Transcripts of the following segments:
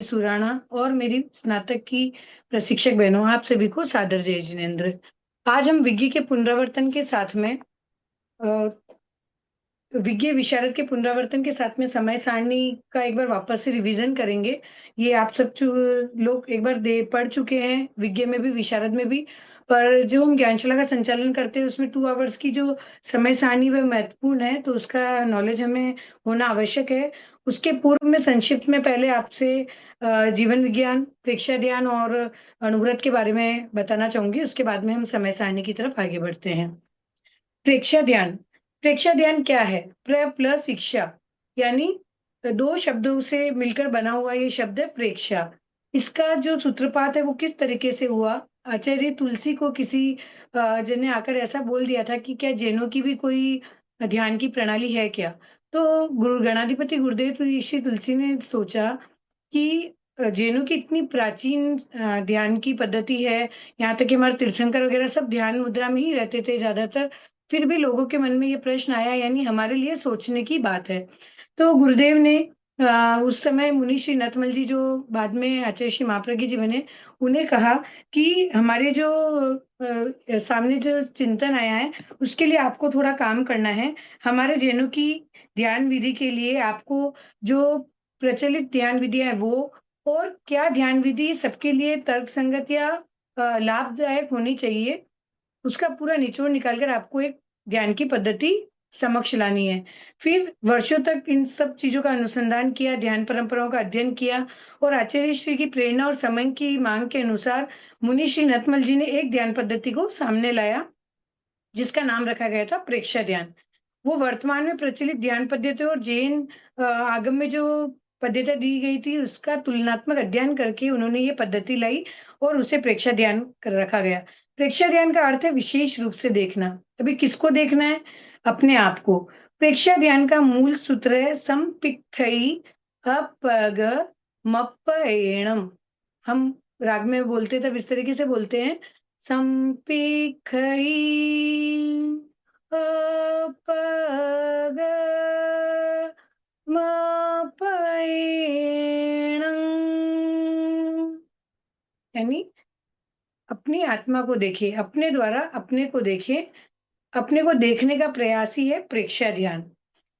सुराणा और मेरी स्नातक की प्रशिक्षक बहनों, आप सभी को सादर जय जिनेन्द्र। आज हम विज्ञ के पुनरावर्तन के साथ में अ, विज्ञ विशारद के पुनरावर्तन के साथ में समय सारणी का एक बार वापस से रिवीजन करेंगे। ये आप सब लोग एक बार दे पढ़ चुके हैं, विज्ञ में भी विशारद में भी। पर जो हम ज्ञानशाला का संचालन करते हैं उसमें 2 आवर्स की जो समय सारणी वह महत्वपूर्ण है, तो उसका नॉलेज हमें होना आवश्यक है। उसके पूर्व में संक्षिप्त में पहले आपसे जीवन विज्ञान, प्रेक्षा ध्यान और अणुव्रत के बारे में बताना चाहूंगी। उसके बाद में हम समय सारणी की तरफ आगे बढ़ते हैं। प्रेक्षा ध्यान। प्रेक्षा ध्यान क्या है? प्र प्लस शिक्षा, यानी 2 शब्दों से मिलकर बना हुआ ये शब्द है प्रेक्षा। इसका जो सूत्रपात है वो किस तरीके से हुआ? आचार्य तुलसी को किसी जन ने आकर ऐसा बोल दिया था कि क्या जैनों की भी कोई ध्यान की प्रणाली है क्या? तो गुरु गणाधिपति गुरुदेव ऋषि तुलसी ने सोचा कि जैनों की इतनी प्राचीन ध्यान की पद्धति है, यहाँ तक कि हमारे तीर्थंकर वगैरह सब ध्यान मुद्रा में ही रहते थे ज़्यादातर, फिर भी लोगों के मन में ये प्रश्न आया, यानी हमारे लिए सोचने की बात है। तो गुरुदेव ने उस समय मुनि श्री नतमल जी, जो बाद में आचार्य श्री महाप्रज्ञ जी बने, उन्हें कहा कि हमारे जो सामने जो चिंतन आया है, उसके लिए आपको थोड़ा काम करना है। हमारे जैनों की ध्यान विधि के लिए आपको जो प्रचलित ध्यान विधियाँ हैं वो, और क्या ध्यान विधि सबके लिए तर्कसंगत या लाभदायक होनी चाहिए, उसका पूरा निचोड़ निकाल कर आपको एक ध्यान की पद्धति समक्ष लानी है। फिर वर्षों तक इन सब चीज़ों का अनुसंधान किया, ध्यान परंपराओं का अध्ययन किया, और आचार्य श्री की प्रेरणा और समय की माँग के अनुसार मुनि श्री नतमल जी ने एक ध्यान पद्धति को सामने लाया, जिसका नाम रखा गया था प्रेक्षा ध्यान। वो वर्तमान में प्रचलित ध्यान पद्धति और जैन आगम में जो पद्धति दी गई थी, उसका तुलनात्मक अध्ययन करके उन्होंने ये पद्धति लाई और उसे प्रेक्षा ध्यान कर रखा गया। प्रेक्षा ध्यान का अर्थ है विशेष रूप से देखना। अभी किसको देखना है? अपने आप को। प्रेक्षा ध्यान का मूल सूत्र है संपिक्खई अपग मप्पयेणम। हम राग में बोलते तब इस तरीके से बोलते हैं, संपिक्खई अपग मपयेणं, यानी अपनी आत्मा को देखे, अपने द्वारा अपने को देखे, अपने को देखने का प्रयास ही है प्रेक्षा ध्यान।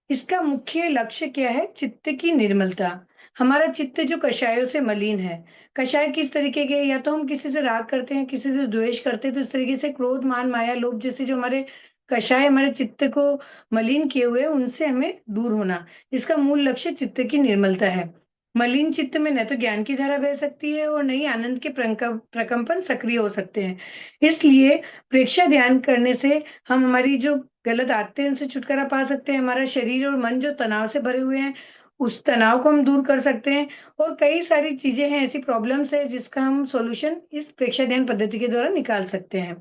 इसका मुख्य लक्ष्य क्या है? चित्त की निर्मलता। हमारा चित्त जो कषायों से मलिन है। कषाय किस तरीके के? या तो हम किसी से राग करते हैं, किसी से द्वेष करते हैं, तो इस तरीके से क्रोध, मान, माया, लोभ जैसे जो हमारे कषाय हमारे चित्त को मलिन किए हुए हैं, उनसे हमें दूर होना। इसका मूल लक्ष्य चित्त की निर्मलता है। मलिन चित्त में न तो ज्ञान की धारा बह सकती है और न ही आनंद के प्रकंपन सक्रिय हो सकते हैं। इसलिए प्रेक्षा ध्यान करने से हम हमारी जो गलत आदतें हैं उनसे छुटकारा पा सकते हैं। हमारा शरीर और मन जो तनाव से भरे हुए हैं, उस तनाव को हम दूर कर सकते हैं, और कई सारी चीजें हैं, ऐसी प्रॉब्लम्स है जिसका हम सॉल्यूशन इस प्रेक्षा ध्यान पद्धति के द्वारा निकाल सकते हैं।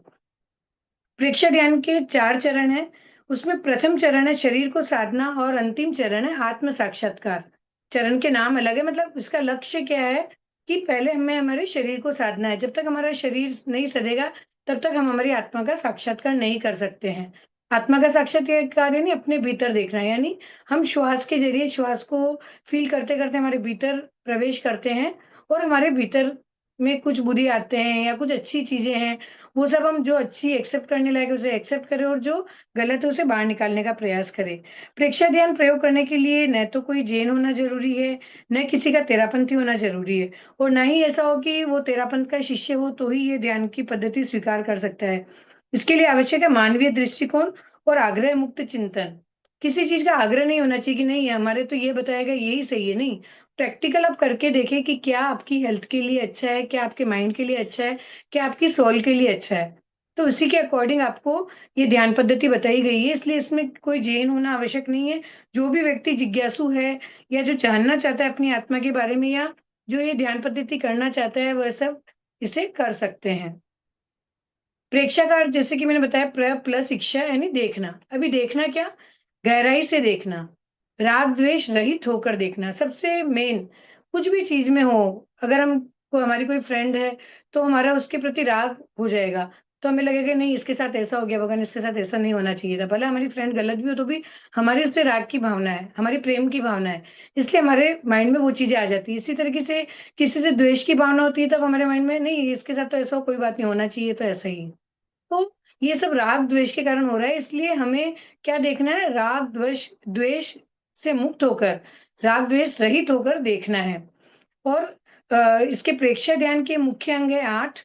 प्रेक्षा ध्यान के 4 चरण हैं। उसमें प्रथम चरण है शरीर को साधना, और अंतिम चरण है आत्म साक्षात्कार। चरण के नाम अलग है, मतलब इसका लक्ष्य क्या है कि पहले हमें हमारे शरीर को साधना है। जब तक हमारा शरीर नहीं सधेगा, तब तक हम हमारी आत्मा का साक्षात्कार नहीं कर सकते हैं। आत्मा का साक्षात्कार यानी अपने भीतर देखना है, यानी हम श्वास के जरिए श्वास को फील करते करते हमारे भीतर प्रवेश करते हैं, और हमारे भीतर में कुछ बुरी आदतें हैं या कुछ अच्छी चीजें हैं, वो सब हम जो अच्छी एक्सेप्ट करने लायक है उसे एक्सेप्ट करें, और जो गलत है उसे बाहर निकालने का प्रयास करें। प्रेक्षा ध्यान प्रयोग करने के लिए न तो कोई जैन होना जरूरी है, न किसी का तेरापंथी होना जरूरी है, और ना ही ऐसा हो कि वो तेरापंथ का शिष्य हो तो ही ये ध्यान की पद्धति स्वीकार कर सकता है। इसके लिए आवश्यक है मानवीय दृष्टिकोण और आग्रह मुक्त चिंतन। किसी चीज का आग्रह नहीं होना चाहिए कि नहीं हमारे तो ये बताया गया यही सही है, नहीं। प्रैक्टिकल आप करके देखें कि क्या आपकी हेल्थ के लिए अच्छा है, क्या आपके माइंड के लिए अच्छा है, क्या आपकी सोल के लिए अच्छा है। तो उसी के अकॉर्डिंग आपको ये ध्यान पद्धति बताई गई है, इसलिए इसमें कोई जैन होना आवश्यक नहीं है। जो भी व्यक्ति जिज्ञासु है, या जो जानना चाहता है अपनी आत्मा के बारे में, या जो ये ध्यान पद्धति करना चाहता है, वह सब इसे कर सकते हैं। प्रेक्षाकार जैसे कि मैंने बताया, प्र प्लस शिक्षा यानी देखना। अभी देखना क्या? गहराई से देखना, राग द्वेष रहित होकर देखना। सबसे मेन, कुछ भी चीज में हो, अगर हम को हमारी कोई फ्रेंड है तो हमारा उसके प्रति राग हो जाएगा, तो हमें लगेगा नहीं इसके साथ ऐसा हो गया, भगवान इसके साथ ऐसा नहीं होना चाहिए था। भले हमारी फ्रेंड गलत भी हो तो भी हमारी उससे राग की भावना है, हमारी प्रेम की भावना है, इसलिए हमारे माइंड में वो चीजें आ जाती है। इसी तरीके से किसी से द्वेष की भावना होती है, तब हमारे माइंड में नहीं इसके साथ तो ऐसा कोई बात नहीं होना चाहिए, तो ऐसा ही। तो ये सब राग द्वेष के कारण हो रहा है, इसलिए हमें क्या देखना है, राग द्वेष द्वेष से मुक्त होकर, राग द्वेष रहित होकर देखना है। और इसके प्रेक्षा ध्यान के मुख्य अंग है 8: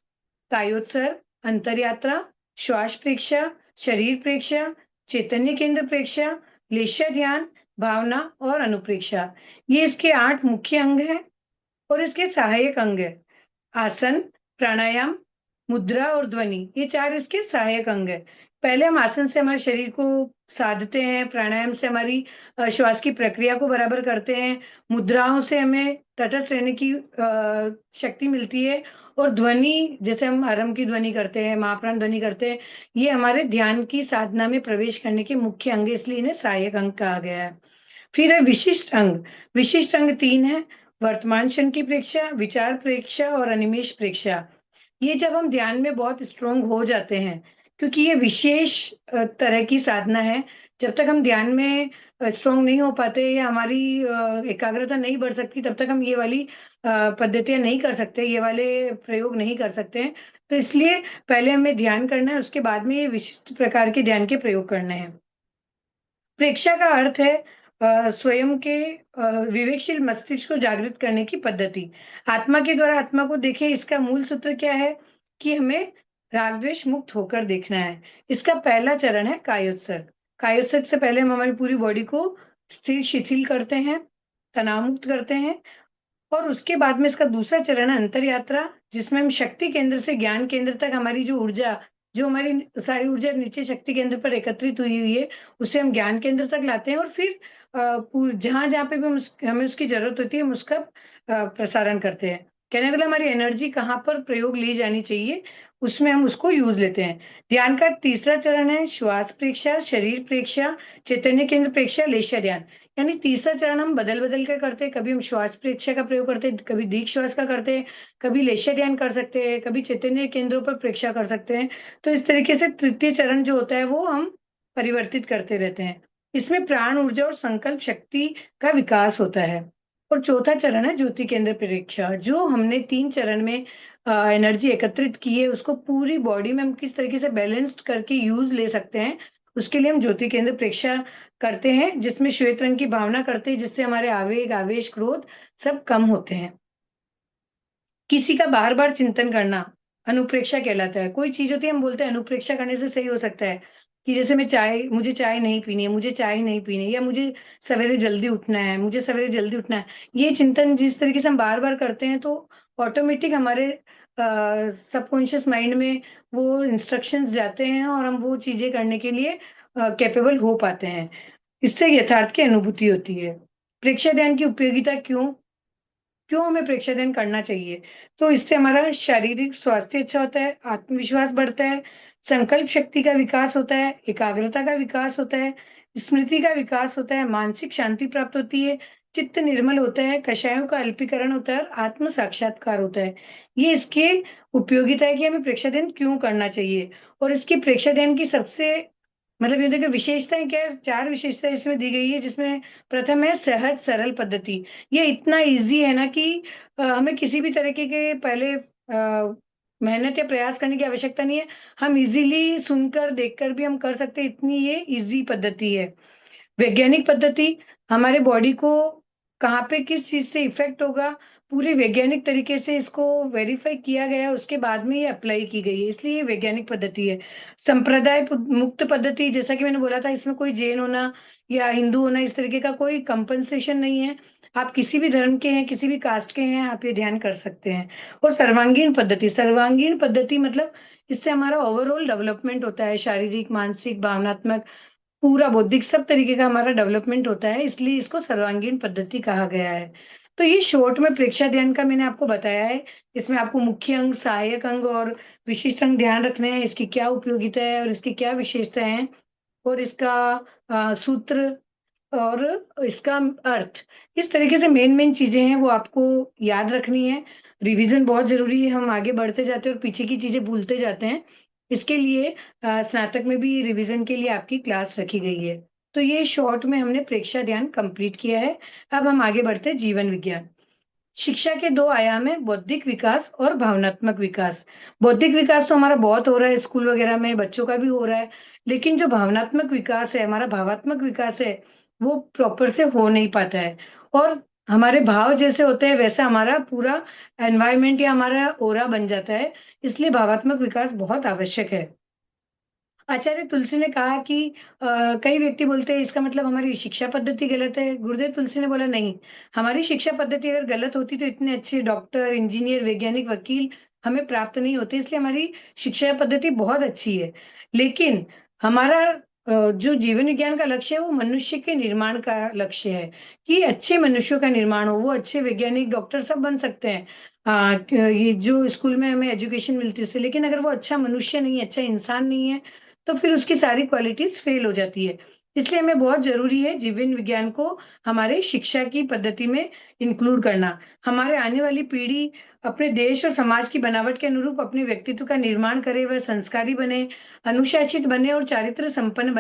कायोत्सर्ग, अंतरयात्रा, श्वास प्रेक्षा, शरीर प्रेक्षा, चैतन्य केंद्र प्रेक्षा, लेशा ध्यान, भावना और अनुप्रेक्षा। ये इसके 8 मुख्य अंग हैं और इसके सहायक अंग है आसन, प्राणायाम, मुद्रा और ध्वनि। ये 4 इसके सहायक अंग है। पहले हम आसन से हमारे शरीर को साधते हैं, प्राणायाम से हमारी श्वास की प्रक्रिया को बराबर करते हैं, मुद्राओं से हमें तटस्थ रहने की शक्ति मिलती है, और ध्वनि जैसे हम आरंभ की ध्वनि करते हैं, महाप्राण ध्वनि करते हैं, ये हमारे ध्यान की साधना में प्रवेश करने के मुख्य अंग है, इसलिए इन्हें सहायक अंग कहा गया है। फिर है विशिष्ट अंग। विशिष्ट अंग 3 है: वर्तमान क्षण की प्रेक्षा, विचार प्रेक्षा और अनिमेष प्रेक्षा। ये जब हम ध्यान में बहुत स्ट्रोंग हो जाते हैं, क्योंकि ये विशेष तरह की साधना है। जब तक हम ध्यान में स्ट्रोंग नहीं हो पाते या हमारी एकाग्रता नहीं बढ़ सकती, तब तक हम ये वाली पद्धतियां नहीं कर सकते, ये वाले प्रयोग नहीं कर सकते हैं। तो इसलिए पहले हमें ध्यान करना है, उसके बाद में ये विशिष्ट प्रकार के ध्यान के प्रयोग करने हैं। प्रेक्षा का अर्थ है स्वयं के विवेकशील मस्तिष्क को जागृत करने की पद्धति। आत्मा के द्वारा आत्मा को देखें, इसका मूल सूत्र क्या है कि हमें राग द्वेष मुक्त होकर देखना है। इसका पहला चरण है कायोत्सर्ग। कायोत्सर्ग से पहले हम हमारी पूरी बॉडी को स्थिर शिथिल करते हैं, तनाव मुक्त करते हैं, और उसके बाद में इसका दूसरा चरण है अंतर यात्रा, जिसमें हम शक्ति केंद्र से ज्ञान केंद्र तक हमारी जो ऊर्जा, जो हमारी सारी ऊर्जा नीचे शक्ति केंद्र पर एकत्रित हुई हुई है, उसे हम ज्ञान केंद्र तक लाते हैं, और फिर जहां जहां पे भी हमें उसकी जरूरत होती है, हम उसका प्रसारण करते हैं। कहने का मतलब हमारी एनर्जी कहाँ पर प्रयोग ली जानी चाहिए, उसमें हम उसको यूज लेते हैं। ध्यान का तीसरा चरण है श्वास प्रेक्षा, शरीर प्रेक्षा, चैतन्य केंद्र प्रेक्षा, लेशा ध्यान। यानी तीसरा चरण हम बदल बदल कर करते हैं, कभी हम श्वास प्रेक्षा का प्रयोग करते हैं, कभी दीर्घ श्वास का करते हैं, कभी लेशा ध्यान कर सकते हैं, कभी चैतन्य केंद्रों पर प्रेक्षा कर सकते हैं। तो इस तरीके से तृतीय चरण जो होता है वो हम परिवर्तित करते रहते हैं। इसमें प्राण ऊर्जा और संकल्प शक्ति का विकास होता है। और चौथा चरण है ज्योति केंद्र प्रेक्षा। जो हमने 3 चरण में एनर्जी एकत्रित की है, उसको पूरी बॉडी में हम किस तरीके से बैलेंस्ड करके यूज ले सकते हैं, उसके लिए हम ज्योति केंद्र प्रेक्षा करते हैं, जिसमें श्वेत रंग की भावना करते हैं, जिससे हमारे आवेग, आवेश, क्रोध सब कम होते हैं। किसी का बार बार चिंतन करना अनुप्रेक्षा कहलाता है। कोई चीज होती है हम बोलते हैं अनुप्रेक्षा करने से सही हो सकता है, कि जैसे मुझे चाय नहीं पीनी है, मुझे चाय नहीं पीनी है, या मुझे सवेरे जल्दी उठना है, मुझे सवेरे जल्दी उठना है। ये चिंतन जिस तरीके से हम बार बार करते हैं, तो ऑटोमेटिक हमारे सबकॉन्शियस माइंड में वो इंस्ट्रक्शंस जाते हैं, और हम वो चीजें करने के लिए कैपेबल हो पाते हैं। इससे यथार्थ की अनुभूति होती है। प्रेक्षा ध्यान की उपयोगिता क्यों क्यों हमें प्रेक्षाध्ययन करना चाहिए? तो इससे हमारा शारीरिक स्वास्थ्य अच्छा होता है, आत्मविश्वास बढ़ता है, संकल्प शक्ति का विकास होता है, एकाग्रता का विकास होता है, स्मृति का विकास होता है, मानसिक शांति प्राप्त होती है, चित्त निर्मल होता है, कषायों का अल्पीकरण होता है और आत्म साक्षात्कार होता है। ये इसकी उपयोगिता है कि हमें प्रेक्षाध्ययन क्यों करना चाहिए। और इसकी प्रेक्षाध्ययन की सबसे मतलब ये देखिए विशेषताएं क्या है, 4 विशेषताएं इसमें दी गई है, जिसमें प्रथम है सहज सरल पद्धति। ये इतना ईज़ी है ना कि हमें किसी भी तरीके के पहले मेहनत या प्रयास करने की आवश्यकता नहीं है। हम इज़िली सुनकर, देखकर भी हम कर सकते हैं, इतनी ये ईज़ी पद्धति है। वैज्ञानिक पद्धति, हमारे बॉडी को कहाँ पे किस चीज़ से इफ़ेक्ट होगा, पूरी वैज्ञानिक तरीके से इसको वेरीफ़ाई किया गया है, उसके बाद में ये अप्लाई की गई है, इसलिए ये वैज्ञानिक पद्धति है। संप्रदाय मुक्त पद्धति, जैसा कि मैंने बोला था, इसमें कोई जैन होना या हिंदू होना, इस तरीके का कोई कंपनसेशन नहीं है। आप किसी भी धर्म के हैं, किसी भी कास्ट के हैं, आप ये ध्यान कर सकते हैं। और सर्वांगीण पद्धति मतलब इससे हमारा ओवरऑल डेवलपमेंट होता है, शारीरिक, मानसिक, भावनात्मक, पूरा बौद्धिक सब तरीके का हमारा डेवलपमेंट होता है, इसलिए इसको सर्वांगीण पद्धति कहा गया है। तो ये शॉर्ट में प्रेक्षा ध्यान का मैंने आपको बताया है। इसमें आपको मुख्य अंग, सहायक अंग और विशिष्ट अंग ध्यान रखने हैं, इसकी क्या उपयोगिता है और इसकी क्या विशेषताएं हैं, और इसका सूत्र और इसका अर्थ। इस तरीके से मेन मेन चीजें हैं, वो आपको याद रखनी है। रिवीजन बहुत जरूरी है, हम आगे बढ़ते जाते हैं और पीछे की चीजें भूलते जाते हैं। इसके लिए स्नातक में भी रिवीजन के लिए आपकी क्लास रखी गई है। तो ये शॉर्ट में हमने प्रेक्षा ध्यान कंप्लीट किया है। अब हम आगे बढ़ते हैं जीवन विज्ञान। शिक्षा के 2 आयाम हैं, बौद्धिक विकास और भावनात्मक विकास। बौद्धिक विकास तो हमारा बहुत हो रहा है स्कूल वगैरह में, बच्चों का भी हो रहा है, लेकिन जो भावनात्मक विकास है, हमारा भावात्मक विकास है, वो प्रॉपर से हो नहीं पाता है। और हमारे भाव जैसे होते हैं, वैसा हमारा पूरा एनवायरनमेंट या हमारा ऑरा बन जाता है, इसलिए भावात्मक विकास बहुत आवश्यक है। आचार्य तुलसी ने कहा कि कई व्यक्ति बोलते हैं इसका मतलब हमारी शिक्षा पद्धति गलत है। गुरुदेव तुलसी ने बोला नहीं, हमारी शिक्षा पद्धति अगर गलत होती तो इतने अच्छे डॉक्टर, इंजीनियर, वैज्ञानिक, वकील हमें प्राप्त नहीं होते। इसलिए हमारी शिक्षा पद्धति बहुत अच्छी है। लेकिन हमारा जो जीवन विज्ञान का लक्ष्य है वो मनुष्य के निर्माण का लक्ष्य है, कि अच्छे मनुष्यों का निर्माण हो, वो अच्छे वैज्ञानिक, डॉक्टर सब बन सकते हैं। ये जो स्कूल में हमें एजुकेशन मिलती है उससे, लेकिन अगर वो अच्छा मनुष्य नहीं है, अच्छा इंसान नहीं है, तो फिर उसकी सारी क्वालिटीज फेल हो जाती है। इसलिए हमें बहुत जरूरी है जीवन विज्ञान को हमारे शिक्षा की पद्धति में इंक्लूड करना। हमारे आने वाली पीढ़ी अपने देश और समाज की बनावट के अनुरूप अपने व्यक्तित्व का निर्माण करे, वह संस्कारी बने, अनुशासित बने और चरित्र संपन्न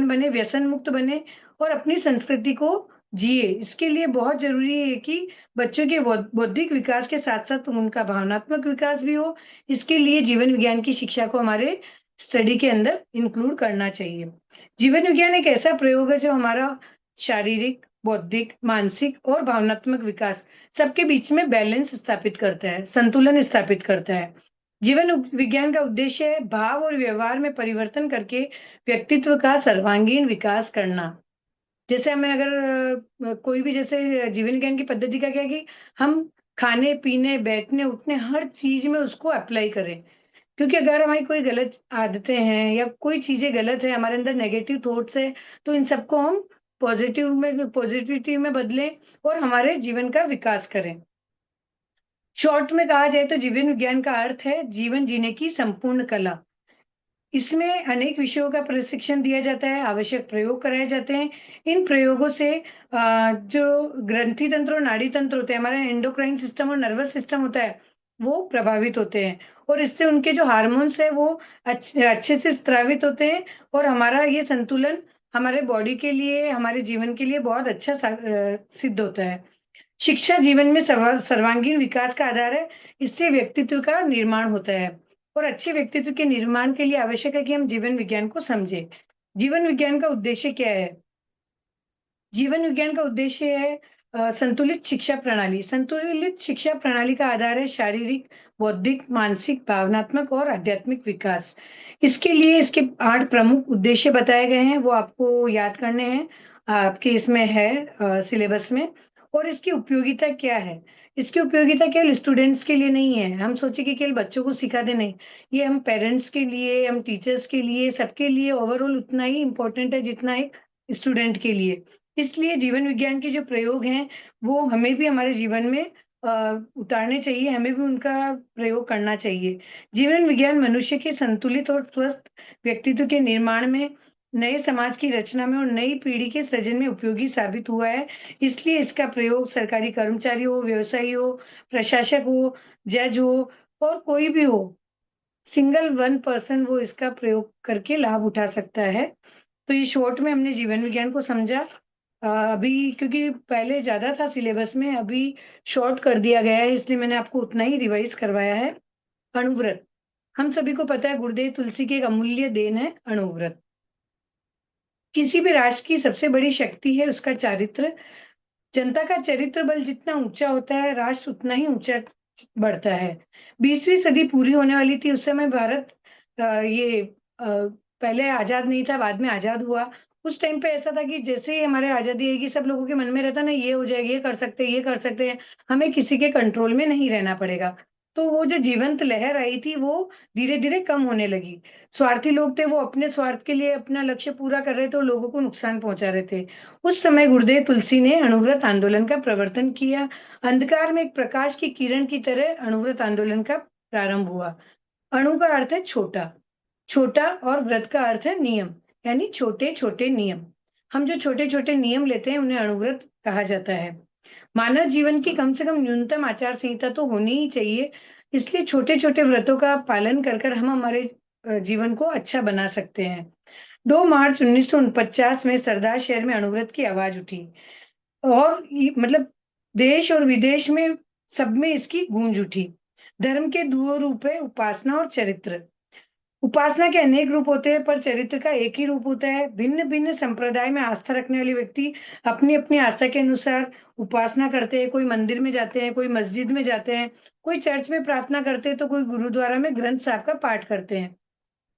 बने, व्यसन मुक्त बने और अपनी संस्कृति को जिए। इसके लिए बहुत ज़रूरी है कि बच्चों के बौद्धिक विकास के साथ-साथ उनका भावनात्मक विकास भी हो। इसके लिए जीवन विज्ञान की शिक्षा को हमारे स्टडी के अंदर इंक्लूड करना चाहिए। जीवन विज्ञान एक ऐसा प्रयोग है जो हमारा शारीरिक, बौद्धिक, मानसिक और भावनात्मक विकास सबके बीच में बैलेंस स्थापित करता है, संतुलन स्थापित करता है। जीवन विज्ञान का उद्देश्य है भाव और व्यवहार में परिवर्तन करके व्यक्तित्व का सर्वांगीण विकास करना। जैसे हमें अगर कोई भी जैसे जीवन विज्ञान की पद्धति का क्या है कि हम खाने-पीने, बैठने, उठने हर चीज़ में उसको अप्लाई करें। क्योंकि अगर हमारी कोई गलत आदतें हैं या कोई चीज़ें गलत है, हमारे अंदर नेगेटिव थॉट्स हैं, तो इन सबको हम पॉजिटिविटी में बदलें और हमारे जीवन का विकास करें। शॉर्ट में कहा जाए तो जीवन विज्ञान का अर्थ है जीवन जीने की संपूर्ण कला। इसमें अनेक विषयों का प्रशिक्षण दिया जाता है, आवश्यक प्रयोग कराए जाते हैं। इन प्रयोगों से जो ग्रंथि तंत्र और नाड़ी तंत्र होते हैं, हमारा एंडोक्राइन सिस्टम और नर्वस सिस्टम होता है, वो प्रभावित होते हैं और इससे उनके जो हार्मोन्स हैं, वो अच्छे अच्छे से स्रावित होते हैं और हमारा ये संतुलन हमारे बॉडी के लिए, हमारे जीवन के लिए बहुत अच्छा सिद्ध होता है। शिक्षा जीवन में सर्वांगीण विकास का आधार है, इससे व्यक्तित्व का निर्माण होता है और अच्छे व्यक्तित्व के निर्माण के लिए आवश्यक है कि हम जीवन विज्ञान को समझें। जीवन विज्ञान का उद्देश्य क्या है? जीवन विज्ञान का उद्देश्य है संतुलित शिक्षा प्रणाली। संतुलित शिक्षा प्रणाली का आधार है शारीरिक, बौद्धिक, मानसिक, भावनात्मक और आध्यात्मिक विकास। इसके लिए इसके 8 प्रमुख उद्देश्य बताए गए हैं, वो आपको याद करने हैं। आपके इसमें है सिलेबस में। और इसकी उपयोगिता क्या है? इसकी उपयोगिता केवल स्टूडेंट्स के लिए नहीं है। हम सोचे कि केवल बच्चों को सिखा दें, नहीं। ये हम पेरेंट्स के लिए, हम टीचर्स के लिए, सबके लिए ओवरऑल उतना ही इम्पोर्टेंट है जितना एक स्टूडेंट के लिए। इसलिए जीवन विज्ञान के जो प्रयोग हैं, वो हमें भी हमारे जीवन में उतारने चाहिए, हमें भी उनका प्रयोग करना चाहिए। जीवन विज्ञान मनुष्य के संतुलित और स्वस्थ व्यक्तित्व के निर्माण में, नए समाज की रचना में और नई पीढ़ी के सृजन में उपयोगी साबित हुआ है। इसलिए इसका प्रयोग सरकारी कर्मचारी हो, व्यवसायी हो, प्रशासक हो, जज हो और कोई भी हो, सिंगल वन पर्सन वो इसका प्रयोग करके लाभ उठा सकता है। तो ये शॉर्ट में हमने जीवन विज्ञान को समझा। अभी क्योंकि पहले ज़्यादा था सिलेबस में, अभी शॉर्ट कर दिया गया है, इसलिए मैंने आपको उतना ही रिवाइज़ करवाया है। अणुव्रत, हम सभी को पता है गुरुदेव तुलसी की एक अमूल्य देन है अणुव्रत। किसी भी राष्ट्र की सबसे बड़ी शक्ति है उसका चारित्र। जनता का चरित्र बल जितना ऊँचा होता है, राष्ट्र उतना ही ऊँचा बढ़ता है। 20वीं सदी पूरी होने वाली थी, उस समय भारत पहले आज़ाद नहीं था, बाद में आज़ाद हुआ। उस टाइम पे ऐसा था कि जैसे ही हमारे आज़ादी आएगी, सब लोगों के मन में रहता ना, ये हो जाएगा, ये कर सकते हैं, ये कर सकते हैं, हमें किसी के कंट्रोल में नहीं रहना पड़ेगा। तो वो जो जीवंत लहर आई थी, वो धीरे-धीरे कम होने लगी। स्वार्थी लोग थे, वो अपने स्वार्थ के लिए अपना लक्ष्य पूरा कर रहे थे और लोगों को नुकसान पहुँचा रहे थे। उस समय गुरुदेव तुलसी ने अणुव्रत आंदोलन का प्रवर्तन किया। अंधकार में एक प्रकाश की किरण की तरह अणुव्रत आंदोलन का प्रारंभ हुआ। अणु का अर्थ है छोटा, छोटा और व्रत का अर्थ है नियम, यानी छोटे-छोटे नियम। हम जो छोटे-छोटे नियम लेते हैं, उन्हें अणुव्रत कहा जाता है। मानव जीवन की कम से कम न्यूनतम आचार संहिता तो होनी ही चाहिए, इसलिए छोटे-छोटे व्रतों का पालन कर कर हम हमारे जीवन को अच्छा बना सकते हैं। 2 मार्च 1949 में सरदार शहर में अणुव्रत की आवाज उठी और ये मतलब देश और विदेश में सब में इसकी गूंज उठी। धर्म के 2 रूप है, उपासना और चरित्र। उपासना के अनेक रूप होते हैं, पर चरित्र का एक ही रूप होता है। भिन्न-भिन्न संप्रदाय में आस्था रखने वाले व्यक्ति अपनी-अपनी आस्था के अनुसार उपासना करते हैं। कोई मंदिर में जाते हैं, कोई मस्जिद में जाते हैं, कोई चर्च में प्रार्थना करते हैं, तो कोई गुरुद्वारा में ग्रंथ साहब का पाठ करते हैं।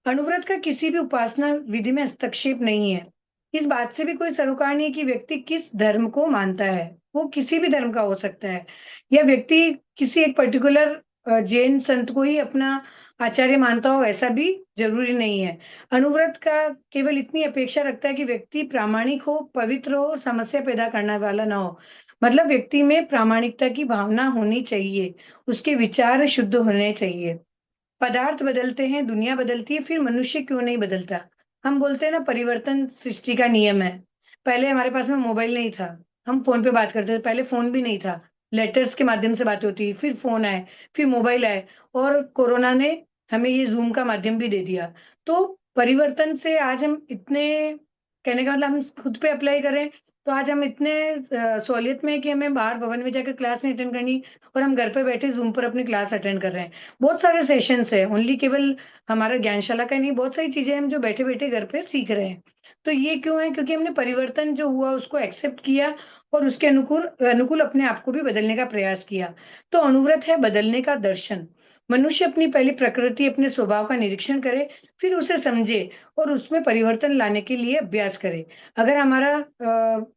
अणुव्रत का किसी भी उपासना विधि में हस्तक्षेप नहीं है। इस बात से भी कोई सरोकार नहीं है कि व्यक्ति किस धर्म को मानता है। वो किसी भी धर्म का हो सकता है या व्यक्ति किसी एक पर्टिकुलर जैन संत को ही अपना आचार्य मानता हो, ऐसा भी ज़रूरी नहीं है। अणुव्रत का केवल इतनी अपेक्षा रखता है कि व्यक्ति प्रामाणिक हो, पवित्र हो, समस्या पैदा करने वाला ना हो। मतलब व्यक्ति में प्रामाणिकता की भावना होनी चाहिए, उसके विचार शुद्ध होने चाहिए। पदार्थ बदलते हैं, दुनिया बदलती है, फिर मनुष्य क्यों नहीं बदलता? हम बोलते हैं ना, परिवर्तन सृष्टि का नियम है। पहले हमारे पास में मोबाइल नहीं था, हम फ़ोन पे बात करते थे, पहले फ़ोन भी नहीं था। लेटर्स के माध्यम से बातें होती थी, फिर फ़ोन आए, फिर मोबाइल आए और कोरोना ने हमें ये ज़ूम का माध्यम भी दे दिया। तो परिवर्तन से आज हम इतने, कहने का मतलब हम खुद पे अप्लाई करें, तो आज हम इतने सहूलियत में हैं कि हमें बाहर भवन में जाकर क्लास नहीं अटेंड करनी और हम घर पे बैठे ज़ूम पर अपनी क्लास अटेंड कर रहे हैं। बहुत सारे सेशंस हैं, ओनली केवल हमारा ज्ञानशाला का नहीं, बहुत सारी चीज़ें हम जो बैठे-बैठे घर पे सीख रहे हैं। तो ये क्यों है? क्योंकि हमने परिवर्तन जो हुआ उसको एक्सेप्ट किया और उसके अनुकूल अनुकूल अपने आप को भी बदलने का प्रयास किया। तो अणुव्रत है बदलने का दर्शन। मनुष्य अपनी पहली प्रकृति, अपने स्वभाव का निरीक्षण करे, फिर उसे समझे और उसमें परिवर्तन लाने के लिए अभ्यास करे। अगर हमारा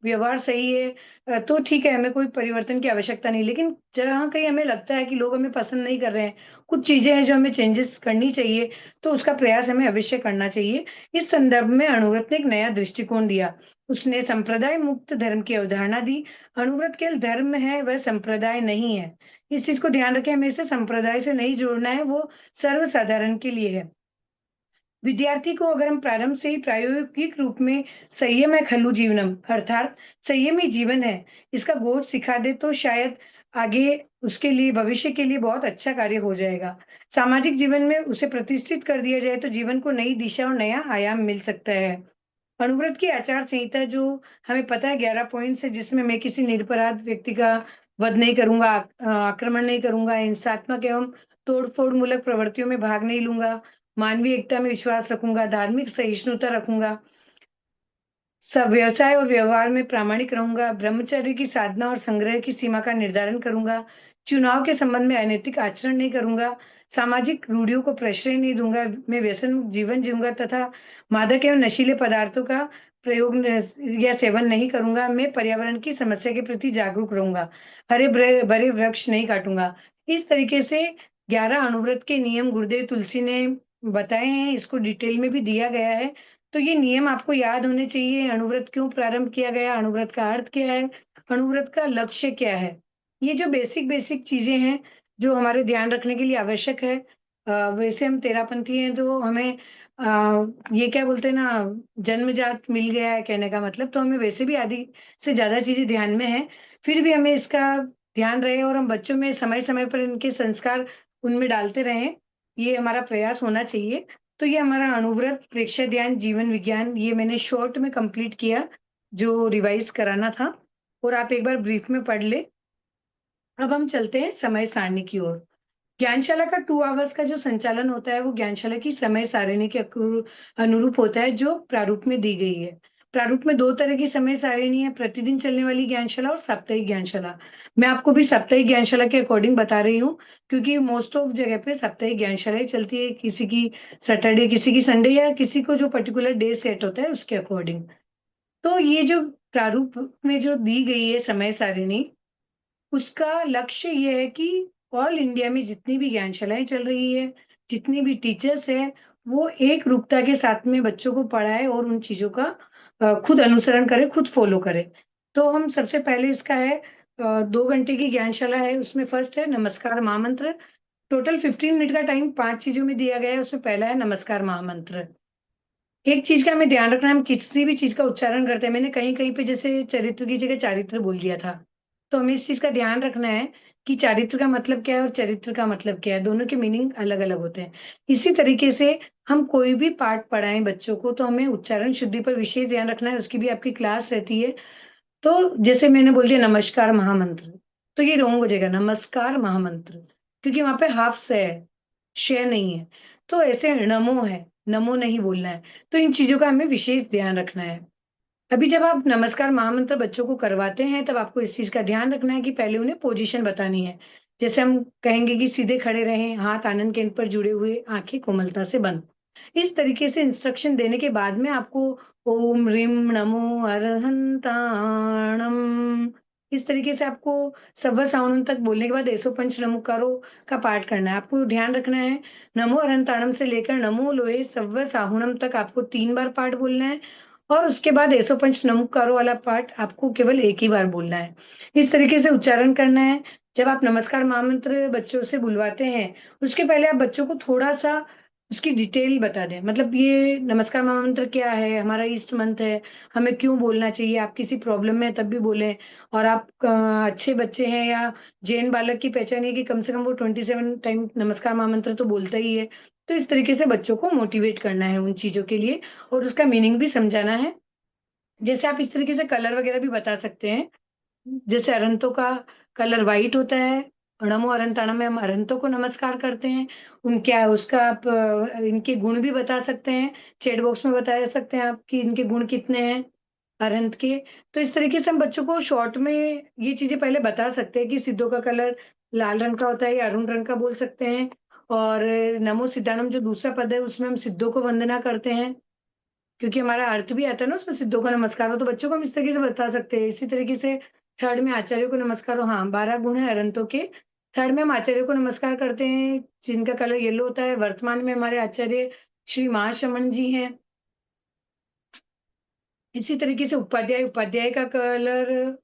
व्यवहार सही है तो ठीक है, हमें कोई परिवर्तन की आवश्यकता नहीं। लेकिन जहाँ कहीं हमें लगता है कि लोग हमें पसंद नहीं कर रहे हैं, कुछ चीज़ें हैं जो हमें चेंजेस करनी चाहिए, तो उसका प्रयास हमें अवश्य करना चाहिए। इस संदर्भ में अणुव्रत ने एक नया दृष्टिकोण दिया। उसने संप्रदाय मुक्त धर्म की अवधारणा दी। अणुव्रत केवल धर्म है, वह संप्रदाय नहीं है। इस चीज़ को ध्यान रखें, हमें इसे संप्रदाय से नहीं जोड़ना है, वो सर्वसाधारण के लिए है। विद्यार्थी को अगर हम प्रारंभ से ही प्रायोगिक रूप में संयम है खलु जीवनम अर्थात संयमी जीवन है, इसका बोध सिखा दे तो शायद आगे उसके लिए भविष्य के लिए बहुत अच्छा कार्य हो जाएगा। सामाजिक जीवन में उसे प्रतिष्ठित कर दिया जाए तो जीवन को नई दिशा और नया आयाम मिल सकता है। अनुव्रत की आचार संहिता जो हमें पता है 11 पॉइंट्स है, जिसमें मैं किसी निरपराध व्यक्ति का वध नहीं करूँगा, आक्रमण नहीं करूँगा, हिंसात्मक एवं तोड़-फोड़ मूलक प्रवृत्तियों में भाग नहीं लूँगा, मानवीय एकता में विश्वास रखूँगा, धार्मिक सहिष्णुता रखूँगा, सब व्यवसाय और व्यवहार में प्रामाणिक रहूँगा, ब्रह्मचर्य की साधना और संग्रह की सीमा का निर्धारण करूँगा, चुनाव के संबंध में अनैतिक आचरण नहीं करूँगा, सामाजिक रूढ़ियों को प्रश्रय नहीं दूँगा, मैं व्यसन मुक्त जीवन जीऊँगा तथा मादक एवं नशीले पदार्थों का प्रयोग या सेवन नहीं करूँगा, मैं पर्यावरण की समस्या के प्रति जागरूक रहूँगा, हरे-भरे वृक्ष नहीं काटूँगा। इस तरीके से 11 अणुव्रत के नियम गुरुदेव तुलसी ने बताए हैं, इसको डिटेल में भी दिया गया है। तो ये नियम आपको याद होने चाहिए। अणुव्रत क्यों प्रारंभ किया गया? अणुव्रत का अर्थ क्या है? अणुव्रत का लक्ष्य क्या है? ये जो बेसिक चीज़ें हैं, जो हमारे ध्यान रखने के लिए आवश्यक है। वैसे हम तेरापंथी हैं तो हमें ये क्या बोलते हैं ना, जन्मजात मिल गया है कहने का मतलब, तो हमें वैसे भी आधी से ज़्यादा चीज़ें ध्यान में हैं। फिर भी हमें इसका ध्यान रहे और हम बच्चों में समय-समय पर इनके संस्कार उनमें डालते रहें, ये हमारा प्रयास होना चाहिए। तो ये हमारा अणुव्रत, प्रेक्षक ध्यान, जीवन विज्ञान ये मैंने शॉर्ट में कंप्लीट किया, जो रिवाइज़ कराना था और आप एक बार ब्रीफ में पढ़ लें। अब हम चलते हैं समय सारणी की ओर। ज्ञानशाला का 2 आवर्स का जो संचालन होता है, वो ज्ञानशाला की समय सारिणी के अनुरूप होता है, जो प्रारूप में दी गई है। प्रारूप में 2 तरह की समय सारिणी है, प्रतिदिन चलने वाली ज्ञानशाला और साप्ताहिक ज्ञानशाला। मैं आपको भी साप्ताहिक ज्ञानशाला के अकॉर्डिंग बता रही हूँ, क्योंकि मोस्ट ऑफ जगह पे साप्ताहिक ज्ञानशालाएँ चलती है, किसी की सैटरडे, किसी की संडे या किसी को जो पर्टिकुलर डे सेट होता है, उसके अकॉर्डिंग। तो ये जो प्रारूप में जो दी गई है समय सारिणी, उसका लक्ष्य ये है कि ऑल इंडिया में जितनी भी ज्ञानशालाएँ चल रही है, जितनी भी टीचर्स हैं, वो एक रूपता के साथ में बच्चों को पढ़ाएँ और उन चीज़ों का खुद अनुसरण करें, खुद फ़ॉलो करें। तो हम सबसे पहले इसका है 2 घंटे की ज्ञानशाला है, उसमें फर्स्ट है नमस्कार महामंत्र। टोटल 15 मिनट का टाइम 5 चीज़ों में दिया गया है, उसमें पहला है नमस्कार महामंत्र। एक चीज़ का हमें ध्यान रखना है, हम किसी भी चीज़ का उच्चारण करते हैं, मैंने कहीं-कहीं पे जैसे चरित्र की जगह चारित्र बोल दिया था। तो हमें इस चीज़ का ध्यान रखना है कि चारित्र का मतलब क्या है और चरित्र का मतलब क्या है, दोनों के मीनिंग अलग-अलग होते हैं। इसी तरीके से हम कोई भी पाठ पढ़ाएँ बच्चों को तो हमें उच्चारण शुद्धि पर विशेष ध्यान रखना है, उसकी भी आपकी क्लास रहती है। तो जैसे मैंने बोल दिया नमस्कार महामंत्र, तो ये रॉन्ग हो जाएगा नमस्कार महामंत्र, क्योंकि वहाँ पे हाफ स है, श नहीं है। तो ऐसे नमो है, नमो नहीं बोलना है। तो इन चीज़ों का हमें विशेष ध्यान रखना है। अभी जब आप नमस्कार महामंत्र बच्चों को करवाते हैं, तब आपको इस चीज़ का ध्यान रखना है कि पहले उन्हें पोज़ीशन बतानी है। जैसे हम कहेंगे कि सीधे खड़े रहें, हाथ आनन केंद्र पर जुड़े हुए, आँखें कोमलता से बंद। इस तरीके से इंस्ट्रक्शन देने के बाद में आपको ओम ह्रीं नमो अरहंताणम, इस तरीके से आपको सव्वा साउंड तक बोलने के बाद एसोपंच नमोकारों का पाठ करना है। आपको ध्यान रखना है, नमो अरहंताणम से लेकर नमो लोए सव्वा साहुणम तक आपको 3 बार पाठ बोलना है और उसके बाद एसोपंच नमोकारों वाला पाठ आपको केवल 1 ही बार बोलना है। इस तरीके से उच्चारण करना है। जब आप नमस्कार महामंत्र बच्चों से बुलवाते हैं, उसके पहले आप बच्चों को थोड़ा-सा उसकी डिटेल बता दें। मतलब ये नमस्कार महामंत्र क्या है, हमारा ईस्ट मंत्र है, हमें क्यों बोलना चाहिए, आप किसी प्रॉब्लम में हैं तब भी बोलें और आप अच्छे बच्चे हैं या जैन बालक की पहचान है कि कम से कम वो 27 टाइम नमस्कार महामंत्र तो बोलता ही है। तो इस तरीके से बच्चों को मोटिवेट करना है उन चीज़ों के लिए और उसका मीनिंग भी समझाना है। जैसे आप इस तरीके से कलर वगैरह भी बता सकते हैं। जैसे अरंतों का कलर व्हाइट होता है, नमो अरंताणम में हम अरंतों को नमस्कार करते हैं। उनके उसका आप इनके गुण भी बता सकते हैं, चैट बॉक्स में बता सकते हैं आप कि इनके गुण कितने हैं अरंत के। तो इस तरीके से हम बच्चों को शॉर्ट में ये चीज़ें पहले बता सकते हैं कि सिद्धों का कलर लाल रंग का होता है या अरुण रंग का बोल सकते हैं और नमो सिद्धानम जो दूसरा पद है उसमें हम सिद्धों को वंदना करते हैं। क्योंकि हमारा अर्थ भी आता है ना उसमें सिद्धों का नमस्कार हो, तो बच्चों को हम इस तरीके से बता सकते हैं। इसी तरीके से थर्ड में आचार्यों को नमस्कार हो, हाँ, 12 गुण हैं अरहंतों के। थर्ड में हम आचार्यों को नमस्कार करते हैं, जिनका कलर येलो होता है। वर्तमान में हमारे आचार्य श्री महाशमन जी हैं। इसी तरीके से उपाध्याय का कलर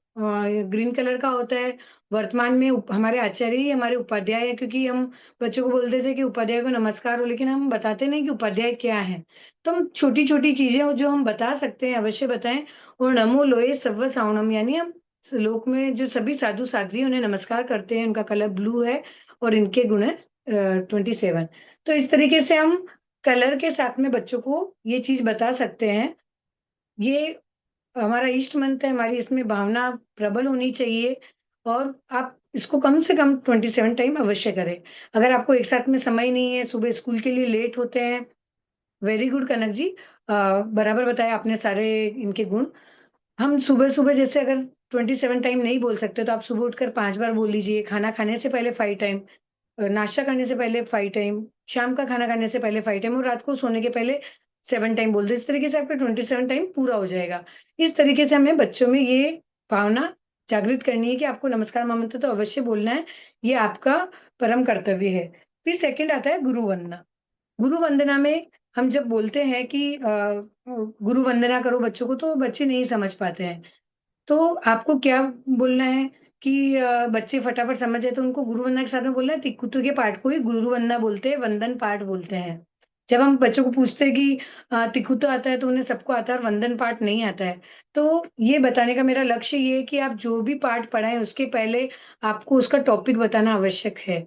ग्रीन कलर का होता है। वर्तमान में हमारे आचार्य ही हमारे उपाध्याय हैं क्योंकि हम बच्चों को बोलते थे कि उपाध्याय को नमस्कार हो, लेकिन हम बताते नहीं कि उपाध्याय क्या है। तो हम छोटी-छोटी चीज़ें जो हम बता सकते हैं, अवश्य बताएँ और नमो लोए सव्व साउणम यानी हम श्लोक में जो सभी साधु-साध्वी उन्हें नमस्कार करते हैं, उनका कलर ब्लू है और इनके गुण है 27। तो इस तरीके से हम कलर के साथ में बच्चों को ये चीज़ बता सकते हैं। ये हमारा ईस्ट मंथ है, हमारी इसमें भावना प्रबल होनी चाहिए और आप इसको कम से कम 27 टाइम अवश्य करें। अगर आपको एक साथ में समय नहीं है, सुबह स्कूल के लिए लेट होते हैं, वेरी गुड कनक जी। बराबर बताया आपने सारे इनके गुण। हम सुबह-सुबह जैसे अगर 27 टाइम नहीं बोल सकते, तो आप सुबह उठकर 5 बार बोल लीजिए, खाना खाने से पहले 5 टाइम, नाश्ता करने से पहले 5 टाइम, शाम का खाना खाने से पहले 5 टाइम और रात को सोने के पहले 7 टाइम बोल दो। इस तरीके से आपका 27 टाइम पूरा हो जाएगा। इस तरीके से हमें बच्चों में ये भावना जागृत करनी है कि आपको नमस्कार महामंत्र तो अवश्य बोलना है, ये आपका परम कर्तव्य है। फिर सेकंड आता है गुरु वंदना। गुरु वंदना में हम जब बोलते हैं कि गुरु वंदना करो बच्चों को, तो बच्चे नहीं समझ पाते हैं। तो आपको क्या बोलना है कि बच्चे फटाफट समझ जाए तो उनको गुरु वंदना के साथ में बोलना है तिक्कुतु के पाठ को ही गुरु वंदना बोलते हैं, वंदन पाठ बोलते हैं। जब हम बच्चों को पूछते हैं कि तिक्कुत आता है तो उन्हें सबको आता है और वंदन पाठ नहीं आता है। तो ये बताने का मेरा लक्ष्य ये है कि आप जो भी पाठ पढ़ाएँ उसके पहले आपको उसका टॉपिक बताना आवश्यक है।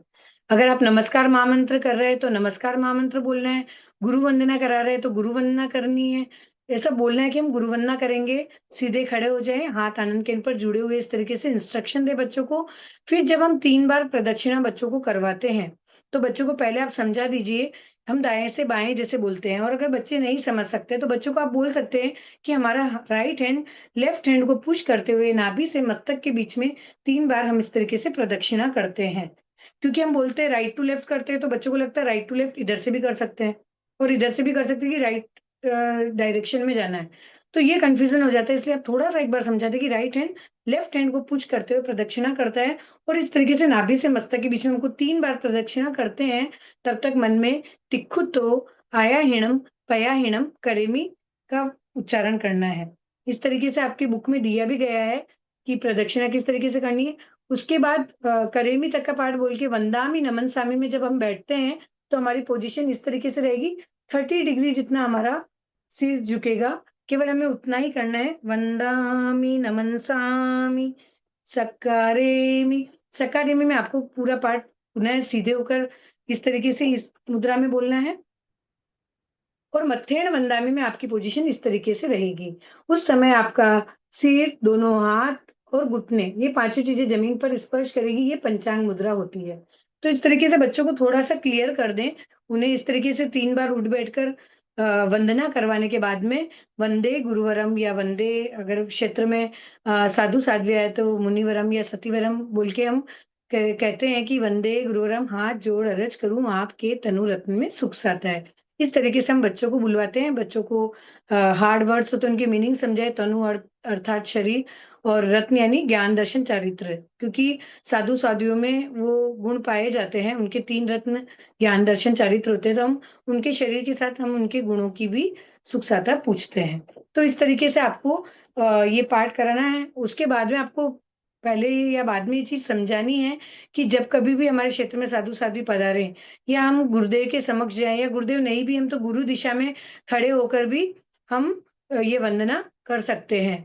अगर आप नमस्कार महामंत्र कर रहे हैं तो नमस्कार महामंत्र बोलना है, गुरु वंदना करा रहे हैं तो गुरु वंदना करनी है। ऐसा बोलना है कि हम गुरु वंदना करेंगे, सीधे खड़े हो जाएँ, हाथ आनन केंद्र पर जुड़े हुए इस तरीके से इंस्ट्रक्शन दें बच्चों को। फिर जब हम 3 बार प्रदक्षिणा बच्चों को करवाते हैं, तो बच्चों को पहले आप समझा दीजिए, हम दाएँ से बाएँ जैसे बोलते हैं और अगर बच्चे नहीं समझ सकते तो बच्चों को आप बोल सकते हैं कि हमारा राइट हैंड लेफ्ट हैंड को पुश करते हुए नाभि से मस्तक के बीच में 3 बार हम इस तरीके से प्रदक्षिणा करते हैं। क्योंकि हम बोलते हैं राइट टू लेफ्ट करते हैं तो बच्चों को लगता है राइट टू लेफ्ट इधर से भी कर सकते हैं और इधर से भी कर सकते हैं कि राइट डायरेक्शन में जाना है। तो ये कन्फ्यूज़न हो जाता है इसलिए आप थोड़ा-सा एक बार समझा दें कि राइट हैंड लेफ्ट हैंड को पुश करते हुए प्रदक्षिणा करता है और इस तरीके से नाभि से मस्तक के बीच में हमको 3 बार प्रदक्षिणा करते हैं, तब तक मन में तिक्खुतो, आयाहीणम, पयाहीणम, करेमी का उच्चारण करना है। इस तरीके से आपकी बुक में दिया भी गया है कि प्रदक्षिणा किस तरीके से करनी है। उसके बाद करेमी तक का पाठ बोल के वंदामि नमनसामि में जब हम बैठते हैं, तो हमारी पोज़ीशन इस तरीके से रहेगी 30 डिग्री जितना हमारा सिर झुकेगा, केवल हमें उतना ही करना है। वंदामि नमनसामि सकारेमि सकाडेमी में आपको पूरा पाठ पुनः सीधे होकर इस तरीके से इस मुद्रा में बोलना है और मत्थेण वंदामी में आपकी पोजीशन इस तरीके से रहेगी। उस समय आपका सिर, दोनों हाथ और घुटने ये पाँचों चीज़ें ज़मीन पर स्पर्श करेगी, ये पंचांग मुद्रा होती है। तो इस तरीके से बच्चों को थोड़ा-सा क्लियर कर दें, उन्हें इस तरीके से 3 बार उठ बैठकर वंदना करवाने के बाद में वंदे गुरुवरम या वंदे अगर क्षेत्र में साधु-साध्वी आए तो मुनिवरम या सतीवरम बोल के हम कहते हैं कि वंदे गुरुवरम हाथ जोड़ अरज करूँ आपके तनु रत्न में सुख साता है। इस तरीके से हम बच्चों को बुलवाते हैं, बच्चों को हार्ड वर्ड्स हो तो उनकी मीनिंग समझाएँ, तनु अर्थात शरीर और रत्न यानी ज्ञान, दर्शन, चारित्र। क्योंकि साधु-साध्वियों में वो गुण पाए जाते हैं, उनके 3 रत्न ज्ञान, दर्शन, चारित्र होते हैं, तो हम उनके शरीर के साथ हम उनके गुणों की भी सुख-साता पूछते हैं। तो इस तरीके से आपको ये पाठ कराना है, उसके बाद में आपको पहले या बाद में ये चीज़ समझानी है कि जब कभी भी हमारे क्षेत्र में साधु-साध्वी पधारें या हम गुरुदेव के समक्ष जाएँ या गुरुदेव नहीं भी हम तो गुरु दिशा में खड़े होकर भी हम ये वंदना कर सकते हैं।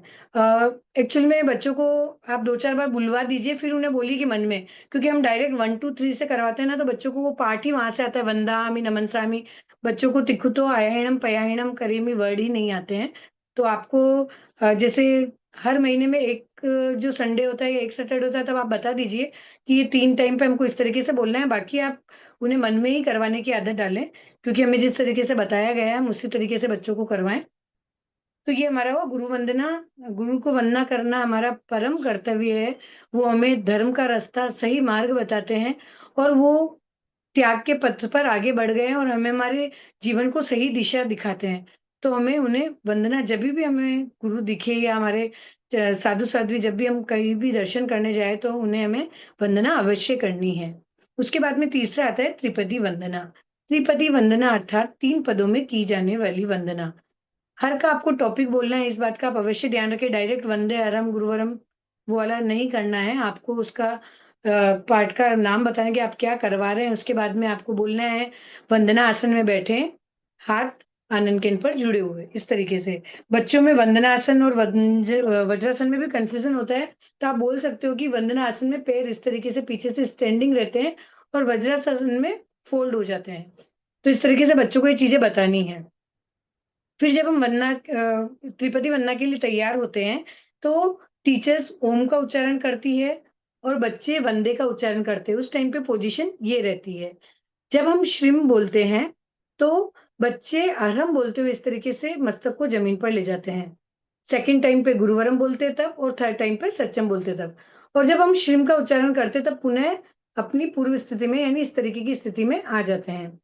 एक्चुअल में बच्चों को आप 2-4 बार बुलवा दीजिए फिर उन्हें बोलिए कि मन में क्योंकि हम डायरेक्ट 1 2 3 से करवाते हैं ना तो बच्चों को वो पाठ ही वहाँ से आता है वंदामि, नमनसामि। बच्चों को तिक्खुतो आयेणम, पयायणम, करेमि वर्ड ही नहीं आते हैं। तो आपको जैसे हर महीने में एक जो संडे होता है या एक सैटरडे होता है तब आप बता दीजिए कि ये 3 टाइम पे हमको इस तरीके से बोलना है, बाकी आप उन्हें मन में ही करवाने की आदत डालें, क्योंकि हमें जिस तरीके से बताया गया है, हम उसी तरीके से बच्चों को करवाएँ। तो ये हमारा हुआ गुरु वंदना, गुरु को वंदना करना हमारा परम कर्तव्य है। वो हमें धर्म का रास्ता, सही मार्ग बताते हैं और वो त्याग के पथ पर आगे बढ़ गए हैं और हमें हमारे जीवन को सही दिशा दिखाते हैं। तो हमें उन्हें वंदना जभी भी हमें गुरु दिखे या हमारे साधु-साध्वी जब भी हम कहीं भी दर्शन करने जाएँ तो उन्हें हमें वंदना अवश्य करनी है। उसके बाद में तीसरा आता है त्रिपदी वंदना। त्रिपदी वंदना अर्थात 3 पदों में की जाने वाली वंदना। हर का आपको टॉपिक बोलना है, इस बात का आप अवश्य ध्यान रखें। डायरेक्ट वंदे हरम गुरुवरम वो वाला नहीं करना है। आपको उसका पाठ का नाम बताना है कि आप क्या करवा रहे हैं। उसके बाद में आपको बोलना है, वंदना आसन में बैठे, हाथ आनन केंद्र पर जुड़े हुए, इस तरीके से। बच्चों में वंदनासन और वज्रासन में भी कन्फ्यूज़न होता है, तो आप बोल सकते हो कि वंदना आसन में पैर इस तरीके से पीछे से स्टैंडिंग रहते हैं और वज्रासन में फ़ोल्ड हो जाते हैं। तो इस तरीके से बच्चों को ये चीज़ें बतानी है। फिर जब हम त्रिपदी वंदना के लिए तैयार होते हैं, तो टीचर्स ओम का उच्चारण करती है और बच्चे वंदे का उच्चारण करते हैं। उस टाइम पे पोज़ीशन ये रहती है। जब हम श्रीम बोलते हैं, तो बच्चे अरहम बोलते हुए इस तरीके से मस्तक को ज़मीन पर ले जाते हैं। सेकंड टाइम पे गुरुवरम बोलते हैं तब और थर्ड टाइम पे सच्चम बोलते हैं तब। और जब हम श्रीम का उच्चारण करते हैं, तब पुनः अपनी पूर्व स्थिति में यानी इस तरीके की स्थिति में आ जाते हैं।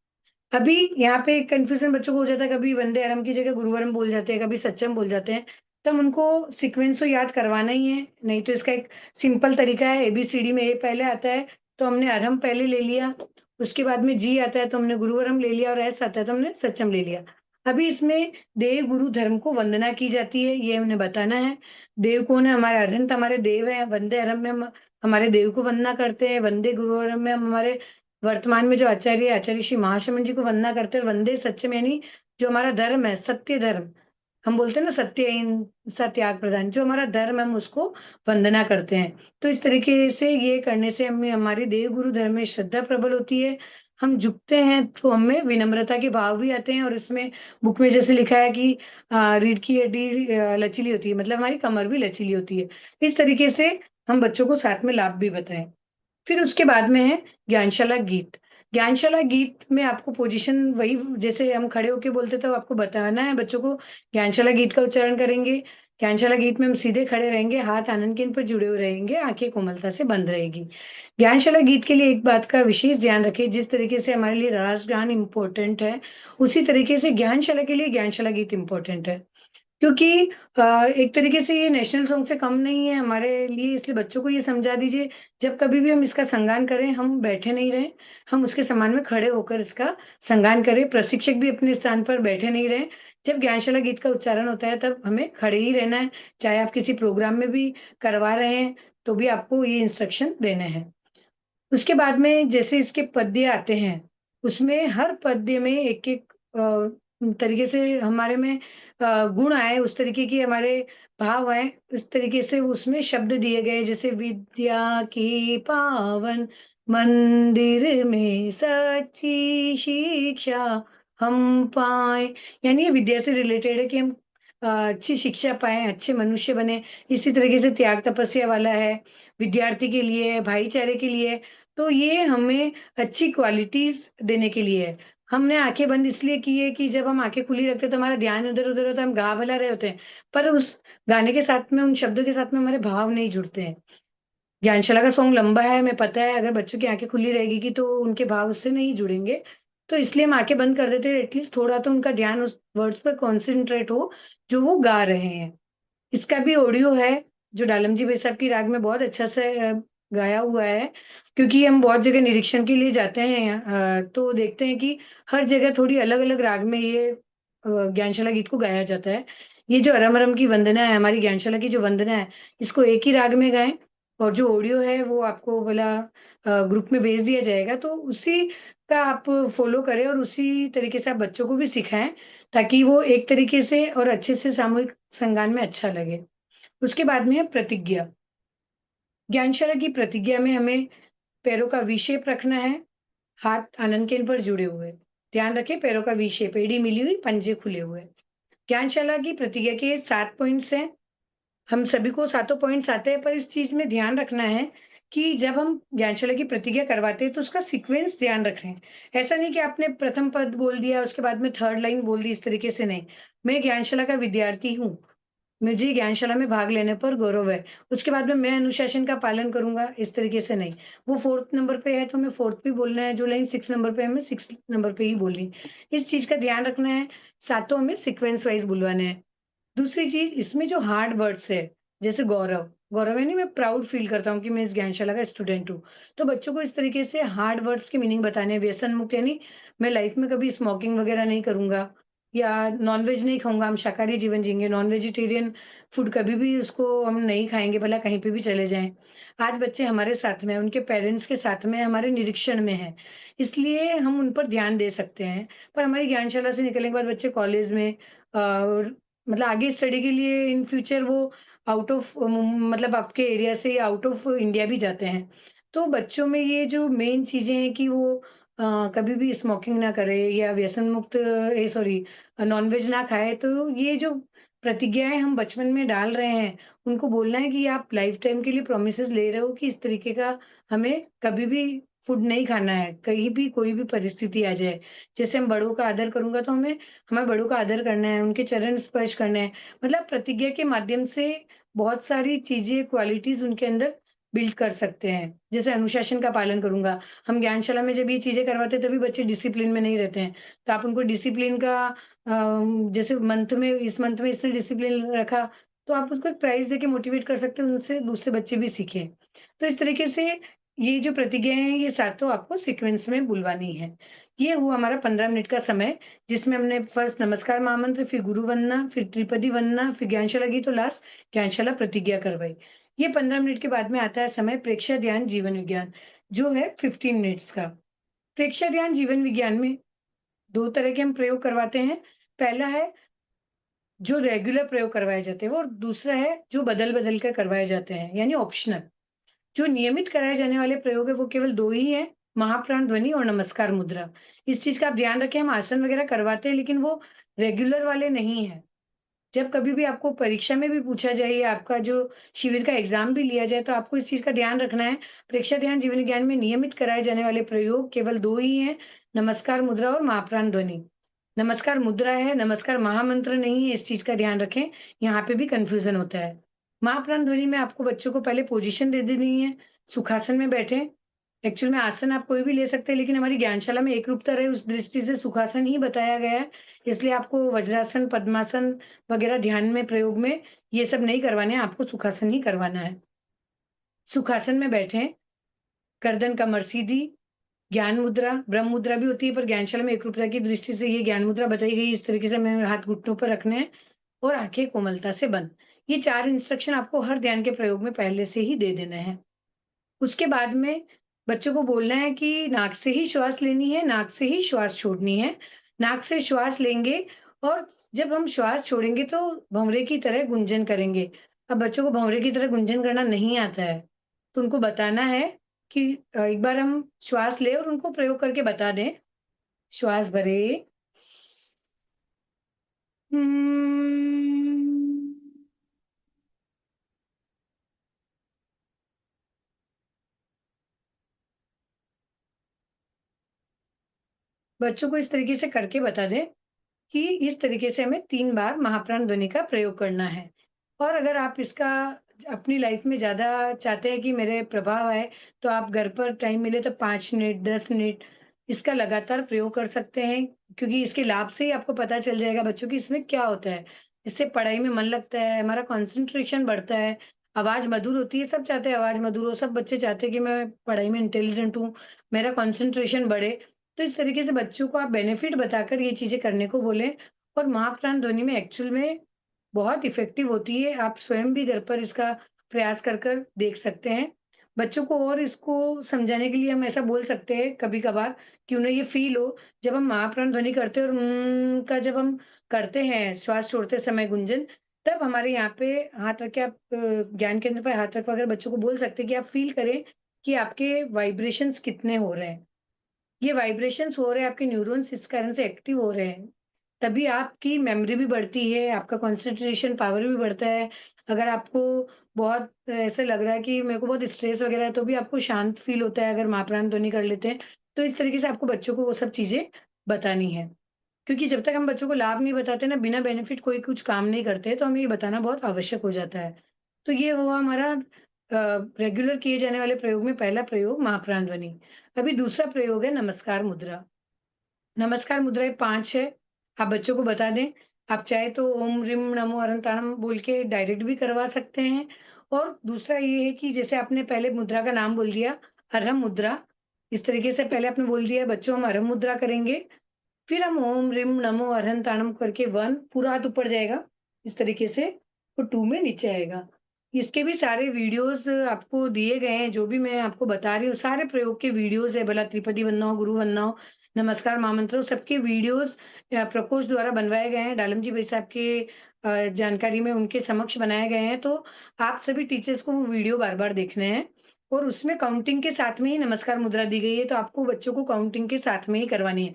अभी यहाँ पे कन्फ्यूज़न बच्चों को हो जाता है, कभी वंदे मातरम की जगह गुरुवरम बोल जाते हैं, कभी सत्यम बोल जाते हैं। तो हम उनको सीक्वेंस तो याद करवाना ही है, नहीं तो इसका एक सिंपल तरीका है, एबीसीडी में ए पहले आता है, तो हमने अरहम पहले ले लिया, उसके बाद में जी आता है, तो हमने गुरुवरम ले लिया और एस आता है, तो हमने सत्यम ले लिया। अभी इसमें देव गुरु धर्म को वंदना की जाती है, ये उन्हें बताना है। देव कौन है? हमारे अरिहंत हमारे देव हैं, वंदे अरहम में हम हमारे देव को वंदना करते हैं, वंदे गुरुवरम में हम हमारे वर्तमान में जो आचार्य आचार्य श्री महाशमन जी को वंदना करते हैं, वंदे सत्यम यानी जो हमारा धर्म है, सत्य धर्म, हम बोलते हैं ना सत्य अहिंसा त्याग प्रदान, जो हमारा धर्म है हम उसको वंदना करते हैं। तो इस तरीके से ये करने से हमें हमारे देव गुरु धर्म में श्रद्धा प्रबल होती है। हम झुकते हैं तो हमें विनम्रता के भाव भी आते हैं और इसमें बुक में जैसे लिखा है कि रीढ़ की हड्डी लचीली होती है, मतलब हमारी कमर भी लचीली होती है। इस तरीके से हम बच्चों को साथ में लाभ भी बताएँ। फिर उसके बाद में है ज्ञानशाला गीत। ज्ञानशाला गीत में आपको पोज़ीशन वही जैसे हम खड़े होके बोलते थे, आपको बताना है बच्चों को ज्ञानशाला गीत का उच्चारण करेंगे। ज्ञानशाला गीत में हम सीधे खड़े रहेंगे, हाथ आनन केंद्र पर जुड़े हुए रहेंगे, आँखें कोमलता से बंद रहेगी। ज्ञानशाला गीत के लिए एक बात का विशेष ध्यान रखें, जिस तरीके से हमारे लिए राष्ट्रगान इम्पोर्टेंट है, उसी तरीके से ज्ञानशाला के लिए ज्ञानशाला गीत इम्पोर्टेंट है। क्योंकि एक तरीके से ये नेशनल सॉन्ग से कम नहीं है हमारे लिए, इसलिए बच्चों को ये समझा दीजिए, जब कभी भी हम इसका संगान करें, हम बैठे नहीं रहें, हम उसके समान में खड़े होकर इसका संगान करें। प्रशिक्षक भी अपने स्थान पर बैठे नहीं रहें। जब ज्ञानशाला गीत का उच्चारण होता है, तब हमें खड़े ही रहना है, चाहे आप किसी प्रोग्राम में भी करवा रहे हैं, तो भी आपको ये इंस्ट्रक्शन देने हैं। उसके बाद में जैसे इसके पद्य आते हैं, उसमें हर पद्य में एक-एक तरीके से हमारे में गुण आए, उस तरीके की हमारे भाव आए, उस तरीके से उसमें शब्द दिए गए, जैसे विद्या की पावन मंदिर में सच्ची शिक्षा हम पाएँ। यानी ये विद्या से रिलेटेड है कि हम अच्छी शिक्षा पाएँ, अच्छे मनुष्य बने। इसी तरीके से त्याग तपस्या वाला है, विद्यार्थी के लिए है, भाईचारे के लिए है। तो ये हमें अच्छी क्वालिटीज़ देने के लिए है। हमने आँखें बंद इसलिए की है कि जब हम आँखें खुली रखते हैं तो हमारा ध्यान इधर-उधर होता है, हम गा भला रहे होते हैं। पर उस गाने के साथ में, उन शब्दों के साथ में हमारे भाव नहीं जुड़ते हैं। ज्ञानशाला का सॉन्ग लंबा है, हमें पता है, अगर बच्चों की आँखें खुली रहेगी कि तो उनके भाव उससे नहीं जुड़ेंगे। तो इसलिए हम आँखें बंद कर देते हैं, एटलीस्ट थोड़ा तो उनका ध्यान उस वर्ड्स पे कॉन्सन्ट्रेट हो, जो वो गा रहे हैं। इसका भी ऑडियो है, जो डालमजी भाई साहब की राग में बहुत अच्छा से गाया हुआ है, क्योंकि हम बहुत जगह निरीक्षण के लिए जाते हैं, तो देखते हैं कि हर जगह थोड़ी अलग-अलग राग में ये ज्ञानशाला गीत को गाया जाता है। ये जो अरम अरम की वंदना है, हमारी ज्ञानशाला की जो वंदना है, इसको एक ही राग में गाएँ, और जो ऑडियो है वो आपको बोला ग्रुप में भेज दिया जाएगा, तो उसी का आप फ़ॉलो करें और उसी तरीके से आप बच्चों को भी सिखाएँ, ताकि वो एक तरीके से और अच्छे से सामूहिक संगान में अच्छा लगे। उसके बाद में है प्रतिज्ञा। ज्ञानशाला की प्रतिज्ञा में हमें पैरों का वी शेप रखना है, हाथ आनंद केंद्र पर जुड़े हुए। ध्यान रखें, पैरों का वी शेप, एड़ी मिली हुई, पंजे खुले हुए। ज्ञानशाला की प्रतिज्ञा के 7 पॉइंट्स हैं। हम सभी को सातों पॉइंट्स आते हैं, पर इस चीज़ में ध्यान रखना है कि जब हम ज्ञानशाला की प्रतिज्ञा करवाते हैं, तो उसका सीक्वेंस ध्यान रखें। ऐसा नहीं कि आपने प्रथम पद बोल दिया, उसके बाद में थर्ड लाइन बोल दी, इस तरीके से नहीं। मैं ज्ञानशाला का विद्यार्थी हूँ, मुझे ज्ञानशाला में भाग लेने पर गौरव है। उसके बाद में मैं अनुशासन का पालन करूँगा, इस तरीके से नहीं। वो 4th नंबर पे है, तो हमें 4th भी बोलना है, जो लाइन 6 नंबर पे है, हमें 6 नंबर पे ही बोलनी। इस चीज़ का ध्यान रखना है, सातों हमें सीक्वेंस वाइज़ बुलवाने हैं। दूसरी चीज़, इसमें जो हार्ड वर्ड्स है, जैसे गौरव, गौरव यानी मैं प्राउड फ़ील करता हूँ कि मैं इस ज्ञानशाला का स्टूडेंट हूँ। तो बच्चों को इस तरीके से हार्ड वर्ड्स के मीनिंग बताने हैं। व्यसन मुक्त यानी मैं लाइफ़ में कभी स्मोकिंग वग़ैरह नहीं करूँगा, या नॉन-वेज नहीं खाऊँगा, हम शाकाहारी जीवन जिएँगे। नॉन-वेजिटेरियन फूड कभी भी उसको हम नहीं खाएँगे, भला कहीं पे भी चले जाएँ। आज बच्चे हमारे साथ में हैं, उनके पेरेंट्स के साथ में हैं, हमारे निरीक्षण में हैं, इसलिए हम उन पर ध्यान दे सकते हैं। पर हमारी ज्ञानशाला से निकलने के बाद बच्चे कॉलेज में और मतलब आगे स्टडी के लिए इन फ्यूचर वो आउट ऑफ मतलब आपके एरिया से या आउट ऑफ इंडिया भी जाते हैं। तो बच्चों में ये जो मेन चीज़ें हैं कि वो कभी भी स्मोकिंग ना करे, या व्यसन मुक्त सॉरी नॉन-वेज ना खाए, तो ये जो प्रतिज्ञाएँ हम बचपन में डाल रहे हैं, उनको बोलना है कि आप लाइफ टाइम के लिए प्रॉमिसेस ले रहे हो कि इस तरीके का हमें कभी भी फूड नहीं खाना है, कहीं भी कोई भी परिस्थिति आ जाए। जैसे हम बड़ों का आदर करूँगा, तो हमें बड़ों का आदर करना है, उनके चरण स्पर्श करने हैं। मतलब प्रतिज्ञा के माध्यम से बहुत सारी चीज़ें, क्वालिटीज़ उनके अंदर बिल्ड कर सकते हैं। जैसे अनुशासन का पालन करूँगा, हम ज्ञानशाला में जब ये चीज़ें करवाते हैं, तभी बच्चे डिसिप्लिन में नहीं रहते हैं। तो आप उनको डिसिप्लिन का जैसे इस मंथ में इसने डिसिप्लिन रखा, तो आप उसको एक प्राइज़ देके मोटिवेट कर सकते हैं, उनसे दूसरे बच्चे भी सीखें। तो इस तरीके से ये जो प्रतिज्ञाएँ हैं, ये सातों आपको सीक्वेंस में बुलवानी है। ये हुआ हमारा 15 मिनट का समय, जिसमें हमने फर्स्ट नमस्कार महामंत्र, फिर गुरु वंदना, फिर त्रिपदी वंदना, फिर ज्ञानशाला गीत और लास्ट ज्ञानशाला प्रतिज्ञा करवाई। ये 15 मिनट के बाद में आता है समय प्रेक्षा ध्यान जीवन विज्ञान, जो है 15 मिनट्स का। प्रेक्षा ध्यान जीवन विज्ञान में 2 तरह के हम प्रयोग करवाते हैं। पहला है जो रेगुलर प्रयोग करवाए जाते हैं वो, और दूसरा है जो बदल-बदल कर करवाए जाते हैं, यानी ऑप्शनल। जो नियमित कराए जाने वाले प्रयोग है वो केवल 2 ही हैं, महाप्राण ध्वनि और नमस्कार मुद्रा। इस चीज़ का आप ध्यान रखें, हम आसन वगैरह करवाते हैं, लेकिन वो रेगुलर वाले नहीं हैं। जब कभी भी आपको परीक्षा में भी पूछा जाए, या आपका जो शिविर का एग्ज़ाम भी लिया जाए, तो आपको इस चीज़ का ध्यान रखना है, परीक्षा ध्यान जीवन ज्ञान में नियमित कराए जाने वाले प्रयोग केवल 2 ही हैं, नमस्कार मुद्रा और महाप्राण ध्वनि। नमस्कार मुद्रा है, नमस्कार महामंत्र नहीं है, इस चीज़ का ध्यान रखें, यहाँ पे भी कन्फ्यूज़न होता है। महाप्राण ध्वनि में आपको बच्चों को पहले पोज़ीशन दे देनी है, सुखासन में बैठें। एक्चुअल में आसन आप कोई भी ले सकते हैं, लेकिन हमारी ज्ञानशाला में एकरूपता रहे उस दृष्टि से सुखासन ही बताया गया है, इसलिए आपको वज्रासन, पद्मासन वगैरह ध्यान में प्रयोग में ये सब नहीं करवाने हैं, आपको सुखासन ही करवाना है। सुखासन में बैठें, गर्दन कमर सीधी, ज्ञान मुद्रा, ब्रह्म मुद्रा भी होती है, पर ज्ञानशाला में एकरूपता की दृष्टि से ये ज्ञान मुद्रा बताई गई, इस तरीके से हमें हाथ घुटनों पर रखने हैं और आँखें कोमलता से बंद। ये 4 इंस्ट्रक्शन आपको हर ध्यान के प्रयोग में पहले से ही दे देने हैं। उसके बाद में बच्चों को बोलना है कि नाक से ही श्वास लेनी है, नाक से ही श्वास छोड़नी है। नाक से श्वास लेंगे और जब हम श्वास छोड़ेंगे तो भंवरे की तरह गुंजन करेंगे। अब बच्चों को भंवरे की तरह गुंजन करना नहीं आता है, तो उनको बताना है कि एक बार हम श्वास लें और उनको प्रयोग करके बता दें। श्वास भरें। हम्म। बच्चों को इस तरीके से करके बता दें कि इस तरीके से हमें 3 बार महाप्राण ध्वनि का प्रयोग करना है। और अगर आप इसका अपनी लाइफ में ज़्यादा चाहते हैं कि मेरे प्रभाव आए, तो आप घर पर टाइम मिले तो 5 मिनट, 10 मिनट इसका लगातार प्रयोग कर सकते हैं, क्योंकि इसके लाभ से ही आपको पता चल जाएगा बच्चों की इसमें क्या होता है। इससे पढ़ाई में मन लगता है, हमारा कंसंट्रेशन बढ़ता है, आवाज़ मधुर होती है, सब चाहते हैं आवाज़ मधुर हो, सब बच्चे चाहते हैं कि मैं पढ़ाई में इंटेलिजेंट हूँ, मेरा कंसंट्रेशन बढ़े। तो इस तरीके से बच्चों को आप बेनिफिट बताकर ये चीज़ें करने को बोलें और महाप्राण ध्वनि में एक्चुअल में बहुत इफ़ेक्टिव होती है। आप स्वयं भी घर पर इसका प्रयास कर कर देख सकते हैं। बच्चों को और इसको समझाने के लिए हम ऐसा बोल सकते हैं कभी-कभार कि उन्हें ये फ़ील हो, जब हम महाप्राण ध्वनि करते हैं और का जब हम करते हैं श्वास छोड़ते समय गुंजन, तब हमारे यहाँ पे हाथ रख के आप ज्ञान केंद्र पे हाथ रखवा कर बच्चों को बोल सकते हैं कि आप फ़ील करें कि आपके वाइब्रेशंस कितने हो रहे हैं। ये वाइब्रेशंस हो रहे हैं, आपके न्यूरॉन्स इस कारण से एक्टिव हो रहे हैं। तभी आपकी मेमोरी भी बढ़ती है, आपका कंसंट्रेशन पावर भी बढ़ता है। अगर आपको बहुत ऐसा लग रहा है कि मेरे को बहुत स्ट्रेस वगैरह है, तो भी आपको शांत फ़ील होता है अगर माँ-प्राण ध्वनि कर लेते हैं। तो इस तरीके से आपको बच्चों को वो सब चीज़ें बतानी है। क्योंकि जब तक हम बच्चों को लाभ नहीं बताते ना, बिना बेनिफिट कोई कुछ काम नहीं करते, तो हमें ये बताना बहुत आवश्यक हो जाता है। तो ये हुआ हमारा रेगुलर किए जाने वाले प्रयोग में पहला प्रयोग महाप्राण ध्वनि। अभी दूसरा प्रयोग है नमस्कार मुद्रा। नमस्कार मुद्राएँ 5 है, आप बच्चों को बता दें। आप चाहे तो ओम ह्रीम नमो अनंताणम बोल के डायरेक्ट भी करवा सकते हैं। और दूसरा ये है कि जैसे आपने पहले मुद्रा का नाम बोल दिया, अर्हम मुद्रा, इस तरीके से पहले आपने बोल दिया बच्चों हम अर्हम मुद्रा करेंगे, फिर हम ओम ह्रीम नमो अरहंताणम करके 1 पूरा हाथ ऊपर जाएगा, इस तरीके से और 2 में नीचे आएगा। इसके भी सारे वीडियोज़ आपको दिए गए हैं, जो भी मैं आपको बता रही हूँ, सारे प्रयोग के वीडियोज़ है, भला त्रिपदी वंदना हो, गुरु वंदना हो, नमस्कार महामंत्र हो, सबके वीडियोज़ प्रकोष्ठ द्वारा बनवाए गए हैं। डालम जी भाई साहब के जानकारी में उनके समक्ष बनाए गए हैं, तो आप सभी टीचर्स को वो वीडियो बार-बार देखने हैं और उसमें काउंटिंग के साथ में ही नमस्कार मुद्रा दी गई है, तो आपको बच्चों को काउंटिंग के साथ में ही करवानी है।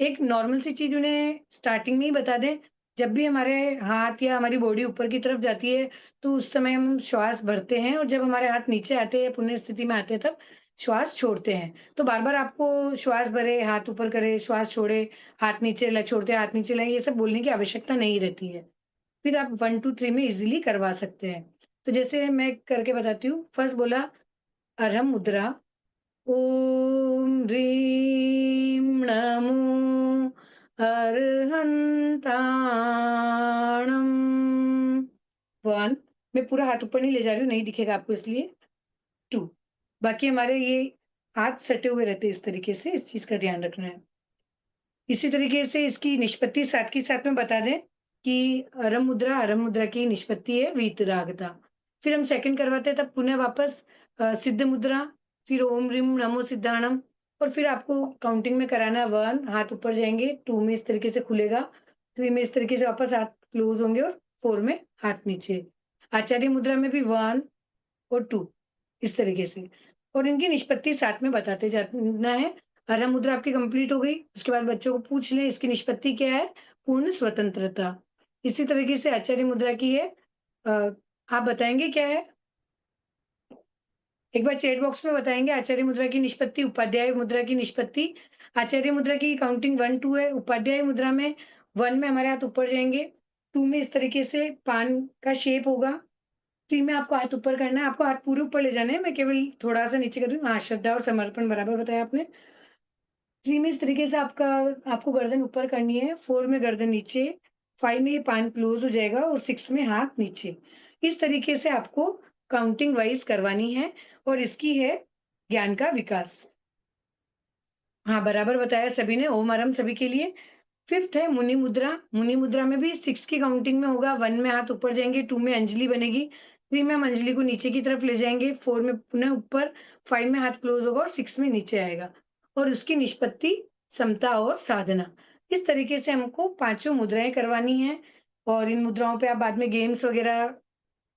एक नॉर्मल सी चीज़ उन्हें स्टार्टिंग में ही बता दें, जब भी हमारे हाथ या हमारी बॉडी ऊपर की तरफ जाती है, तो उस समय हम श्वास भरते हैं और जब हमारे हाथ नीचे आते हैं, पुनः स्थिति में आते हैं, तब श्वास छोड़ते हैं। तो बार-बार आपको श्वास भरे, हाथ ऊपर करे, श्वास छोड़े, हाथ नीचे ल छोड़ते, हाथ नीचे लाएँ, ये सब बोलने की आवश्यकता नहीं रहती है। फिर आप 1, 2, 3 में इज़िली करवा सकते हैं। तो जैसे मैं करके बताती हूँ, फर्स्ट बोला अरहम मुद्रा, ॐ ह्रीं नमो अरहन्ताणम्। 1 मैं पूरा हाथ ऊपर नहीं ले जा रही हूँ, नहीं दिखेगा आपको इसलिए। 2 बाकी हमारे ये हाथ सटे हुए रहते हैं इस तरीके से, इस चीज़ का ध्यान रखना है। इसी तरीके से इसकी निष्पत्ति साथ के साथ में बता दें कि अरम मुद्रा की निष्पत्ति है वीतरागता। फिर हम सेकंड करवाते हैं तब पुनः वापस सिद्ध मुद्रा, फिर ओम ह्रीम नमो सिद्धाणम और फिर आपको काउंटिंग में कराना है 1 हाथ ऊपर जाएँगे, 2 में इस तरीके से खुलेगा, 3 में इस तरीके से वापस हाथ क्लोज़ होंगे और 4 में हाथ नीचे। आचार्य मुद्रा में भी 1 और 2 इस तरीके से और इनकी निष्पत्ति साथ में बताते जाना है। आरंभ मुद्रा आपकी कंप्लीट हो गई, उसके बाद बच्चों को पूछ लें इसकी निष्पत्ति क्या है? पूर्ण स्वतंत्रता। इसी तरीके से आचार्य मुद्रा की है आप बताएँगे क्या है? एक बार चैट बॉक्स में बताएँगे आचार्य मुद्रा की निष्पत्ति, उपाध्याय मुद्रा की निष्पत्ति। आचार्य मुद्रा की काउंटिंग 1, 2 है, उपाध्याय मुद्रा में 1 में हमारे हाथ ऊपर जाएँगे, 2 में इस तरीके से पान का शेप होगा, 3 में आपको हाथ ऊपर करना है, आपको हाथ पूरे ऊपर ले जाने हैं, मैं केवल थोड़ा-सा नीचे कर रही हूँ। हाँ, श्रद्धा और समर्पण बराबर बताया आपने। 3 में इस तरीके से आपको गर्दन ऊपर करनी है, 4 में गर्दन नीचे, 5 में ये पान क्लोज़ हो जाएगा और 6 में हाथ नीचे। इस तरीके से आपको काउंटिंग वाइज़ करवानी है और इसकी है ज्ञान का विकास। हाँ, बराबर बताया सभी ने, ओम अरम सभी के लिए। 5th है मुनि मुद्रा में भी 6 की काउंटिंग में होगा, 1 में हाथ ऊपर जाएँगे, 2 में अंजलि बनेगी, 3 में हम अंजलि को नीचे की तरफ ले जाएँगे, 4 में पुनः ऊपर, 5 में हाथ क्लोज़ होगा और 6 में नीचे आएगा और उसकी निष्पत्ति समता और साधना। इस तरीके से हमको पाँचों मुद्राएँ करवानी हैं और इन मुद्राओं पे आप बाद में गेम्स वगैरह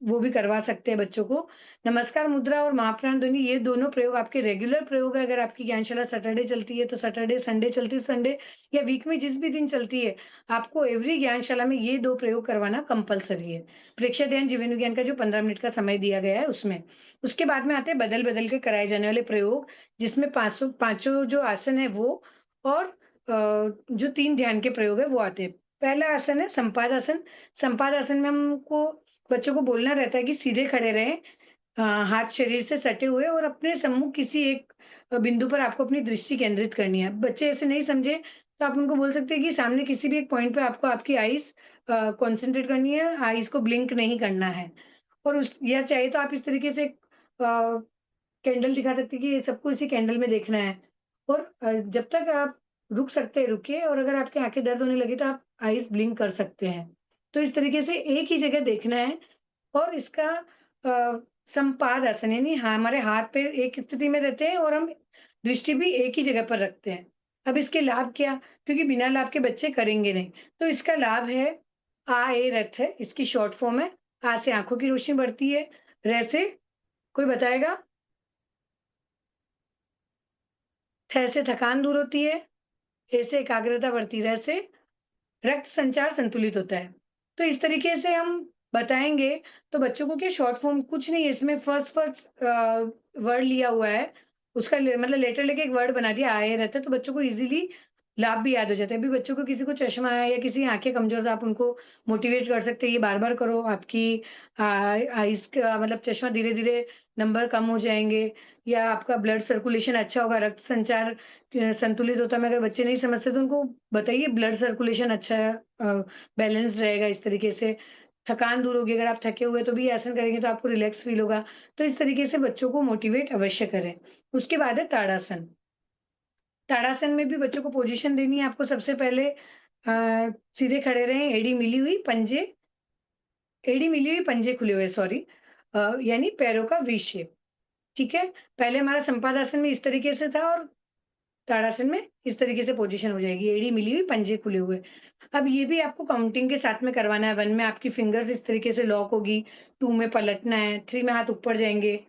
वो भी करवा सकते हैं बच्चों को। नमस्कार मुद्रा और महाप्राण ध्वनि ये दोनों प्रयोग आपके रेगुलर प्रयोग है। अगर आपकी ज्ञानशाला सैटरडे चलती है तो सैटरडे, संडे चलती है संडे या वीक में जिस भी दिन चलती है, आपको एवरी ज्ञानशाला में ये 2 प्रयोग करवाना कंपल्सरी है। प्रेक्षक ध्यान, जीवन विज्ञान का जो 15 मिनट का समय दिया गया है उसमें। उसके बाद में आते हैं बदल-बदल के कराए जाने वाले प्रयोग, जिसमें पाँचों जो आसन है वो और जो 3 ध्यान के प्रयोग है वो आते हैं। पहला आसन है संपादासन। संपादासन में हमको बच्चों को बोलना रहता है कि सीधे खड़े रहें, हाथ शरीर से सटे हुए और अपने सम्मुख किसी एक बिंदु पर आपको अपनी दृष्टि केंद्रित करनी है। बच्चे ऐसे नहीं समझे तो आप उनको बोल सकते हैं कि सामने किसी भी एक पॉइंट पे आपको आपकी आईज़ कॉन्संट्रेट करनी है, आईज़ को ब्लिंक नहीं करना है। और उस या चाहे तो आप इस तरीके से कैंडल दिखा सकते हैं कि ये सबको इसी कैंडल में देखना है। और जब तक आप रुक सकते हैं रुकिए और अगर आपकी आँखें दर्द होने लगी तो आप आईज़ ब्लिंक कर सकते हैं। तो इस तरीके से एक ही जगह देखना है और इसका संपाद आसन यानी हमारे हाथ पैर एक स्थिति में रहते हैं और हम दृष्टि भी एक ही जगह पर रखते हैं। अब इसके लाभ क्या? क्योंकि बिना लाभ के बच्चे करेंगे नहीं। तो इसका लाभ है आ, ए, रथ है, इसकी शॉर्ट फॉर्म है। आ से आँखों की रोशनी बढ़ती है। र से कोई बताएगा? थ से थकान दूर होती है। ए से एकाग्रता बढ़ती है। र से रक्त संचार संतुलित होता है। तो इस तरीके से हम बताएँगे, तो बच्चों को क्या शॉर्ट फॉर्म कुछ नहीं है इसमें फर्स्ट वर्ड लिया हुआ है। उसका मतलब लेटर लेके एक वर्ड बना दिया, आए रहता है, तो बच्चों को ईज़िली लाभ भी याद हो जाता है। अभी बच्चों को किसी को चश्मा है या किसी की आँखें कमज़ोर है, तो आप उनको मोटिवेट कर सकते हैं, ये बार-बार करो, आपकी आइज़ का मतलब चश्मा धीरे-धीरे नंबर कम हो जाएँगे या आपका ब्लड सर्कुलेशन अच्छा होगा, रक्त संचार संतुलित होता है। मगर बच्चे नहीं समझते तो उनको बताइए ब्लड सर्कुलेशन अच्छा बैलेंस रहेगा इस तरीके से। थकान दूर होगी, अगर आप थके हुए तो भी आसन करेंगे तो आपको रिलैक्स फ़ील होगा। तो इस तरीके से बच्चों को मोटिवेट अवश्य करें। उसके बाद है ताड़ासन। ताड़ासन में भी बच्चों को पोज़ीशन देनी है आपको सबसे पहले सीधे खड़े रहें, एड़ी मिली हुई पंजे खुले हुए सॉरी यानी पैरों का वी शेप, ठीक है? पहले हमारा संपादासन में इस तरीके से था और ताड़ासन में इस तरीके से पोज़ीशन हो जाएगी, एड़ी मिली हुई, पंजे खुले हुए। अब ये भी आपको काउंटिंग के साथ में करवाना है, 1 में आपकी फिंगर्स इस तरीके से लॉक होगी, 2 में पलटना है, 3 में हाथ ऊपर जाएँगे,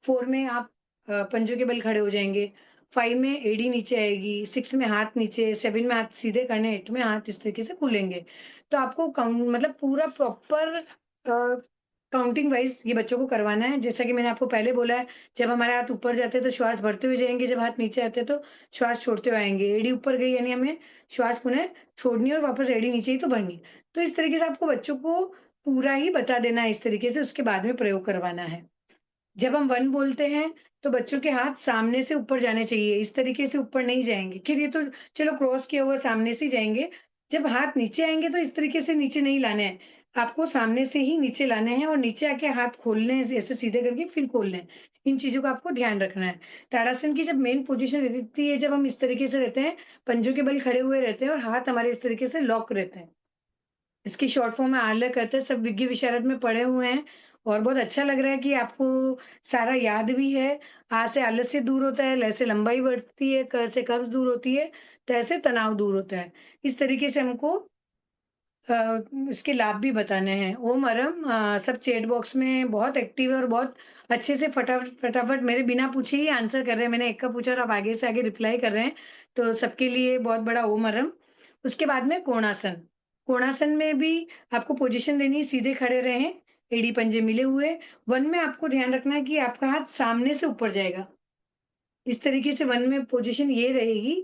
4 में आप पंजों के बल खड़े हो जाएँगे, 5 में एड़ी नीचे आएगी, 6 में हाथ नीचे, 7 में हाथ सीधे करने, 8 में हाथ इस तरीके से खुलेंगे। तो आपको मतलब पूरा प्रॉपर काउंटिंग वाइज़ ये बच्चों को करवाना है। जैसा कि मैंने आपको पहले बोला है, जब हमारे हाथ ऊपर जाते हैं तो श्वास भरते हुए जाएँगे, जब हाथ नीचे आते हैं तो श्वास छोड़ते हुए आएँगे। एड़ी ऊपर गई यानी हमें श्वास पुनः छोड़नी है और वापस एड़ी नीचे ही तो भरनी है। तो इस तरीके से आपको बच्चों को पूरा ही बता देना है इस तरीके से, उसके बाद में प्रयोग करवाना है। जब हम 1 बोलते हैं, तो बच्चों के हाथ सामने से ऊपर जाने चाहिए, इस तरीके से ऊपर नहीं जाएँगे। फिर ये तो चलो क्रॉस किया हुआ सामने से ही जाएँगे। जब हाथ नीचे आएँगे तो इस तरीके से नीचे नहीं लाने हैं, आपको सामने से ही नीचे लाने हैं और नीचे आके हाथ खोलने हैं ऐसे सीधे करके फिर खोलने हैं। इन चीज़ों का आपको ध्यान रखना है। ताड़ासन की जब मेन पोज़ीशन रहती है, जब हम इस तरीके से रहते हैं, पंजों के बल खड़े हुए रहते हैं और हाथ हमारे इस तरीके से लॉक रहते हैं। इसकी शॉर्ट फॉर्म में आलय कहते हैं, सब विज्ञ विशारद में पढ़े हुए हैं और बहुत अच्छा लग रहा है कि आपको सारा याद भी है। आ से आलस्य दूर होता है, ल से लंबाई बढ़ती है, क से कब्ज़ दूर होती है, त से तनाव दूर होता है। इस तरीके से हमको इसके लाभ भी बताने हैं। ओम अरम सब चैट बॉक्स में बहुत एक्टिव है और बहुत अच्छे से फटाफट फटाफट मेरे बिना पूछे ही आंसर कर रहे हैं। मैंने एक का पूछा और आप आगे से आगे रिप्लाई कर रहे हैं, तो सबके लिए बहुत बड़ा ओम अरम। उसके बाद में कोणासन। कोणासन में भी आपको पोज़ीशन देनी है, सीधे खड़े रहें, एड़ी पंजे मिले हुए। 1 में आपको ध्यान रखना है कि आपका हाथ सामने से ऊपर जाएगा। इस तरीके से 1 में पोज़ीशन ये रहेगी।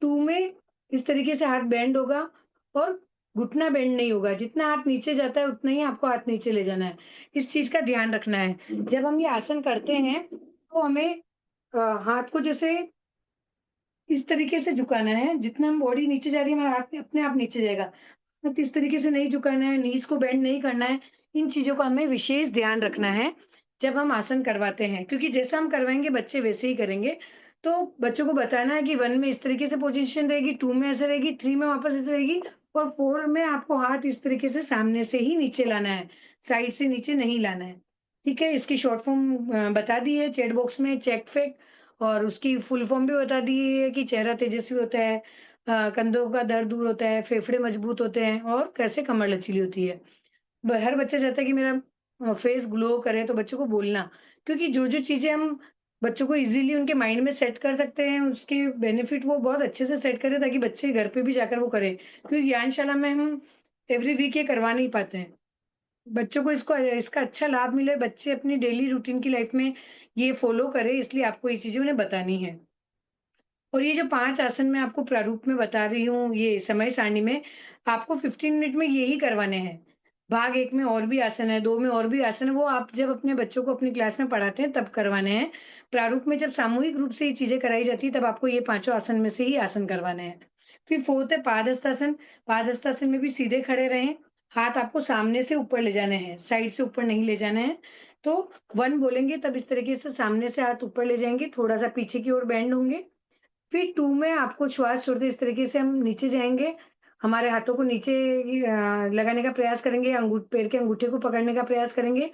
2 में इस तरीके से हाथ बेंड होगा और घुटना बेंड नहीं होगा। जितना हाथ नीचे जाता है उतना ही आपको हाथ नीचे ले जाना है। इस चीज़ का ध्यान रखना है। जब हम ये आसन करते हैं तो हमें हाथ को जैसे इस तरीके से झुकाना है, जितना हम बॉडी नीचे जा रही है हमारा हाथ अपने आप नीचे जाएगा। बट इस तरीके से नहीं झुकाना है, नीज़ को बेंड नहीं करना है। इन चीज़ों का हमें विशेष ध्यान रखना है, जब हम आसन करवाते हैं, क्योंकि जैसा हम करवाएँगे बच्चे वैसे ही करेंगे। तो बच्चों को बताना है कि 1 में इस तरीके से पोज़ीशन रहेगी, 2 में ऐसे रहेगी, 3 में वापस ऐसे रहेगी और 4 में आपको हाथ इस तरीके से सामने से ही नीचे लाना है, साइड से नीचे नहीं लाना है। ठीक है? इसकी शॉर्ट फॉर्म बता दी है चैट बॉक्स में, चेक फेक और उसकी फुल फॉर्म भी बता दी है कि चेहरा तेजस्वी होता है, कंधों का दर्द दूर होता है, फेफड़े मजबूत होते हैं और कैसे कमर लचीली होती है। हर बच्चा चाहता है कि मेरा फेस ग्लो करे, तो बच्चों को बोलना, क्योंकि जो-जो चीज़ें हम बच्चों को ईज़िली उनके माइंड में सेट कर सकते हैं, उसके बेनिफिट वो बहुत अच्छे से सेट करें ताकि बच्चे घर पे भी जाकर वो करें। क्योंकि ज्ञानशाला में हम एवरी वीक ये करवा नहीं पाते हैं। बच्चों को इसका अच्छा लाभ मिले, बच्चे अपनी डेली रूटीन की लाइफ में ये फॉलो करें, इसलिए आपको ये चीज़ें उन्हें बतानी है। और ये जो 5 आसन मैं आपको प्रारूप में बता रही हूँ, ये समय सारणी में, आपको 15 मिनट में यही करवाने हैं। भाग 1 में और भी आसन है, 2 में और भी आसन है, वो आप जब अपने बच्चों को अपनी क्लास में पढ़ाते हैं, तब करवाने हैं। प्रारूप में जब सामूहिक रूप से ये चीज़ें कराई जाती हैं, तब आपको ये पाँचों आसन में से ही आसन करवाने हैं। फिर 4th है पादहस्तासन। पादहस्तासन में भी सीधे खड़े रहें, हाथ आपको सामने से ऊपर ले जाने हैं, साइड से ऊपर नहीं ले जाने हैं। तो 1 बोलेंगे, तब इस तरीके से सामने से हाथ ऊपर ले जाएँगे, थोड़ा-सा पीछे की ओर बेंड होंगे। फिर 2 में आपको श्वास छोड़ते इस तरीके से हम नीचे जाएँगे, हमारे हाथों को नीचे लगाने का प्रयास करेंगे, पैर के अंगूठे को पकड़ने का प्रयास करेंगे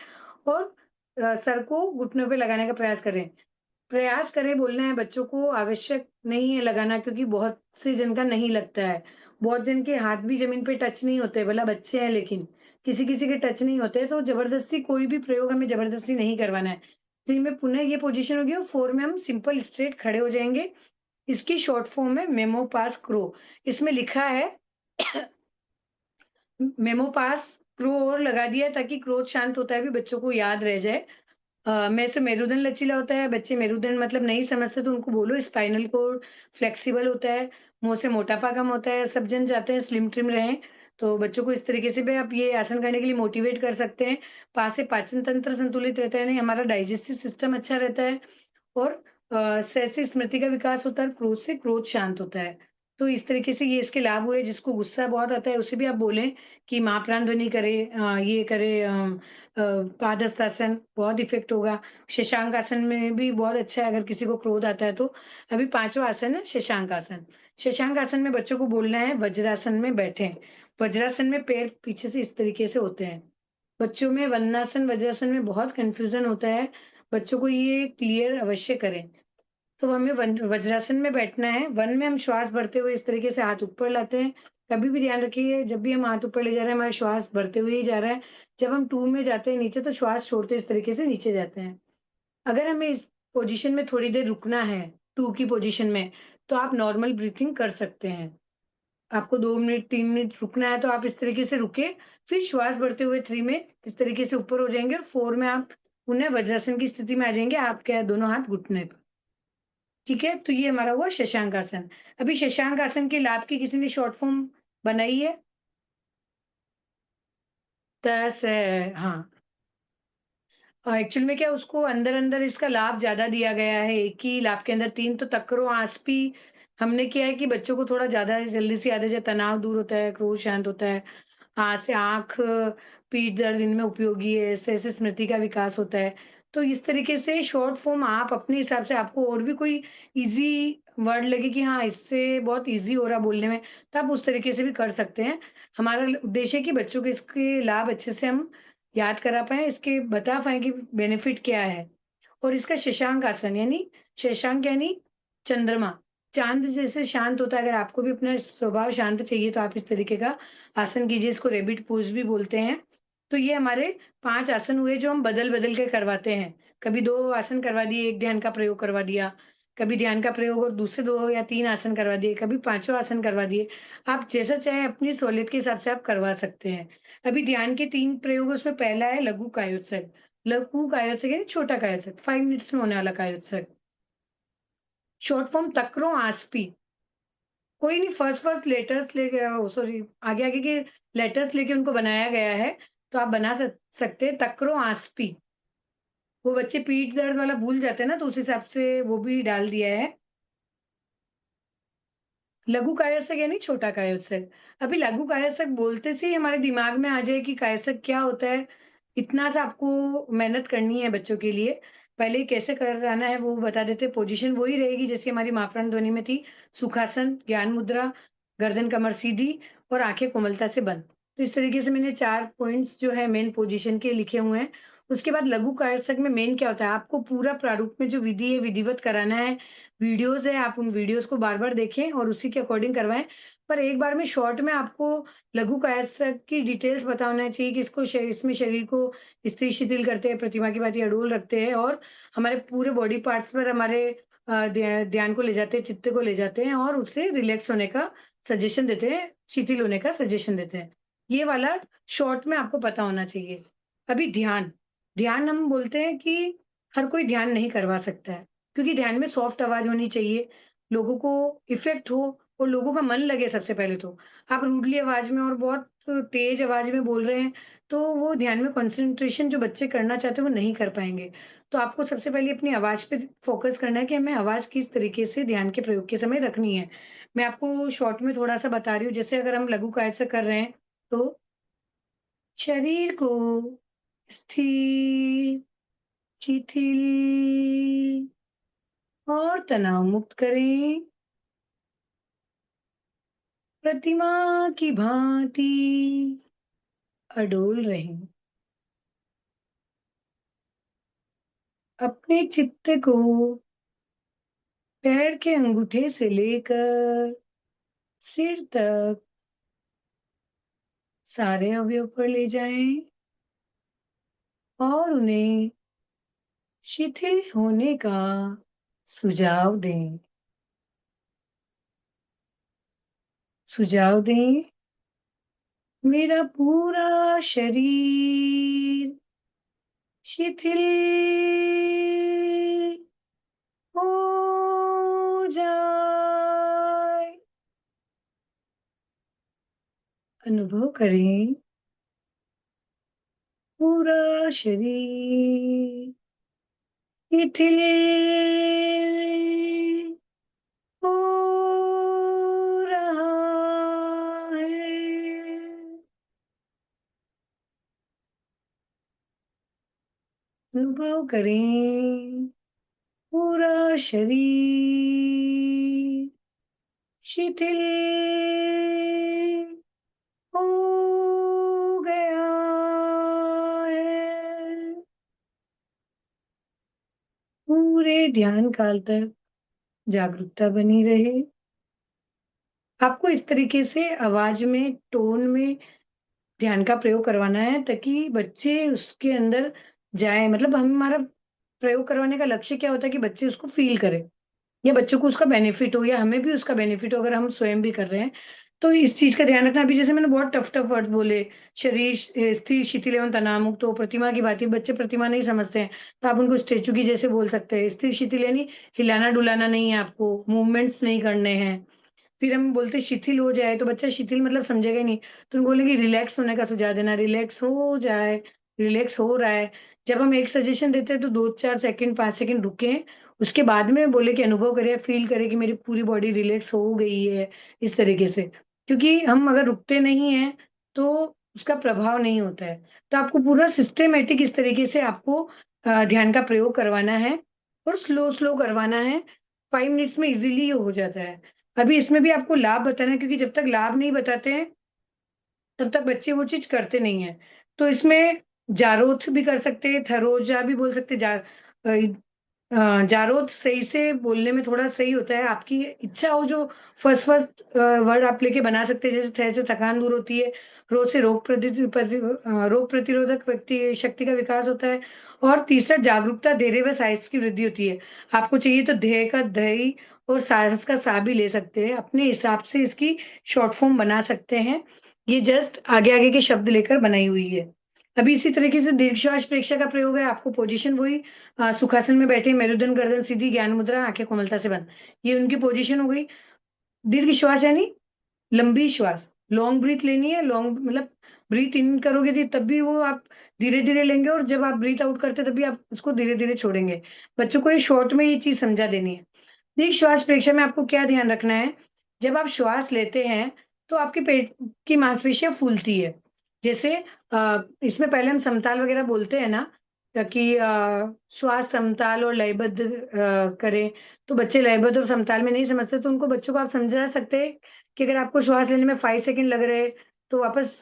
और सर को घुटनों पे लगाने का प्रयास करें। प्रयास करें बोलना है बच्चों को, आवश्यक नहीं है लगाना, क्योंकि बहुत से जन का नहीं लगता है। बहुत जन के हाथ भी ज़मीन पे टच नहीं होते, भला बच्चे हैं लेकिन, किसी-किसी के टच नहीं होते, तो ज़बरदस्ती कोई भी प्रयोग हमें ज़बरदस्ती नहीं करवाना है। 3 में पुनः ये पोज़ीशन होगी और 4 में हम सिंपल स्ट्रेट खड़े हो जाएँगे। इसकी शॉर्ट फॉर्म है मेमो पास क्रो। इसमें लिखा है मेमो पास क्रो और लगा दिया ताकि क्रोध शांत होता है भी बच्चों को याद रह जाए। में से मेरुदंड लचीला होता है, बच्चे मेरुदंड मतलब नहीं समझते तो उनको बोलो स्पाइनल कोड फ्लेक्सिबल होता है, मुँह से मोटापा कम होता है, सब जन चाहते हैं स्लिम ट्रिम रहें, तो बच्चों को इस तरीके से भी आप ये आसन करने के लिए मोटिवेट कर सकते हैं। पास से पाचन तंत्र संतुलित रहता है, यानी हमारा डाइजेस्टिव सिस्टम अच्छा रहता है और सहसी स्मृति का विकास होता है, क्रोध से क्रोध शांत होता है। तो इस तरीके से ये इसके लाभ हुए, जिसको गुस्सा बहुत आता है उसे भी आप बोलें कि माँ प्राण ध्वनि करे, ये करे, पादहस्तासन बहुत इफ़ेक्ट होगा। शशांक आसन में भी बहुत अच्छा है अगर किसी को क्रोध आता है तो। अभी पाँचवाँ आसन है शशांक आसन। शशांक आसन में बच्चों को बोलना है वज्रासन में बैठें। वज्रासन में पैर पीछे से इस तरीके से होते हैं। बच्चों में वन्नासन, वज्रासन में बहुत कन्फ्यूज़न होता है। बच्चों को ये क्लियर अवश्य करें। तो हमें वज्रासन में बैठना है। 1 में हम श्वास भरते हुए इस तरीके से हाथ ऊपर लाते हैं। कभी भी ध्यान रखिए, जब भी हम हाथ ऊपर ले जा रहे हैं, हमारा श्वास भरते हुए ही जा रहा है। जब हम 2 में जाते हैं नीचे, तो श्वास छोड़ते इस तरीके से नीचे जाते हैं। अगर हमें इस पोज़ीशन में थोड़ी देर रुकना है, 2 की पोज़ीशन में, तो आप नॉर्मल ब्रीथिंग कर सकते हैं। आपको 2 मिनट, 3 मिनट रुकना है, तो आप इस तरीके से रुके, फिर श्वास भरते हुए 3 में इस तरीके से ऊपर हो जाएँगे और 4 में आप पुनः वज्रासन की स्थिति में आ जाएँगे, आपके दोनों हाथ घुटने पे। ठीक है? तो ये हमारा हुआ शशांक आसन। अभी शशांक आसन के लाभ की किसी ने शॉर्ट फॉर्म बनाई है? हाँ। एक्चुअल में क्या उसको अंदर-अंदर इसका लाभ ज़्यादा दिया गया है, एक ही लाभ के अंदर 3 तो तक्रो आसपी हमने किया है कि बच्चों को थोड़ा ज़्यादा जल्दी से याद आ जाए, तनाव दूर होता है, क्रोध शांत होता है। से आँख, पीठ दर्द इनमें उपयोगी है, इससे स्मृति का विकास होता है। तो इस तरीके से शॉर्ट फॉर्म आप अपने हिसाब से, आपको और भी कोई ईज़ी वर्ड लगे कि हाँ, इससे बहुत ईज़ी हो रहा है बोलने में, तो आप उस तरीके से भी कर सकते हैं। हमारा उद्देश्य है कि बच्चों को इसके लाभ अच्छे से हम याद करा पाएँ, इसके बता पाएँ कि बेनिफिट क्या है। और इसका शशांक आसन यानी शशांक यानी चंद्रमा, चाँद जैसे शांत होता है, अगर आपको भी अपना स्वभाव शांत चाहिए तो आप इस तरीके का आसन कीजिए, इसको रैबिट पोज़ भी बोलते हैं। तो ये हमारे 5 आसन हुए जो हम बदल-बदल के करवाते हैं। कभी 2 आसन करवा दिए, 1 ध्यान का प्रयोग करवा दिया, कभी ध्यान का प्रयोग और दूसरे 2 या 3 आसन करवा दिए, कभी पाँचों आसन करवा दिए। आप जैसा चाहें अपनी सहूलियत के हिसाब से आप करवा सकते हैं। अभी ध्यान के 3 प्रयोग, उसमें पहला है लघु कायोत्सर्ग। लघु कायोत्सर्ग यानी छोटा कायोत्सर्ग, 5 मिनट्स में होने वाला कायोत्सर्ग। शॉर्ट फॉर्म तक्रो आसपी। कोई नहीं, फर्स्ट लेटर्स लेके सॉरी, आगे-आगे के लेटर्स लेके उनको बनाया गया है, तो आप बना सकते हैं तक्रो आसपी। वो बच्चे पीठ दर्द वाला भूल जाते हैं ना, तो उस हिसाब से वो भी डाल दिया है। लघु कायोत्सर्ग यानी छोटा कायोत्सर्ग। अभी लघु कायोत्सर्ग बोलते से ही हमारे दिमाग में आ जाए कि कायोत्सर्ग क्या होता है, इतना सा आपको मेहनत करनी है बच्चों के लिए। पहले कैसे कराना है वो बता देते हैं। पोज़ीशन वही रहेगी जैसे हमारी मापन ध्वनि में थी, सुखासन, ज्ञान मुद्रा, गर्दन कमर सीधी और आँखें कोमलता से बंद। तो इस तरीके से मैंने 4 पॉइंट्स जो है मेन पोज़ीशन के लिखे हुए हैं। उसके बाद लघु कायोत्सर्ग में मेन क्या होता है, आपको पूरा प्रारूप में जो विधि है, विधिवत कराना है, वीडियोज़ है, आप उन वीडियोज़ को बार-बार देखें और उसी के अकॉर्डिंग करवाएँ। पर एक बार में शॉर्ट में आपको लघु कायस्थ की डिटेल्स पता होना चाहिए कि इसमें शरीर को स्थिर-शिथिल करते हैं, प्रतिमा की भांति अडोल रखते हैं और हमारे पूरे बॉडी पार्ट्स पर हमारे ध्यान को ले जाते हैं, चित्त को ले जाते हैं और उससे रिलैक्स होने का सजेशन देते हैं, शिथिल होने का सजेशन देते हैं। ये वाला शॉर्ट में आपको पता होना चाहिए। अभी ध्यान, ध्यान हम बोलते हैं कि हर कोई ध्यान नहीं करवा सकता है। क्योंकि ध्यान में सॉफ्ट आवाज़ होनी चाहिए, लोगों को इफ़ेक्ट हो और लोगों का मन लगे सबसे पहले तो। आप रूडली आवाज़ में और बहुत तेज़ आवाज़ में बोल रहे हैं, तो वो ध्यान में कंसंट्रेशन जो बच्चे करना चाहते हैं, वो नहीं कर पाएँगे। तो आपको सबसे पहले अपनी आवाज़ पे फ़ोकस करना है कि हमें आवाज़ किस तरीके से ध्यान के प्रयोग के समय रखनी है। मैं आपको शॉर्ट में थोड़ा-सा बता रही हूँ, जैसे अगर हम लघु कायस्थ कर रहे हैं, तो शरीर को स्थिर, शिथिल और तनाव मुक्त करें। प्रतिमा की भांति अडोल रहें। अपने चित्त को पैर के अंगूठे से लेकर सिर तक सारे अवयव पर ले जाएं और उन्हें शिथिल होने का सुझाव दें। सुझाव दें, मेरा पूरा शरीर शिथिल हो जाए। अनुभव करें, पूरा शरीर शिथिल हो रहा है। अनुभव करें, पूरा शरीर शिथिल हो गया है। पूरे ध्यान काल तक जागरूकता बनी रहे। आपको इस तरीके से आवाज़ में, टोन में ध्यान का प्रयोग करवाना है ताकि बच्चे उसके अंदर जाएँ। मतलब हमारा प्रयोग करवाने का लक्ष्य क्या होता है कि बच्चे उसको फ़ील करें या बच्चों को उसका बेनिफिट हो या हमें भी उसका बेनिफिट हो अगर हम स्वयं भी कर रहे हैं। तो इस चीज़ का ध्यान रखना। अभी जैसे मैंने बहुत टफ-टफ वर्ड बोले, शरीर स्थिर, शिथिल एवं तनावमुक्त हो, प्रतिमा की भाँति। बच्चे प्रतिमा नहीं समझते हैं, तो आप उनको स्टैच्यू की जैसे बोल सकते हैं। स्थिर, शिथिल यानी हिलाना-डुलाना नहीं है आपको, मूवमेंट्स नहीं करने हैं। फिर हम बोलते हैं शिथिल हो जाए, तो बच्चा शिथिल मतलब समझेगा ही नहीं। तो उनको बोलेंगे रिलैक्स होने का सुझाव देना, रिलैक्स हो जाए, रिलैक्स हो रहा है। जब हम एक सजेशन देते हैं तो 2-4 सेकंड, 5 सेकंड रुकें, उसके बाद में बोले कि अनुभव करें, फ़ील करें कि मेरी पूरी बॉडी रिलैक्स हो गई है, इस तरीके से। क्योंकि हम अगर रुकते नहीं हैं, तो उसका प्रभाव नहीं होता है। तो आपको पूरा सिस्टमैटिक इस तरीके से आपको ध्यान का प्रयोग करवाना है और स्लो-स्लो करवाना है। 5 मिनट्स में ईज़िली हो जाता है। अभी इसमें भी आपको लाभ बताना है क्योंकि जब तक लाभ नहीं बताते हैं, तब तक बच्चे वो चीज़ करते नहीं हैं। तो इसमें जारोथ भी कर सकते हैं, थरोजा भी बोल सकते हैं, जारोद सही से बोलने में थोड़ा सही होता है, आपकी इच्छा हो जो फर्स्ट वर्ड आप लेके बना सकते हैं, जैसे थ से थकान दूर होती है, रो से रोग प्रतिरोधक व्यक्ति शक्ति का विकास होता है और तीसरा जागरूकता, धैर्य व साहस की वृद्धि होती है। आपको चाहिए तो ध्येय का धई और साहस का सा भी ले सकते हैं, अपने हिसाब से इसकी शॉर्ट फॉर्म बना सकते हैं। ये जस्ट आगे-आगे के शब्द लेकर बनाई हुई है। अभी इसी तरीके से दीर्घ श्वास प्रेक्षा का प्रयोग है, आपको पोज़ीशन वही सुखासन में बैठे मेरुदंड गर्दन सीधी ज्ञान मुद्रा आंखें कोमलता से बंद। ये उनकी पोजीशन हो गई। दीर्घ श्वास यानी लंबी श्वास, लॉन्ग ब्रीथ लेनी है, लॉन्ग मतलब ब्रीथ इन करोगे तब भी वो आप धीरे-धीरे लेंगे और जब आप ब्रीथ आउट करते हैं तब भी आप उसको धीरे-धीरे छोड़ेंगे। बच्चों को ये शॉर्ट में ये चीज़ समझा देनी है। दीर्घ श्वास प्रेक्षा में आपको क्या ध्यान रखना है, जब आप श्वास लेते हैं, तो आपके पेट की मांसपेशियाँ फूलती है। जैसे इसमें पहले हम समताल वगैरह बोलते हैं ना कि श्वास समताल और लयबद्ध करें, तो बच्चे लयबद्ध और समताल में नहीं समझते, तो उनको बच्चों को आप समझा सकते हैं कि अगर आपको श्वास लेने में 5 सेकंड लग रहे हैं, तो वापस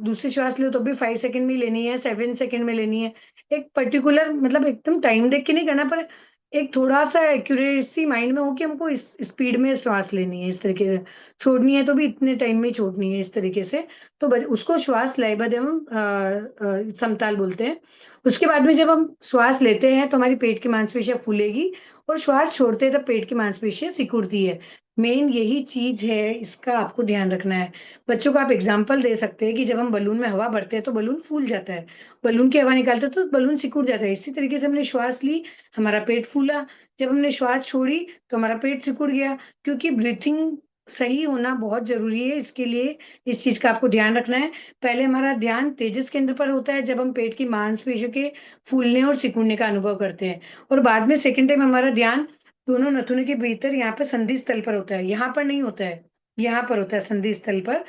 दूसरी श्वास लो तो भी 5 सेकंड में ही लेनी है, 7 सेकंड में लेनी है। एक पर्टिकुलर मतलब एकदम टाइम देख के नहीं करना पर एक थोड़ा-सा एक्यूरेसी माइंड में हो कि हमको इस स्पीड में श्वास लेनी है, इस तरीके से। छोड़नी है तो भी इतने टाइम में ही छोड़नी है, इस तरीके से। तो ब उसको श्वास लयबद्ध एवं समताल बोलते हैं। उसके बाद में जब हम श्वास लेते हैं तो हमारी पेट की मांसपेशियाँ फूलेगी और श्वास छोड़ते हैं तब पेट की मांसपेशियाँ सिकुड़ती है। मेन यही चीज़ है, इसका आपको ध्यान रखना है। बच्चों को आप एग्ज़ाम्पल दे सकते हैं कि जब हम बलून में हवा भरते हैं तो बलून फूल जाता है। बलून की हवा निकालते हैं तो बलून सिकुड़ जाता है। इसी तरीके से हमने श्वास ली, हमारा पेट फूला, जब हमने श्वास छोड़ी तो हमारा पेट सिकुड़ गया, क्योंकि ब्रीथिंग सही होना बहुत ज़रूरी है। इसके लिए इस चीज़ का आपको ध्यान रखना है। पहले हमारा ध्यान तेजस केंद्र पर होता है जब हम पेट की मांसपेशियों के फूलने और सिकुड़ने का अनुभव करते हैं, और बाद में सेकंड टाइम हमारा ध्यान दोनों नथुनों के भीतर यहाँ पे संधि स्थल पर होता है, यहाँ पर नहीं होता है, यहाँ पर होता है संधि स्थल पर।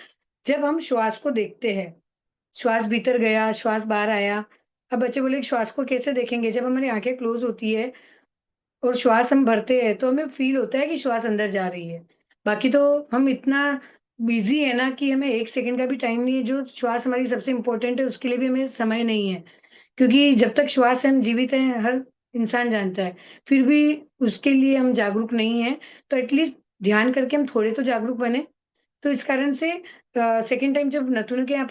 जब हम श्वास को देखते हैं, श्वास भीतर गया, श्वास बाहर आया। अब बच्चे बोले कि श्वास को कैसे देखेंगे? जब हमारी आँखें क्लोज़ होती है और श्वास हम भरते हैं, तो हमें फ़ील होता है कि श्वास अंदर जा रही है। बाकी तो हम इतना बिज़ी है ना कि हमें 1 सेकंड का भी टाइम नहीं है, जो श्वास हमारी सबसे इम्पोर्टेंट है, उसके लिए भी हमें समय नहीं है। क्योंकि जब तक श्वास है, हम जीवित हैं, हर इंसान जानता है। फिर भी उसके लिए हम जागरूक नहीं हैं, तो एटलीस्ट ध्यान करके हम थोड़े तो जागरूक बनें। तो इस कारण से सेकंड टाइम जब नथुनों के यहाँ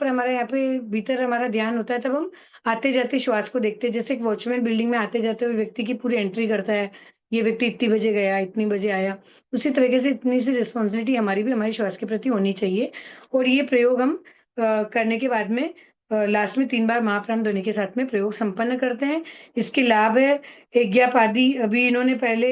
पे भीतर हमारा ध्यान होता है, तब हम आते-जाते श्वास को देखते हैं। जैसे एक वॉचमैन बिल्डिंग में आते-जाते हुए व्यक्ति की पूरी एंट्री करता है, ये व्यक्ति इतनी बजे गया, इतनी बजे आया। उसी तरीके से इतनी सी रिस्पॉन्सिबिलिटी हमारी भी हमारे श्वास के प्रति होनी चाहिए, और ये प्रयोग हम करने के बाद में लास्ट में 3 बार महाप्राण ध्वनि के साथ में प्रयोग संपन्न करते हैं। इसके लाभ है, यज्ञापादि अभी इन्होंने पहले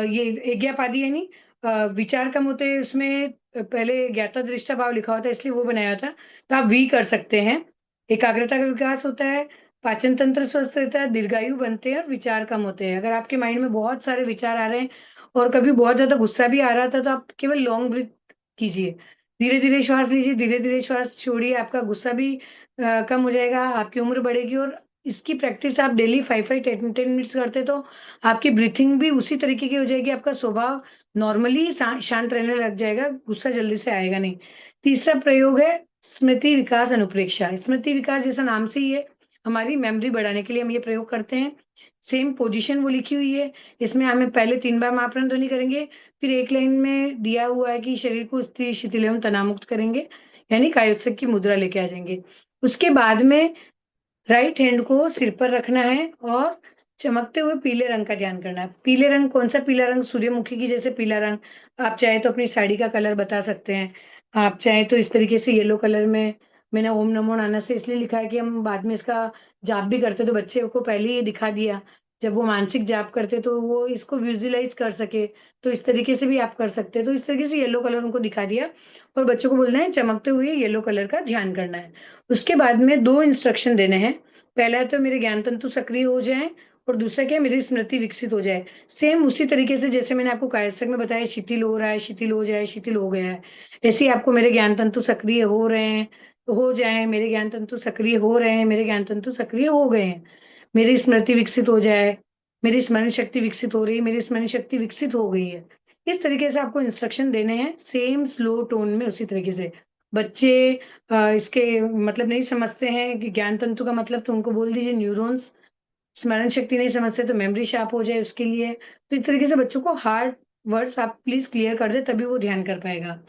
ये यज्ञापादी यानी विचार कम होते हैं, उसमें पहले ज्ञाता दृष्टा भाव लिखा होता है, इसलिए वो बनाया था। तो आप वी कर सकते हैं। एकाग्रता का विकास होता है, पाचन तंत्र स्वस्थ रहता है, दीर्घायु बनते हैं और विचार कम होते हैं। अगर आपके माइंड में बहुत सारे विचार आ रहे हैं और कभी बहुत ज़्यादा गुस्सा भी आ रहा था, तो आप केवल लॉन्ग ब्रीथ कीजिए। धीरे-धीरे श्वास लीजिए, धीरे-धीरे श्वास छोड़िए, आपका गुस्सा भी कम हो जाएगा, आपकी उम्र बढ़ेगी, और इसकी प्रैक्टिस आप डेली 5-5, 10-10 मिनट्स करते तो आपकी ब्रीथिंग भी उसी तरीके की हो जाएगी, आपका स्वभाव नॉर्मली शांत रहने लग जाएगा, गुस्सा जल्दी से आएगा नहीं। तीसरा प्रयोग है स्मृति विकास अनुप्रेक्षा। स्मृति विकास जैसा नाम से ही है, हमारी मेमोरी बढ़ाने के लिए हम ये प्रयोग करते हैं। सेम पोजीशन वो लिखी हुई है, इसमें हमें पहले 3 बार महाप्राण ध्वनि करेंगे, फिर एक लाइन में दिया हुआ है कि शरीर को स्थिर, शिथिल एवं तनाव मुक्त करेंगे, यानी कायोत्सक की मुद्रा लेके आ जाएँगे। उसके बाद में राइट हैंड को सिर पर रखना है और चमकते हुए पीले रंग का ध्यान करना है। पीले रंग कौन-सा पीला रंग? सूर्यमुखी की जैसे पीला रंग। आप चाहे तो अपनी साड़ी का कलर बता सकते हैं। आप चाहें तो इस तरीके से येलो कलर में, मैंने ओम नमो नानस्य इसलिए लिखा है कि हम बाद में इसका जाप भी करते तो बच्चे को पहले ही दिखा दिया। जब वो मानसिक जाप करते तो वो इसको विजुअलाइज़ कर सके। तो इस तरीके से भी आप कर सकते हैं। तो इस तरीके से येलो कलर उनको दिखा दिया और बच्चों को बोलना है चमकते हुए येलो कलर का ध्यान करना है। उसके बाद में 2 इंस्ट्रक्शन देने हैं। पहला तो मेरे ज्ञान तंतु सक्रिय हो जाएँ और दूसरा क्या है, मेरी स्मृति विकसित हो जाए। सेम उसी तरीके से जैसे मैंने आपको कायस्थ में बताया, शिथिल हो रहा है, शिथिल हो जाए, शिथिल हो गया है। ऐसे ही आपको मेरे ज्ञान तंतु सक्रिय हो रहे हैं, हो जाएँ, मेरे ज्ञान तंतु सक्रिय हो रहे हैं, मेरे ज्ञान तंतु सक्रिय हो गए हैं। मेरी स्मृति विकसित हो जाए, मेरी स्मरण शक्ति विकसित हो रही है, मेरी स्मरण शक्ति विकसित हो गई है। इस तरीके से आपको इंस्ट्रक्शन देने हैं, सेम स्लो टोन में उसी तरीके से। बच्चे इसके मतलब नहीं समझते हैं कि ज्ञान तंतु का मतलब, तो उनको बोल दीजिए न्यूरॉन्स। स्मरण शक्ति नहीं समझते तो मेमोरी शार्प हो जाए उसके लिए। तो इस तरीके से बच्चों को हार्ड वर्ड्स आप प्लीज़ क्लियर कर दें, तभी वो ध्यान कर पाएगा।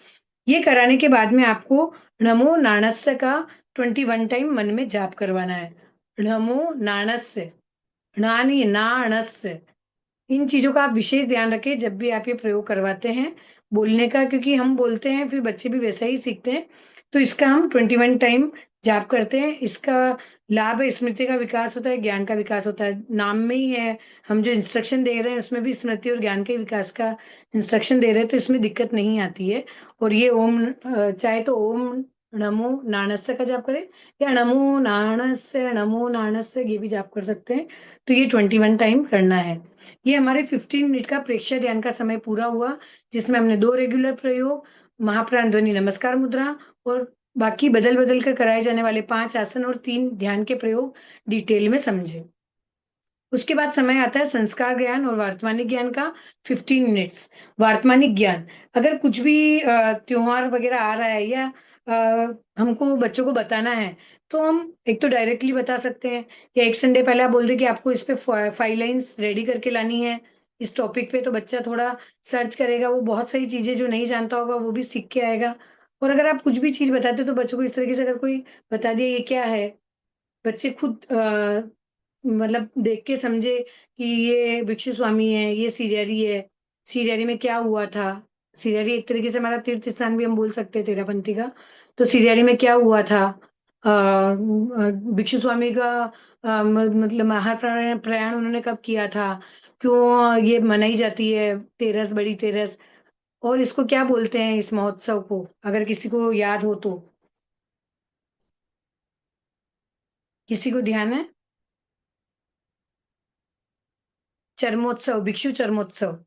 ये कराने के बाद में आपको नमो नाणस्य का 21 टाइम मन में जाप करवाना है। नमो नाणस्य, ना नहीं नाणस्य। इन चीज़ों का आप विशेष ध्यान रखें जब भी आप ये प्रयोग करवाते हैं बोलने का, क्योंकि हम बोलते हैं फिर बच्चे भी वैसा ही सीखते हैं। तो इसका हम 21 टाइम जाप करते हैं। इसका लाभ है, स्मृति का विकास होता है, ज्ञान का विकास होता है। नाम में ही है, हम जो इंस्ट्रक्शन दे रहे हैं उसमें भी स्मृति और ज्ञान के विकास का इंस्ट्रक्शन दे रहे हैं, तो इसमें दिक्कत नहीं आती है। और ये चाहे तो ओम नमो नाणस्य का जाप करें या नमो नाणस्य ये भी जाप कर सकते हैं। तो ये 21 टाइम करना है। ये हमारे 15 मिनट का प्रेक्षक ध्यान का समय पूरा हुआ, जिसमें हमने 2 रेगुलर प्रयोग, महाप्राण ध्वनि नमस्कार मुद्रा और बाकी बदल-बदल कर कराए जाने वाले 5 आसन और 3 ध्यान के प्रयोग डिटेल में समझे। उसके बाद समय आता है संस्कार ज्ञान और वर्तमानिक ज्ञान का 15 मिनट्स। वर्तमानिक ज्ञान, अगर कुछ भी त्योहार वगैरह आ रहा है या हमको बच्चों को बताना है, तो हम एक तो डायरेक्टली बता सकते हैं, या एक संडे पहले आप बोल दें कि आपको इस पे 5 लाइन्स रेडी करके लानी है, इस टॉपिक पे, तो बच्चा थोड़ा सर्च करेगा, वो बहुत सारी चीज़ें जो नहीं जानता होगा वो भी सीख के आएगा। और अगर आप कुछ भी चीज़ बताते हो तो बच्चों को इस तरीके से अगर कोई बता दिया ये क्या है, बच्चे खुद मतलब देख के समझे कि ये भिक्षु स्वामी है, ये सिरियारी है, सिरियारी में क्या हुआ था? सिरियारी एक तरीके से हमारा तीर्थ स्थान भी हम बोल सकते हैं तेरापंथी का। तो सिरियारी में क्या हुआ था? भिक्षु स्वामी का मतलब महाप्रयाण प्रयाण उन्होंने कब किया था? क्यों ये मनाई जाती है तेरस, बड़ी तेरस? और इसको क्या बोलते हैं इस महोत्सव को? अगर किसी को याद हो तो? किसी को ध्यान है? चरमोत्सव, भिक्षु चरमोत्सव।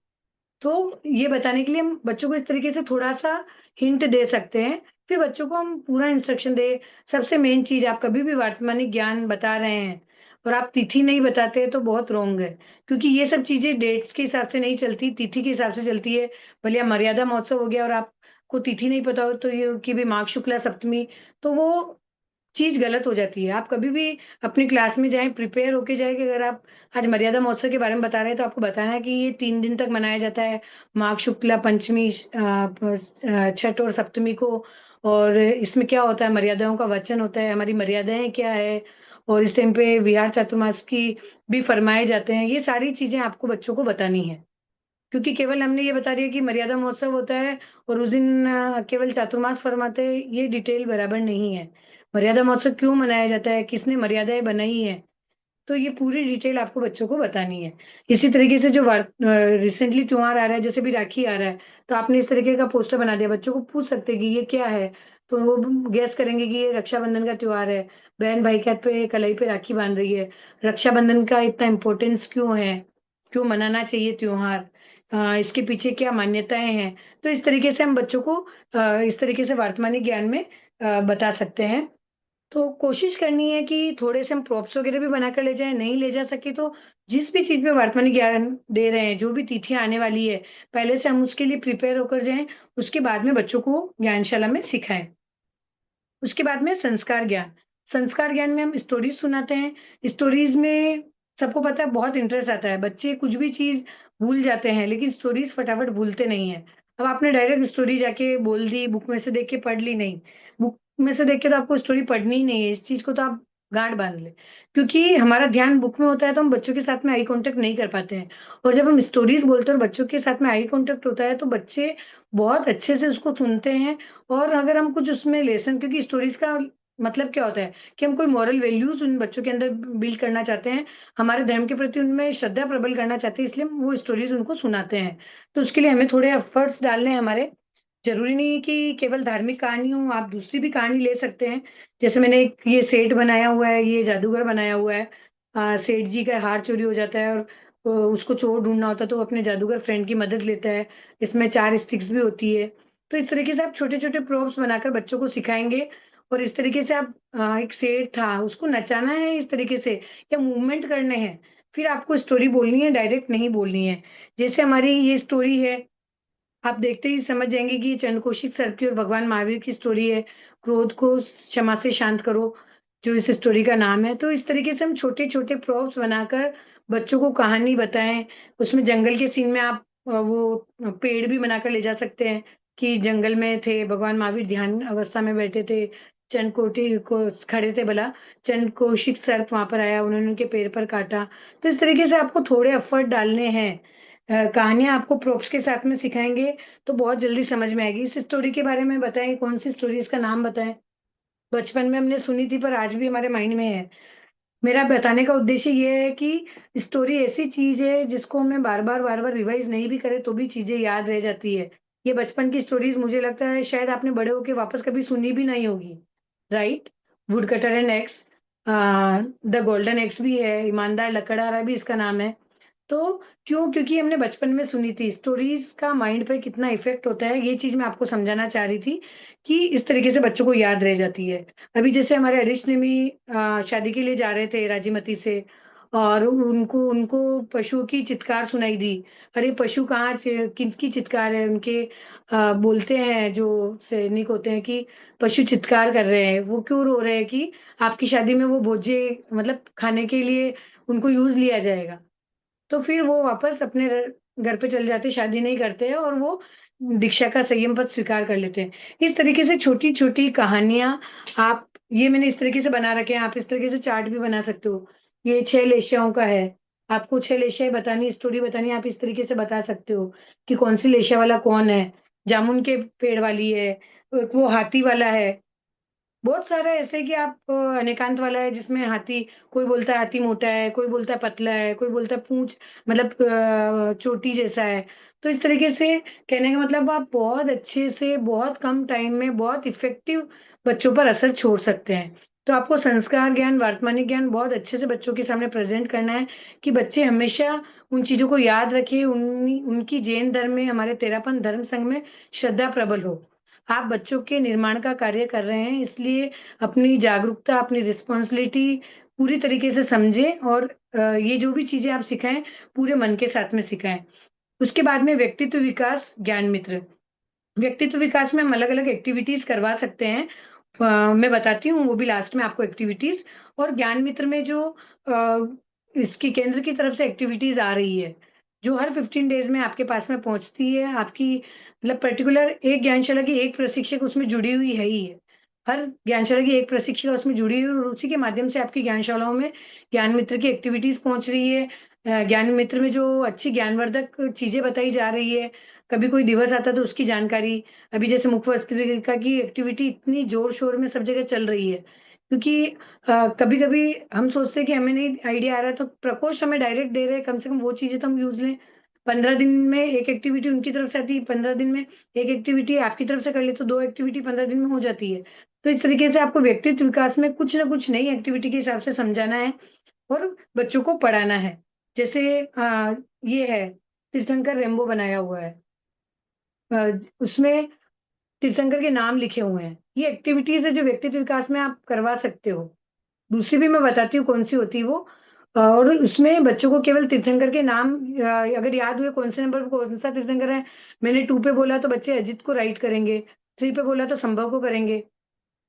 तो ये बताने के लिए हम बच्चों को इस तरीके से थोड़ा-सा हिंट दे सकते हैं, फिर बच्चों को हम पूरा इंस्ट्रक्शन दें। सबसे मेन चीज़, आप कभी भी वर्तमानिक ज्ञान बता रहे हैं और आप तिथि नहीं बताते हैं तो बहुत रॉन्ग है। क्योंकि ये सब चीज़ें डेट्स के हिसाब से नहीं चलती, तिथि के हिसाब से चलती है। भले आप मर्यादा महोत्सव हो गया और आपको तिथि नहीं पता हो, तो ये कि भी माघ शुक्ला सप्तमी, तो वो चीज़ गलत हो जाती है। आप कभी भी अपनी क्लास में जाएँ, प्रिपेयर होके जाएँ कि अगर आप आज मर्यादा महोत्सव के बारे में बता रहे हैं, तो आपको बताना है कि ये 3 दिन तक मनाया जाता है। माघ शुक्ला पंचमी, छठ और सप्तमी को। और इसमें क्या होता है, मर्यादाओं का वचन होता है, हमारी मर्यादाएँ क्या है, और इस टाइम पे विहार चातुर्मास की भी फरमाए जाते हैं। ये सारी चीज़ें आपको बच्चों को बतानी है। क्योंकि केवल हमने ये बता दिया कि मर्यादा महोत्सव होता है और उस दिन केवल चातुर्मास फरमाते हैं, ये डिटेल बराबर नहीं है। मर्यादा महोत्सव क्यों मनाया जाता है, किसने मर्यादाएँ बनाई हैं, तो ये पूरी डिटेल आपको बच्चों को बतानी है। इसी तरीके से जो रिसेंटली त्योहार आ रहा है, जैसे भी राखी आ रहा है, तो आपने इस तरीके का पोस्टर बना दिया, बच्चों को पूछ सकते हैं कि ये क्या है? तो वो गेस करेंगे कि ये रक्षाबंधन का त्योहार है। बहन भाई के हाथ पे कलाई पे राखी बाँध रही है। रक्षाबंधन का इतना इम्पोर्टेंस क्यों है? क्यों मनाना चाहिए त्योहार? इसके पीछे क्या मान्यताएँ हैं? तो इस तरीके से हम बच्चों को इस तरीके से वर्तमानिक ज्ञान में बता सकते हैं। तो कोशिश करनी है कि थोड़े से हम प्रॉप्स वगैरह भी बनाकर ले जाएँ, नहीं ले जा सके तो जिस भी चीज़ में वर्तमानिक ज्ञान दे रहे हैं, जो भी तिथियाँ आने वाली है, पहले से हम उसके लिए प्रिपेयर होकर जाएँ, उसके बाद में बच्चों को ज्ञानशाला में सिखाएँ। उसके बाद में संस्कार ज्ञान। संस्कार ज्ञान में हम स्टोरीज़ सुनाते हैं। स्टोरीज़ में सबको पता है बहुत इंटरेस्ट आता है। बच्चे कुछ भी चीज़ भूल जाते हैं, लेकिन स्टोरीज़ फटाफट भूलते नहीं हैं। अब आपने डायरेक्ट स्टोरी जाके बोल दी, बुक में से देख के पढ़ ली, नहीं। बुक में से देख के तो आपको स्टोरी पढ़नी ही नहीं है। इस चीज़ को तो आप गाँठ बाँध लें। क्योंकि हमारा ध्यान बुक में होता है तो हम बच्चों के साथ में आई कॉन्टैक्ट नहीं कर पाते हैं। और जब हम स्टोरीज़ बोलते हैं और बच्चों के साथ में आई कॉन्टैक्ट होता है, तो बच्चे बहुत अच्छे से उसको सुनते हैं। और अगर हम कुछ उसमें लेसन, क्योंकि स्टोरीज़ का मतलब क्या होता है कि हम कोई मॉरल वैल्यूज़ उन बच्चों के अंदर बिल्ड करना चाहते हैं, हमारे धर्म के प्रति उनमें श्रद्धा प्रबल करना चाहते हैं, इसलिए हम वो स्टोरीज़ उनको सुनाते हैं। तो उसके लिए हमें थोड़े एफर्ट्स डालने हैं हमारे। ज़रूरी नहीं है कि केवल धार्मिक कहानी हो, आप दूसरी भी कहानी ले सकते हैं। जैसे मैंने एक ये सेठ बनाया हुआ है, ये जादूगर बनाया हुआ है। सेठ जी का हार चोरी हो जाता है और उसको चोर ढूँढना होता है, तो वो अपने जादूगर फ्रेंड की मदद लेता है। इसमें 4 स्टिक्स भी होती है। तो इस तरीके से आप छोटे-छोटे प्रॉप्स बनाकर बच्चों को सिखाएँगे। और इस तरीके से आप एक शेर था, उसको नचाना है इस तरीके से या मूवमेंट करने हैं, फिर आपको स्टोरी बोलनी है, डायरेक्ट नहीं बोलनी है। जैसे हमारी ये स्टोरी है, आप देखते ही समझ जाएँगे कि ये चंद्रकोशिक सर की और भगवान महावीर की स्टोरी है, क्रोध को क्षमा से शांत करो, जो इस स्टोरी का नाम है। तो इस तरीके से हम छोटे-छोटे प्रॉप्स बनाकर बच्चों को कहानी बताएँ। उसमें जंगल के सीन में आप पेड़ भी बनाकर ले जा सकते हैं कि जंगल में थे, भगवान महावीर ध्यान अवस्था में बैठे थे, चंद्रकोटि को खड़े थे भला, चंद्रकोशिक सर्प वहाँ पर आया, उन्होंने उनके पैर पर काटा। तो इस तरीके से आपको थोड़े एफर्ट डालने हैं। कहानियाँ आपको प्रोप्स के साथ में सिखाएँगे, तो बहुत जल्दी समझ में आएगी। इस स्टोरी के बारे में बताएँ, कौन-सी स्टोरी, इसका नाम बताएँ? बचपन में हमने सुनी थी पर आज भी हमारे माइंड में है। मेरा बताने का उद्देश्य ये है कि स्टोरी ऐसी चीज़ है जिसको हमें बार-बार, बार-बार रिवाइज़ नहीं भी करें तो भी चीज़ें याद रह जाती है। ये बचपन की स्टोरीज़ मुझे लगता है शायद आपने बड़े होके वापस कभी सुनी भी नहीं होगी, right? Woodcutter and x, a, the golden x भी है, ईमानदार लकड़हारा भी इसका नाम है। तो क्यों? क्योंकि हमने बचपन में सुनी थी। स्टोरीज़ का माइंड पे कितना इफ़ेक्ट होता है, ये चीज़ मैं आपको समझाना चाह रही थी कि इस तरीके से बच्चों को याद रह जाती है। अभी जैसे हमारे अरिश ने भी शादी के लिए जा रहे थे राजीमती से, और उनको उनको पशुओं की चित्कार सुनाई दी। अरे पशु कहाँ किसकी चित्कार है? उनके बोलते हैं जो सैनिक होते हैं कि पशु चित्कार कर रहे हैं, वो क्यों रो रहे हैं कि आपकी शादी में वो भोजे मतलब खाने के लिए उनको यूज़ लिया जाएगा। तो फिर वो वापस अपने घर पे चले जाते, शादी नहीं करते हैं और वो दीक्षा का संयम पद स्वीकार कर लेते हैं। इस तरीके से छोटी-छोटी कहानियाँ आप ये मैंने इस तरीके से बना रखे हैं, आप इस तरीके से चार्ट भी बना सकते हो। ये 6 लेश्याओं का है, आपको 6 लेश्याएँ बतानी स्टोरी बतानी है, आप इस तरीके से बता सकते हो कि कौन-सी लेश्या वाला कौन है, जामुन के पेड़ वाली है, एक वो हाथी वाला है। बहुत सारा ऐसे है कि आप अनेकांत वाला है जिसमें हाथी कोई बोलता है हाथी मोटा है, कोई बोलता है पतला है, कोई बोलता है पूँछ मतलब चोटी जैसा है। तो इस तरीके से कहने का मतलब आप बहुत अच्छे से बहुत कम टाइम में बहुत इफ़ेक्टिव बच्चों पर असर छोड़ सकते हैं। तो आपको संस्कार ज्ञान, वर्तमानिक ज्ञान बहुत अच्छे से बच्चों के सामने प्रेज़ेंट करना है कि बच्चे हमेशा उन चीज़ों को याद रखें, उनकी जैन धर्म में हमारे तेरापंथ धर्म संघ में श्रद्धा प्रबल हो। आप बच्चों के निर्माण का कार्य कर रहे हैं, इसलिए अपनी जागरूकता, अपनी रिस्पॉन्सिबिलिटी पूरी तरीके से समझें और ये जो भी चीज़ें आप सिखाएँ, पूरे मन के साथ में सिखाएँ। उसके बाद में व्यक्तित्व विकास, ज्ञान मित्र। व्यक्तित्व विकास में हम अलग-अलग एक्टिविटीज़ करवा सकते हैं। मैं बताती हूँ वो भी लास्ट में आपको एक्टिविटीज़ और ज्ञान मित्र में जो इसकी केंद्र की तरफ से एक्टिविटीज़ आ रही है, जो हर 15 डेज़ में आपके पास में पहुँचती है, आपकी मतलब पर्टिकुलर एक ज्ञानशाला की एक प्रशिक्षक उसमें जुड़ी हुई है ही है। हर ज्ञानशाला की एक प्रशिक्षिका उसमें जुड़ी हुई है और उसी के माध्यम से आपकी ज्ञानशालाओं में ज्ञान मित्र की एक्टिविटीज़ पहुँच रही है। ज्ञान मित्र में जो अच्छी ज्ञानवर्धक चीज़ें बताई जा रही है, कभी कोई दिवस आता है तो उसकी जानकारी, अभी जैसे मुखवस्त्रिका की एक्टिविटी इतनी ज़ोर-शोर में सब जगह चल रही है। क्योंकि कभी-कभी हम सोचते हैं कि हमें नहीं आइडिया आ रहा है तो प्रकोष्ठ हमें डायरेक्ट दे रहे हैं, कम से कम वो चीज़ें तो हम यूज़ लें। 15 दिन में 1 एक्टिविटी उनकी तरफ से आती है, 15 दिन में 1 एक्टिविटी आपकी तरफ से कर ले तो 2 एक्टिविटी 15 दिन में हो जाती है। तो इस तरीके से आपको व्यक्तित्व विकास में कुछ न कुछ नई एक्टिविटी के हिसाब से समझाना है और बच्चों को पढ़ाना है। जैसे ये है तीर्थंकर रेनबो बनाया हुआ है। उसमें तीर्थंकर के नाम लिखे हुए हैं। ये एक्टिविटीज़ है जो व्यक्तित्व विकास में आप करवा सकते हो। दूसरी भी मैं बताती हूँ कौन-सी होती है वो और उसमें बच्चों को केवल तीर्थंकर के नाम अगर याद हुए कौन से नंबर पे कौन-सा तीर्थंकर है, मैंने 2 पे बोला तो बच्चे अजित को राइट करेंगे, 3 पे बोला तो संभव को करेंगे।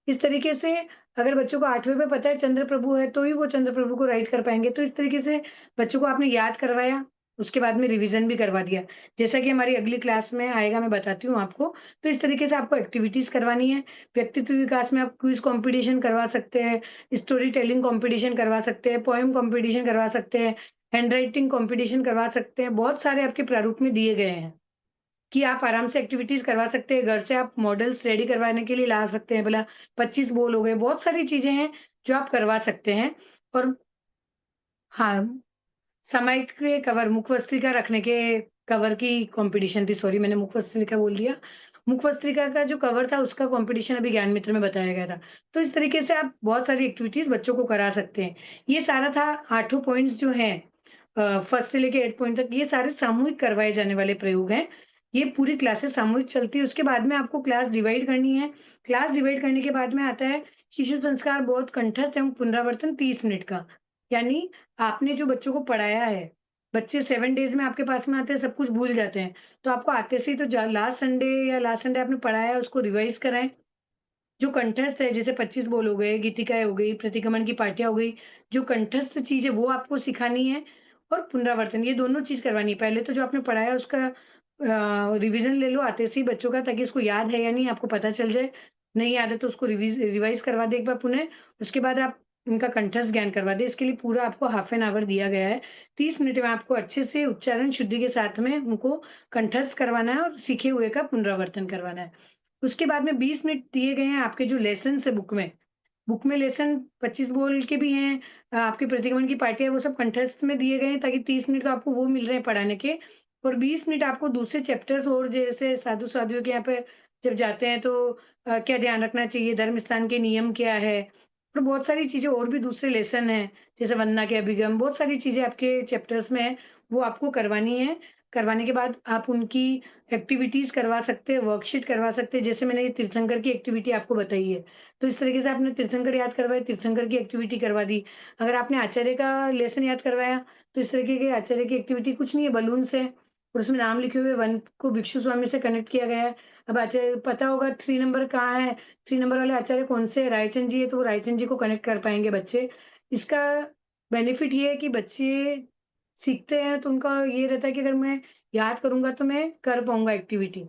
इस तरीके से अगर बच्चों को 8वें में पता है चंद्र प्रभु है, तो ही वो चंद्र प्रभु को राइट कर पाएँगे। तो इस तरीके से बच्चों को आपने याद करवाया, उसके बाद में रिवीज़न भी करवा दिया। जैसा कि हमारी अगली क्लास में आएगा मैं बताती हूँ आपको। तो इस तरीके से आपको एक्टिविटीज़ करवानी है। व्यक्तित्व विकास में आप क्विज़ कॉम्पिटिशन करवा सकते हैं, स्टोरी टेलिंग कॉम्पिटिशन करवा सकते हैं, पोएम कॉम्पिटिशन करवा सकते हैं, हैंडराइटिंग कॉम्पिटिशन करवा सकते हैं। बहुत सारे आपके प्रारूप में दिए गए हैं। कि आप आराम से एक्टिविटीज़ करवा सकते हैं, घर से आप मॉडल्स रेडी करवाने के लिए ला सकते हैं, भला 25 बोल हो गए, बहुत सारी चीज़ें हैं जो आप करवा सकते हैं और हाँ, सामयिक के कवर मुखपत्रिका रखने के कवर की कॉम्पिटिशन थी, सॉरी मैंने मुखपत्रिका बोल दिया। मुखपत्रिका का जो कवर था उसका कॉम्पिटिशन अभी ज्ञान मित्र में बताया गया था। तो इस तरीके से आप बहुत सारी एक्टिविटीज़ बच्चों को करा सकते हैं। ये सारा था आठों पॉइंट्स जो हैं फर्स्ट से लेके 8 पॉइंट तक ये सारे सामूहिक करवाए जाने वाले प्रयोग हैं। ये पूरी क्लासेस सामूहिक चलती है, उसके बाद में आपको क्लास डिवाइड करनी है। क्लास डिवाइड करने के बाद में आता है शिशु संस्कार बोध कंठस्थ एवं पुनरावर्तन 30 मिनट का। यानी आपने जो बच्चों को पढ़ाया है, बच्चे 7 डेज़ में आपके पास में आते हैं, सब कुछ भूल जाते हैं। तो आपको आते से ही तो जा लास्ट संडे या लास्ट संडे आपने पढ़ाया है उसको रिवाइज़ कराएँ। जो कंठस्थ है जैसे 25 बोल हो गए, गीतिकाएँ हो गई, प्रतिगमन की पाठियाँ हो गई, जो कंठस्थ चीज़ है वो आपको सिखानी है और पुनरावर्तन ये दोनों चीज़ करवानी है। पहले तो जो आपने पढ़ाया उसका रिवीज़न ले लो आते से ही बच्चों का ताकि उसको याद है या नहीं आपको पता चल जाए। नहीं याद है तो उसको रिवाइज़ करवा दें एक बार पुनः, उसके बाद आप उनका कंठस्थ ज्ञान करवा दें। इसके लिए पूरा आपको हाफ एन आवर दिया गया है। 30 मिनट में आपको अच्छे से उच्चारण शुद्धि के साथ में उनको कंठस्थ करवाना है और सीखे हुए का पुनरावर्तन करवाना है। उसके बाद में 20 मिनट दिए गए हैं आपके जो लेसन्स है बुक में लेसन 25 बोल के भी हैं आपके प्रतिगमन की पार्टियाँ वो सब कंठस्थ में दिए गए हैं ताकि 30 मिनट तो आपको वो मिल रहे हैं पढ़ाने के और 20 मिनट आपको दूसरे चैप्टर्स और जैसे साधु-साधियों के यहाँ पे जब जाते हैं तो क्या ध्यान रखना चाहिए, धर्म स्थान के नियम क्या है? और बहुत सारी चीज़ें और भी दूसरे लेसन हैं, जैसे वंदना के अभिगम, बहुत सारी चीज़ें आपके चैप्टर्स में हैं, वो आपको करवानी है। करवाने के बाद आप उनकी एक्टिविटीज़ करवा सकते हैं, वर्कशीट करवा सकते हैं, जैसे मैंने ये तीर्थंकर की एक्टिविटी आपको बताई है। तो इस तरीके से आपने तीर्थंकर याद करवाए, तीर्थंकर की एक्टिविटी करवा दी। अगर आपने आचार्य का लेसन याद करवाया, तो इस तरीके के आचार्य की एक्टिविटी कुछ नहीं है, बलून्स है और उसमें नाम लिखे हुए 1 को भिक्षु स्वामी से कनेक्ट किया गया है। अब आचार्य पता होगा 3 नंबर कहाँ है, 3 नंबर वाले आचार्य कौन से हैं, रायचंद जी है, तो वो रायचंद जी को कनेक्ट कर पाएँगे बच्चे। इसका बेनिफिट ये है कि बच्चे सीखते हैं तो उनका ये रहता है कि अगर मैं याद करूँगा तो मैं कर पाऊँगा एक्टिविटी।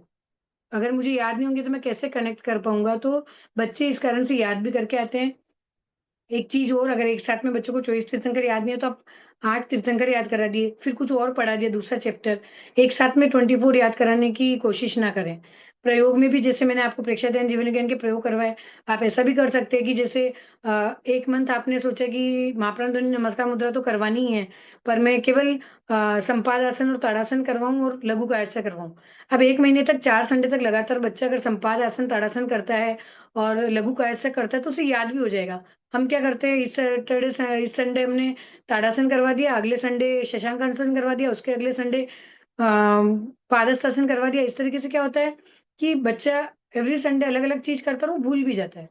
अगर मुझे याद नहीं होंगी तो मैं कैसे कनेक्ट कर पाऊँगा? तो बच्चे इस कारण से याद भी करके आते हैं। एक चीज़ और, अगर एक साथ में बच्चों को 24 तीर्थंकर याद नहीं है तो आप 8 तीर्थंकर याद करा दिए, फिर कुछ और पढ़ा दिया दूसरा चैप्टर। एक साथ में 24 याद कराने की कोशिश ना करें। प्रयोग में भी जैसे मैंने आपको प्रेक्षाध्यान, जीवन विज्ञान के प्रयोग करवाए, आप ऐसा भी कर सकते हैं कि जैसे 1 मंथ आपने सोचा कि महाप्राण ध्वनि नमस्कार मुद्रा तो करवानी ही है, पर मैं केवल संपाद और ताड़ासन करवाऊँ और लघु कायस्थ करवाऊँ। अब 1 महीने तक 4 संडे तक लगातार बच्चा अगर संपाद आसन, ताड़ासन करता है और लघु कायस्थ करता है तो उसे याद भी हो जाएगा। हम क्या करते हैं, इस संडे हमने ताड़ासन करवा दिया, अगले संडे शशांकासन करवा दिया, उसके अगले संडे पादहस्तासन करवा दिया। इस तरीके से क्या होता है कि बच्चा एवरी संडे अलग-अलग चीज़ करता है और वो भूल भी जाता है।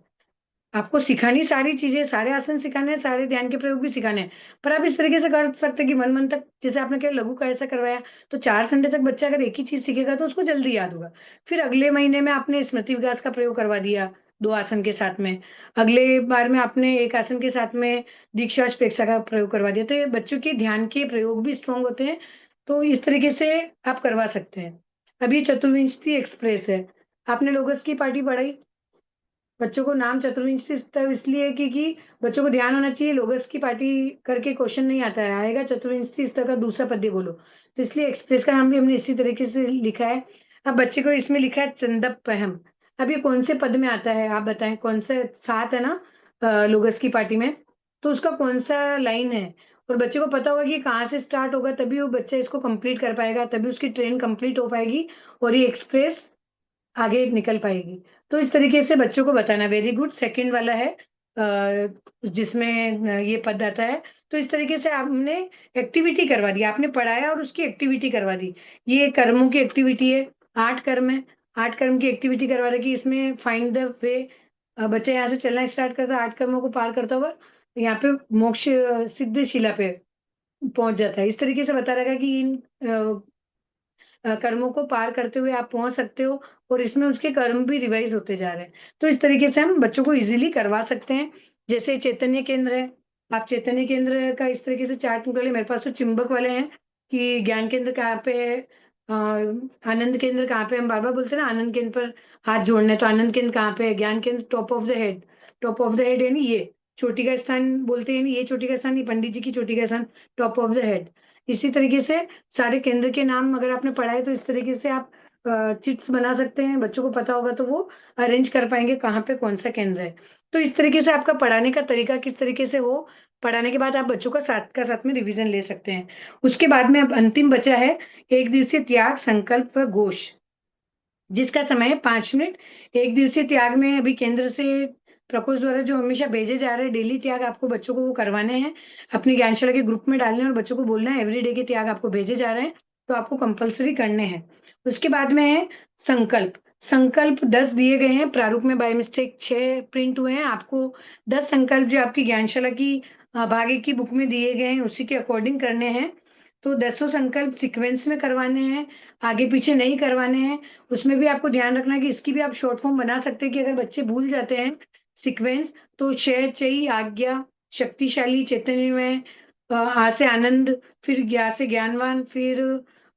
आपको सिखानी सारी चीज़ें, सारे आसन सिखाने हैं, सारे ध्यान के प्रयोग भी सिखाने हैं। पर आप इस तरीके से कर सकते हैं कि 1 मंथ तक, जैसे आपने केवल लघु का ऐसा करवाया, तो 4 संडे तक बच्चा अगर एक ही चीज़ सीखेगा तो उसको जल्दी याद होगा। फिर अगले महीने में आपने स्मृति विकास का प्रयोग करवा दिया, 2 आसन के साथ में। अगले बार में आपने 1 आसन के साथ में दीक्षाश प्रेक्षा का प्रयोग करवा दिया। तो ये बच्चों के ध्यान के प्रयोग भी स्ट्रॉन्ग होते हैं, तो इस तरीके से आप करवा सकते हैं। अब ये चतुर्विंशति एक्सप्रेस है। आपने लोगस की पार्टी पढ़ाई? बच्चों को नाम चतुर्विंशति स्तव इसलिए है क्योंकि बच्चों को ध्यान होना चाहिए, लोगस की पार्टी करके क्वेश्चन नहीं आता है, आएगा चतुर्विंशति स्तव का दूसरा पद्य बोलो। तो इसलिए एक्सप्रेस का नाम भी हमने इसी तरीके से लिखा है। अब बच्चे को इसमें लिखा है चंदप्पहम। अब ये कौन से पद में आता है आप बताएँ? कौन से 7 है ना लोगस की पार्टी में, तो उसका कौन-सा लाइन है? और बच्चे को पता होगा कि कहाँ से स्टार्ट होगा, तभी वो बच्चा इसको कंप्लीट कर पाएगा, तभी उसकी ट्रेन कंप्लीट हो पाएगी और ये एक्सप्रेस आगे निकल पाएगी। तो इस तरीके से बच्चों को बताना। वेरी गुड, सेकंड वाला है जिसमें ये पद आता है। तो इस तरीके से हमने एक्टिविटी करवा दी, आपने पढ़ाया और उसकी एक्टिविटी करवा दी। ये कर्मों की एक्टिविटी है, 8 कर्म है, 8 कर्म की एक्टिविटी करवा रखी। इसमें फाइंड द वे, बच्चा यहाँ से चलना स्टार्ट करता है 8 कर्मों को पार करता हुआ, यहाँ पे मोक्ष सिद्ध शिला पे पहुँच जाता है। इस तरीके से बता रखा है कि इन कर्मों को पार करते हुए आप पहुँच सकते हो और इसमें उसके कर्म भी रिवाइज़ होते जा रहे हैं। तो इस तरीके से हम बच्चों को ईज़िली करवा सकते हैं। जैसे चैतन्य केंद्र है, आप चैतन्य केंद्र का इस तरीके से चार्ट निकालिए। मेरे पास तो चिंबक वाले हैं कि ज्ञान केंद्र कहाँ पे है, आनंद केंद्र कहाँ पे है। हम बार-बार बोलते हैं ना आनंद केंद्र पर हाथ जोड़ना है, तो आनंद केंद्र कहाँ पे है, ज्ञान केंद्र top of the head. Top of the head यानी ये, चोटी का स्थान बोलते हैं, यानी ये चोटी का स्थान नहीं, पंडित जी की चोटी का स्थान टॉप ऑफ द हेड। इसी तरीके से सारे केंद्र के नाम अगर आपने पढ़ा है तो इस तरीके से आप चिट्स बना सकते हैं, बच्चों को पता होगा तो वो अरेंज कर पाएँगे कहाँ पे कौन-सा केंद्र है। तो इस तरीके से आपका पढ़ाने का तरीका किस तरीके से हो, पढ़ाने के बाद आप बच्चों का साथ में रिवीजन ले सकते हैं। उसके बाद में अब अंतिम बचा है 1 दिवसीय त्याग, संकल्प व घोष, जिसका समय है 5 मिनट। 1 दिवसीय त्याग में अभी केंद्र से प्रकोष्ठ द्वारा जो हमेशा भेजे जा रहे हैं डेली त्याग आपको बच्चों को वो करवाने हैं। अपनी ज्ञानशाला के ग्रुप में डालने हैं और बच्चों को बोलना है एवरीडे के त्याग आपको भेजे जा रहे हैं, तो आपको कंपल्सरी करने हैं। उसके बाद में है संकल्प। संकल्प 10 दिए गए हैं, प्रारूप में बाय मिस्टेक 6 प्रिंट हुए हैं। आपको 10 संकल्प जो आपकी ज्ञानशाला की भाग 1 की बुक में दिए गए हैं, उसी के अकॉर्डिंग करने हैं। तो दसों संकल्प सीक्वेंस में करवाने हैं, आगे-पीछे नहीं करवाने हैं। उसमें भी आपको ध्यान रखना है कि इसकी भी आप शॉर्ट फॉर्म बना सकते हैं कि अगर बच्चे भूल जाते हैं सीक्वेंस, तो शय, चई, आज्ञा, शक्तिशाली, चैतन्यमय, आ से आनंद, फिर ज्ञा से ज्ञानवान, फिर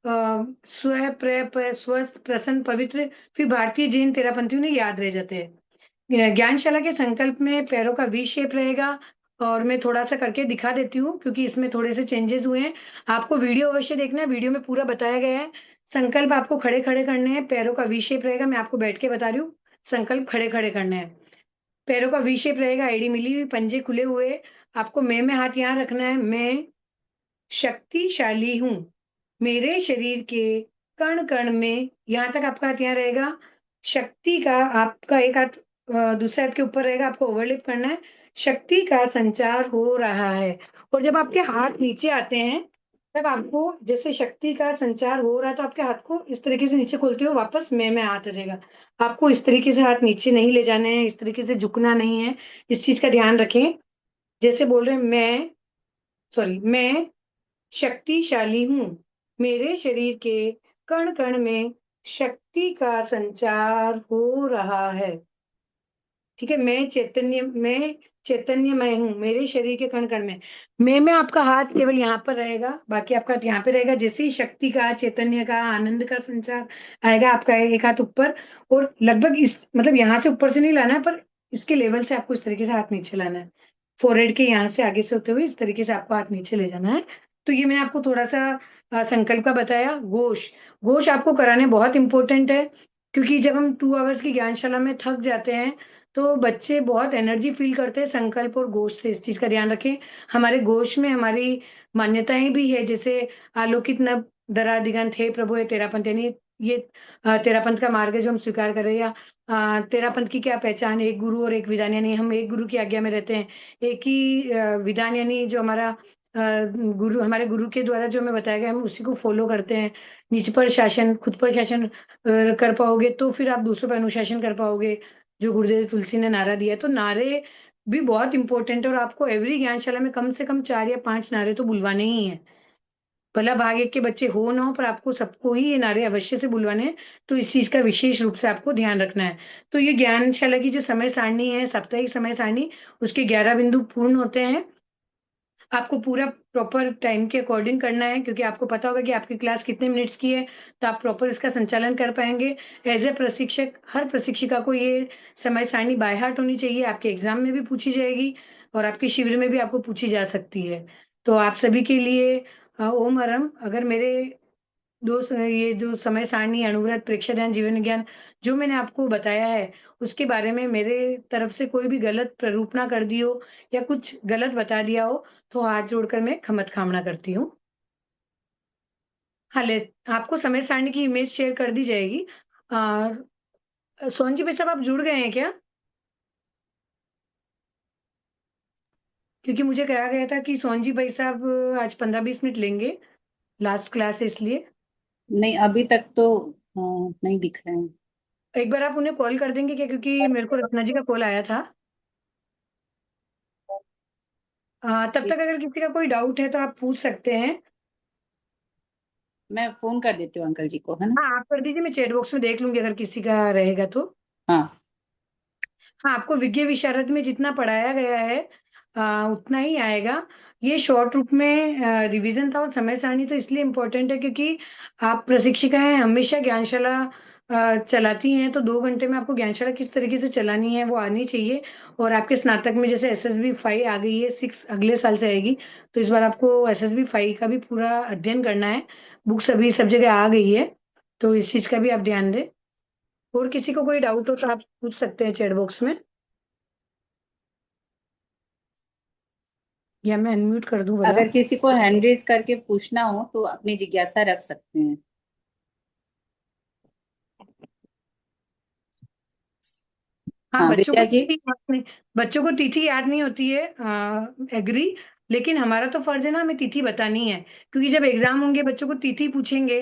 स्व, प्र, प, स्वस्थ, प्रसन्न, पवित्र, फिर भारतीय जैन तेरापंथियों ने याद रह जाते हैं। ज्ञानशाला के संकल्प में पैरों का वी शेप रहेगा और मैं थोड़ा-सा करके दिखा देती हूँ क्योंकि इसमें थोड़े से चेंजेज़ हुए हैं। आपको वीडियो अवश्य देखना है, वीडियो में पूरा बताया गया है। संकल्प आपको खड़े-खड़े करने हैं, पैरों का वी शेप रहेगा, मैं आपको बैठ के बता रही हूँ, संकल्प खड़े-खड़े करने हैं। पैरों का वी शेप रहेगा, एड़ी मिली हुई, पंजे खुले हुए, आपको मैं में हाथ यहाँ रखना है, मैं शक्तिशाली हूँ, मेरे शरीर के कण-कण में, यहाँ तक आपका हाथ यहाँ रहेगा। शक्ति का आपका एक हाथ दूसरे हाथ के ऊपर रहेगा, आपको ओवरलैप करना है। शक्ति का संचार हो रहा है और जब आपके हाथ नीचे आते हैं, तब आपको जैसे शक्ति का संचार हो रहा है, तो आपके हाथ को इस तरीके से नीचे खोलते हो, वापस मैं में हाथ आ जाएगा। आपको इस तरीके से हाथ नीचे नहीं ले जाने हैं, इस तरीके से झुकना नहीं है, इस चीज़ का ध्यान रखें। जैसे बोल रहे हैं मैं शक्तिशाली हूँ, मेरे शरीर के कण-कण में शक्ति का संचार हो रहा है। ठीक है? मैं चैतन्यमय हूँ, मेरे शरीर के कण-कण में आपका हाथ केवल यहाँ पर रहेगा, बाकी आपका हाथ यहाँ पे रहेगा। जैसे ही शक्ति का, चैतन्य का, आनंद का संचार आएगा, आपका एक हाथ ऊपर और लगभग इस मतलब यहाँ से ऊपर से नहीं लाना है, पर इसके लेवल से आपको इस तरीके से हाथ नीचे लाना है। फ़ोरहेड के यहाँ से आगे से होते हुए इस तरीके से आपको हाथ नीचे ले जाना है। तो ये मैंने आपको थोड़ा-सा संकल्प का बताया। घोष आपको कराने बहुत इम्पोर्टेंट है, क्योंकि जब हम 2 आवर्स की ज्ञानशाला में थक जाते हैं, तो बच्चे बहुत एनर्जी फ़ील करते हैं संकल्प और घोष से, इस चीज़ का ध्यान रखें। हमारे घोष में हमारी मान्यताएँ भी है, जैसे आलोकित नभ दरा दिगंत, हे प्रभु ये तेरा पंथ, यानी ये तेरा पंथ का मार्ग है जो हम स्वीकार कर रहे हैं, या तेरा पंथ की क्या पहचान है, एक गुरु और एक विधान, यानी हम एक गुरु की आज्ञा में रहते हैं। एक ही विधान, यानी जो हमारा गुरु, हमारे गुरु के द्वारा जो हमें बताया गया है, हम उसी को फ़ॉलो करते हैं। निज पर शासन, खुद पर शासन कर पाओगे, तो फिर आप दूसरों पर अनुशासन कर पाओगे। जो गुरुदेव तुलसी ने नारा दिया है, तो नारे भी बहुत इम्पोर्टेंट है, और आपको एवरी ज्ञानशाला में कम से कम 4 या 5 नारे तो बुलवाने ही हैं। भला भाग एक के बच्चे हो ना हो, पर आपको सबको ही ये नारे अवश्य से बुलवाने हैं, तो इस चीज़ का विशेष रूप से आपको ध्यान रखना है। तो ये ज्ञानशाला की जो समय सारणी है, साप्ताहिक समय सारणी, उसके 11 बिंदु पूर्ण होते हैं। आपको पूरा प्रॉपर टाइम के अकॉर्डिंग करना है, क्योंकि आपको पता होगा कि आपकी क्लास कितने मिनट्स की है, तो आप प्रॉपर इसका संचालन कर पाएँगे। एज़ अ प्रशिक्षक, हर प्रशिक्षिका को ये समय सारणी बाय हार्ट होनी चाहिए, आपके एग्ज़ाम में भी पूछी जाएगी और आपके शिविर में भी आपको पूछी जा सकती है। तो आप सभी के लिए ओम हरम, अगर मेरे ये जो समय सारणी, अणुव्रत, प्रेक्षा ध्यान, जीवन विज्ञान जो मैंने आपको बताया है, उसके बारे में मेरे तरफ से कोई भी गलत प्ररूपणा कर दी हो या कुछ गलत बता दिया हो, तो हाथ जोड़कर मैं क्षमत कामना करती हूँ। हाँ, आपको समय सारणी की इमेज शेयर कर दी जाएगी। सोन जी भाई साहब, आप जुड़ गए हैं क्या? क्योंकि मुझे कहा गया था कि सोन जी भाई साहब आज 15-20 मिनट लेंगे, लास्ट क्लास है इसलिए। नहीं, अभी तक तो नहीं दिख रहे हैं। एक बार आप उन्हें कॉल कर देंगे क्या? क्योंकि मेरे को रत्ना जी का कॉल आया था। तब ठीक, तक अगर किसी का कोई डाउट है तो आप पूछ सकते हैं। मैं फोन कर देती हूँ अंकल जी को, है ना। हाँ, आप कर दीजिए, मैं चैट बॉक्स में देख लूँगी अगर किसी का रहेगा तो। हाँ। हाँ, आपको विज्ञ विशारद में जितना पढ़ाया गया है उतना ही आएगा। ये शॉर्ट रूप में रिवीजन था, और समय सारणी तो इसलिए इम्पोर्टेंट है क्योंकि आप प्रशिक्षिकाएँ हमेशा ज्ञानशाला चलाती हैं, तो 2 घंटे में आपको ज्ञानशाला किस तरीके से चलानी है वो आनी चाहिए। और आपके स्नातक में जैसे एसएसबी 5 आ गई है, 6 अगले साल से आएगी, तो इस बार आपको एसएसबी 5 का भी पूरा अध्ययन करना है। बुक्स अभी सब जगह आ गई है, तो इस चीज़ का भी आप ध्यान दें। और किसी को कोई डाउट हो तो आप पूछ सकते हैं चैट बॉक्स में, या मैं अनम्यूट कर दूँ भला? अगर किसी को हैंड रेज करके पूछना हो तो अपनी जिज्ञासा रख सकते हैं। हाँ, हाँ, विद्या जी। बच्चों को तिथि याद नहीं होती है, एग्री, लेकिन हमारा तो फर्ज़ है ना, हमें तिथि बतानी है, क्योंकि जब एग्ज़ाम होंगे बच्चों को तिथि पूछेंगे,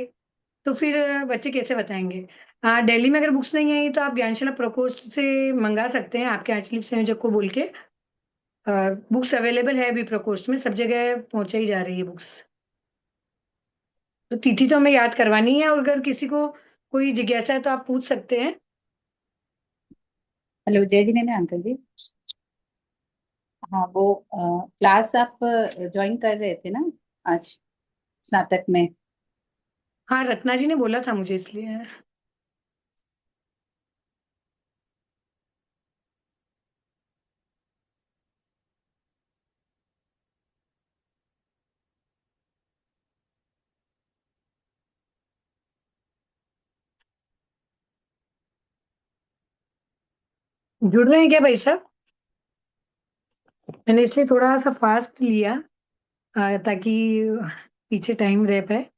तो फिर बच्चे कैसे बताएँगे? दिल्ली में अगर बुक्स नहीं आई तो आप ज्ञानशाला प्रकोष्ठ से मँगा सकते हैं, आपके आंचलिक संयोजक को बोल के। बुक्स अवेलेबल है अभी प्रकोष्ठ में, सब जगह पहुँचाई जा रही है बुक्स। तो तिथि तो हमें याद करवानी है, और अगर किसी को कोई जिज्ञासा है तो आप पूछ सकते हैं। हेलो, जय जी ने अंकल जी। हाँ, वो क्लास आप ज्वाइन कर रहे थे ना आज, स्नातक में। हाँ, रत्ना जी ने बोला था मुझे इसलिए। जुड़ रहे हैं क्या भाई साहब? मैंने इसलिए थोड़ा-सा फ़ास्ट लिया ताकि पीछे टाइम रह पाए।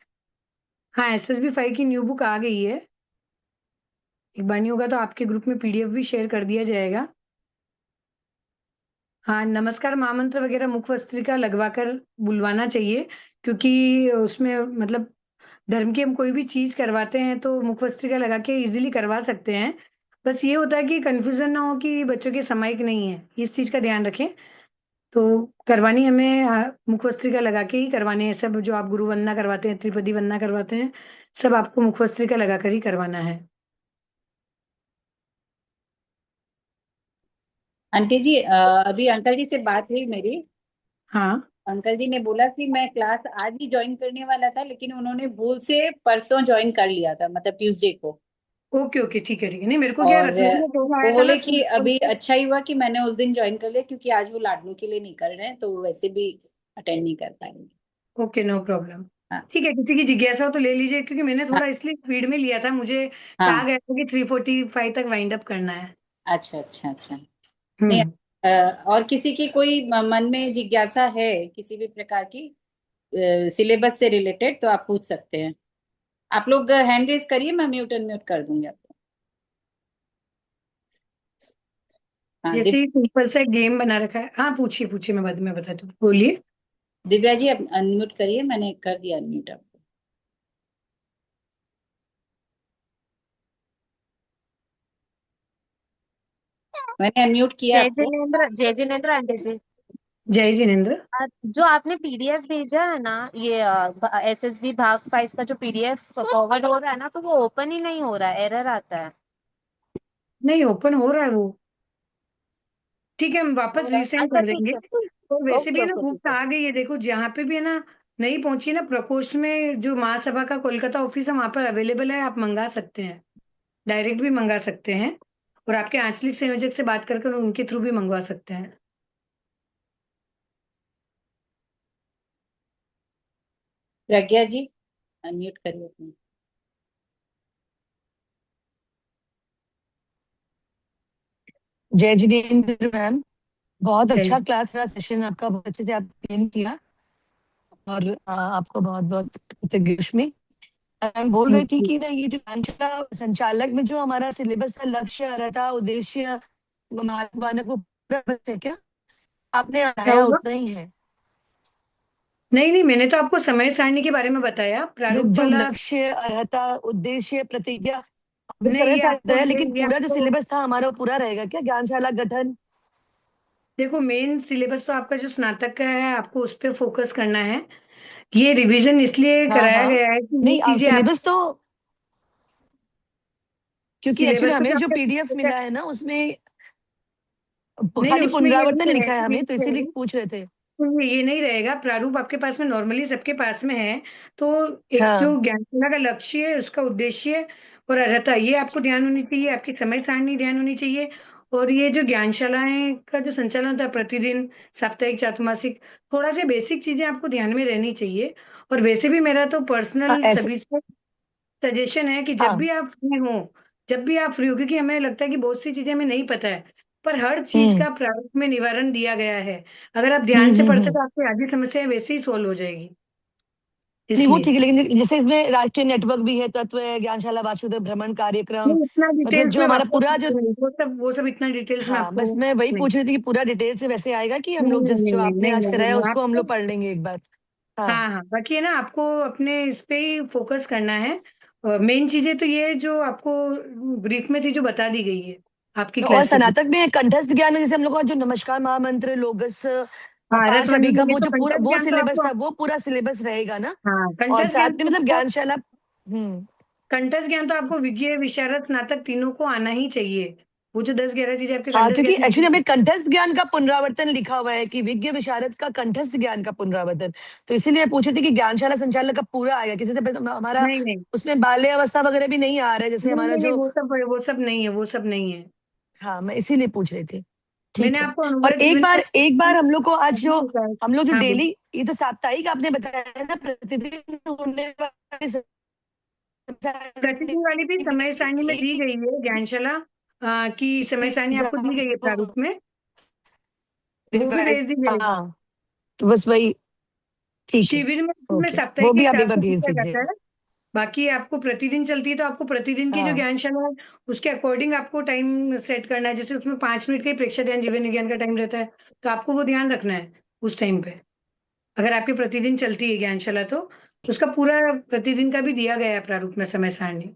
हाँ, एसएसबी 5 की न्यू बुक आ गई है। एक बार नहीं होगा तो आपके ग्रुप में पीडीएफ भी शेयर कर दिया जाएगा। हाँ, नमस्कार महामंत्र वगैरह मुखवस्त्रिका लगवाकर बुलवाना चाहिए, क्योंकि उसमें मतलब धर्म की हम कोई भी चीज करवाते हैं तो मुखवस्त्रिका लगा के इजीली करवा सकते हैं। बस ये होता है कि कंफ्यूजन ना हो कि बच्चों के सामयिक नहीं है, इस चीज का ध्यान रखें। तो करवानी हमें मुखवस्त्रिका लगा के ही करवाने हैं सब, जो आप गुरु वंदना करवाते हैं, त्रिपदी वंदना करवाते हैं, सब आपको मुखवस्त्रिका लगा कर ही करवाना है। आंटी जी, अभी अंकल जी से बात हुई मेरी। हाँ। अंकल जी ने बोला कि मैं क्लास आज ही ज्वाइन करने वाला था, लेकिन उन्होंने भूल से परसों ज्वाइन कर लिया था, मतलब ट्यूसडे को। ओके ओके, ठीक है ठीक है, नहीं मेरे को क्या और रत्न का फोन वो आया था ना बोले तो कि अभी अच्छा ही हुआ कि मैंने उस दिन ज्वाइन कर लिया, क्योंकि आज वो लाडनू के लिए निकल रहे हैं, तो वो वैसे भी अटेंड नहीं कर पाएंगे। Okay, no problem. हाँ। ठीक है, किसी की जिज्ञासा हो तो ले लीजिए, क्योंकि मैंने हाँ। थोड़ा इसलिए स्पीड में लिया था, मुझे कहा हाँ। गया था कि 3:45 तक वाइंड अप करना है। अच्छा अच्छा अच्छा। नहीं, हम्म। और किसी की कोई मन में जिज्ञासा है किसी भी प्रकार की सिलेबस से रिलेटेड, तो आप पूछ सकते हैं। आप लोग हैंड रेज करिए, मैं म्यूट अनम्यूट कर दूंगी आपको। हाँ, जैसे ही सिंपल सा गेम बना रखा है। हाँ, पूछिए पूछिए, मैं बाद में बताती हूँ, बोलिए। दिव्या जी, आप अनम्यूट करिए, मैंने कर दिया अनम्यूट आपको। मैंने अनम्यूट किया जय आपको। जिनेन्द्र, जय जिनेन्द्र आंटी जी। जय जिनेन्द्र। जो आपने पीडीएफ भेजा है ना, ये एसएसबी भाग 5 का जो पीडीएफ फॉरवर्ड हो रहा है ना, तो वो ओपन ही नहीं हो रहा है, एरर आता है। नहीं, ओपन हो रहा है वो। ठीक है, हम वापस रीसेंड अच्छा कर ठीक देंगे। है। और वैसे भी ओके है ना, ओके ठीक बुक है। आ गई है, देखो जहाँ पे भी है ना, नहीं पहुंची ना प्रकोष्ठ में, जो महासभा का कोलकाता ऑफिस है वहां पर अवेलेबल है, आप मंगा सकते हैं। डायरेक्ट भी मंगा सकते हैं, और आपके आंचलिक संयोजक से बात करके उनके थ्रू भी मंगवा सकते हैं। प्रज्ञा जी, अनम्यूट करिए अपनी। जय जिनेन्द्र मैम। बहुत जय अच्छा क्लास रहा, सेशन आपका बहुत अच्छे से आप अटेंड किया, और आपको बहुत बहुत कृतज्ञ। मैम बोल रही थी जी। कि ना, ये जो पांचला संचालक में जो हमारा सिलेबस का लक्ष्य आ रहा था, उद्देश्य, मानक मानक, वो पूरा बस है क्या? आपने क्या आया होगा? उतना ही है? नहीं नहीं, मैंने तो आपको समय सारणी के बारे में बताया, प्रारूप जो वाला। लक्ष्य, अर्हता, उद्देश्य, प्रतिज्ञा, इस नहीं, तरह ये से आता आपको है, लेकिन ये पूरा जो आपको सिलेबस था हमारा, वो पूरा रहेगा क्या? ज्ञानशाला गठन। देखो, मेन सिलेबस तो आपका जो स्नातक का है, आपको उस पर फोकस करना है। ये रिवीजन इसलिए हाँ कराया हाँ। गया है कि ये नहीं, चीजें आप, सिलेबस तो, क्योंकि एक्चुअली सिलेबस तो हमें जो आपका पीडीएफ ठीक है। मिला है ना, उसमें नहीं नहीं, खाली उसमें ये पुनरावर्तन नहीं लिखा है रहेगा, ये हमें, तो नहीं इसीलिए रहेगा। पूछ रहे थे। तो ये नहीं रहेगा, प्रारूप आपके पास में नॉर्मली सबके पास में है। तो एक जो हाँ। ज्ञानशाला का लक्ष्य है, उसका उद्देश्य और अर्हता, ये आपको ध्यान होनी चाहिए, आपकी समय सारणी ध्यान होनी चाहिए। और ये जो ज्ञानशालाएं का जो संचालन होता है प्रतिदिन, साप्ताहिक, चातुर्मासिक, थोड़ा से बेसिक चीजें आपको ध्यान में रहनी चाहिए। और वैसे भी मेरा तो हाँ पर्सनल ऐसे। सभी से सजेशन है कि जब हाँ। भी आप फ्री हो, जब भी आप फ्री हो, क्योंकि हमें लगता है कि बहुत सी चीजें हमें नहीं पता है, पर हर चीज हम्म का प्रारूप में निवारण दिया गया है। अगर आप ध्यान से पढ़ते हम्म। तो आपकी आधी समस्या वैसे ही सोल्व हो जाएगी, नहीं वो इसलिए। ठीक है, लेकिन जैसे इसमें राष्ट्रीय नेटवर्क भी है, तत्व है, ज्ञानशाला वासुदेव भ्रमण कार्यक्रम, नहीं, इतना मतलब डिटेल्स जो में हमारा वापस पूरा जो, नहीं, वो सब इतना डिटेल्स में हाँ आपको बस मैं वही नहीं। पूछ रही थी कि पूरा डिटेल से वैसे आएगा कि हम नहीं लोग नहीं जिस नहीं जो नहीं आपने नहीं आज नहीं, कराया नहीं, उसको हम आपको। लोग पढ़ लेंगे एक बार। हाँ। हाँ हाँ, बाकी है ना, आपको अपने इस पे ही फोकस करना है। मेन चीजें तो ये जो आपको ब्रीफ में थी, जो बता दी गई है आपकी और क्लास के थ्रू। स्नातक में कंठस्थ ज्ञान में जैसे हम लोग का जो नमस्कार महामंत्र, लोगस, हाँ, पांच रतवंदन में अभिगम, ये वो तो जो पूरा कंटक वो ज्ञान तो सिलेबस आपको। था, वो पूरा सिलेबस रहेगा ना? हाँ, और कंटक ज्ञान साथ में तो मतलब आपको। ज्ञानशाला। हम्म। कंटक ज्ञान तो आपको विज्ञ विशारद स्नातक तीनों को आना ही चाहिए। वो जो 10-11 चीजें आपके हाँ, कंटक क्योंकि ज्ञान एक्चुअली में। हमें कंठस्थ ज्ञान का पुनरावर्तन लिखा हुआ है कि विज्ञ विशारद का कंठस्थ ज्ञान का पुनरावर्तन, तो इसीलिए पूछे थे कि ज्ञानशाला संचालक का पूरा आएगा किसी से हमारा, नहीं नहीं उसमें बाल्य अवस्था वगैरह भी नहीं आ रहा है, जैसे नहीं हमारा नहीं नहीं, जो। वो सब नहीं है, वो सब नहीं है। हाँ, मैं इसीलिए पूछ रही थी। ठीक मैंने है। आपको और अनुव्रत एक जीवन का बार एक बार हम लोग को आज अभी जो, बताया। हम लोग जो हाँ, बोलो। डेली, ये तो साप्ताहिक आपने बताया है ना, प्रतिदिन होने वाले प्रतिदिन वाली भी समय सारणी में दी गई है, ज्ञानशाला की समय सारणी आपको दी गई है प्रारूप में। वो भी भेज दी जाएगी। हाँ, तो बस वही। ठीक है। शिविर में ओके, साप्ताहिक वो के भी आप हिसाब एक बार से भेज पूछा जाता दीजिए। है। बाकी आपको प्रतिदिन चलती है, तो आपको प्रतिदिन की जो हाँ। ज्ञानशाला है, उसके अकॉर्डिंग आपको टाइम सेट करना है। जैसे उसमें 5 मिनट का ही प्रेक्षक ध्यान जीवन विज्ञान का टाइम रहता है, तो आपको वो ध्यान रखना है उस टाइम पे। अगर आपकी प्रतिदिन चलती है ज्ञानशाला तो उसका पूरा प्रतिदिन का भी दिया गया है प्रारूप में समय सारणी।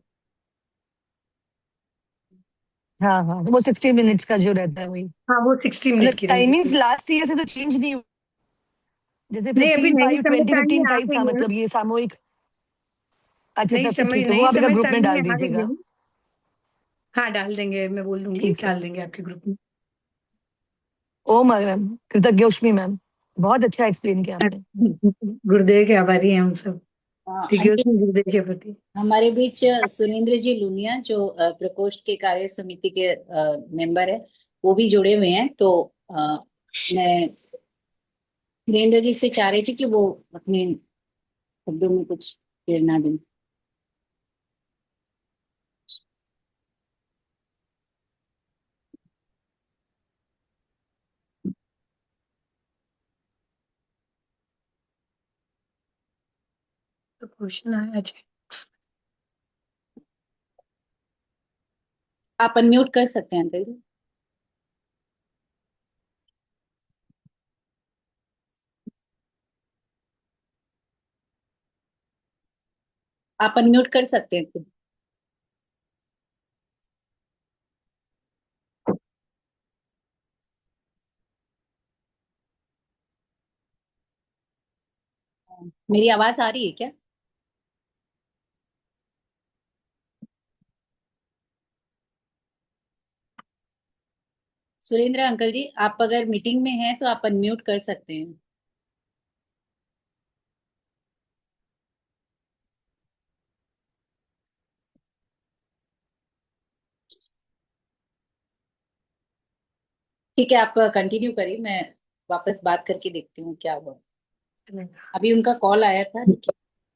हाँ हाँ, वो 60 मिनट्स का जो रहता है वही। हाँ, वो 60 मिनट मतलब की टाइमिंग्स रहेगी। लास्ट ईयर से तो चेंज नहीं हुआ, जैसे नहीं, अभी 15 नई 5 समय 20 सारणी 15 आ 5 था, गई है। मतलब ये सामूहिक। अच्छा, तब से ठीक है, वो नई आप एक समय ग्रुप में सारणी डाल आ गई दीजिएगा। है। हाँ, डाल देंगे, मैं बोल दूँगी, ठीक है। डाल देंगे आपके ग्रुप में। ओ मैम, कृतज्ञोष्मी मैम, बहुत अच्छा एक्सप्लेन किया आपने। गुरुदेव के आभारी हैं हम सब। आंटी, गुरुदेव के प्रति। हमारे बीच सुरेंद्र जी लुनिया जो प्रकोष्ठ के कार्य समिति के मेंबर है, वो भी जुड़े हुए हैं। तो मैं सुरेंद्र जी से चाह रही थी कि वो अपने शब्दों में कुछ प्रेरणा दें। तो क्वेश्चन आया जी। आप अनम्यूट कर सकते हैं अंकल जी। आप अनम्यूट कर सकते हैं खुद। मेरी आवाज आ रही है क्या? सुरेंद्र अंकल जी, आप अगर मीटिंग में हैं तो आप अनम्यूट कर सकते हैं। ठीक है, आप कंटिन्यू करिए, मैं वापस बात करके देखती हूँ क्या हुआ। अभी उनका कॉल आया था, लेकिन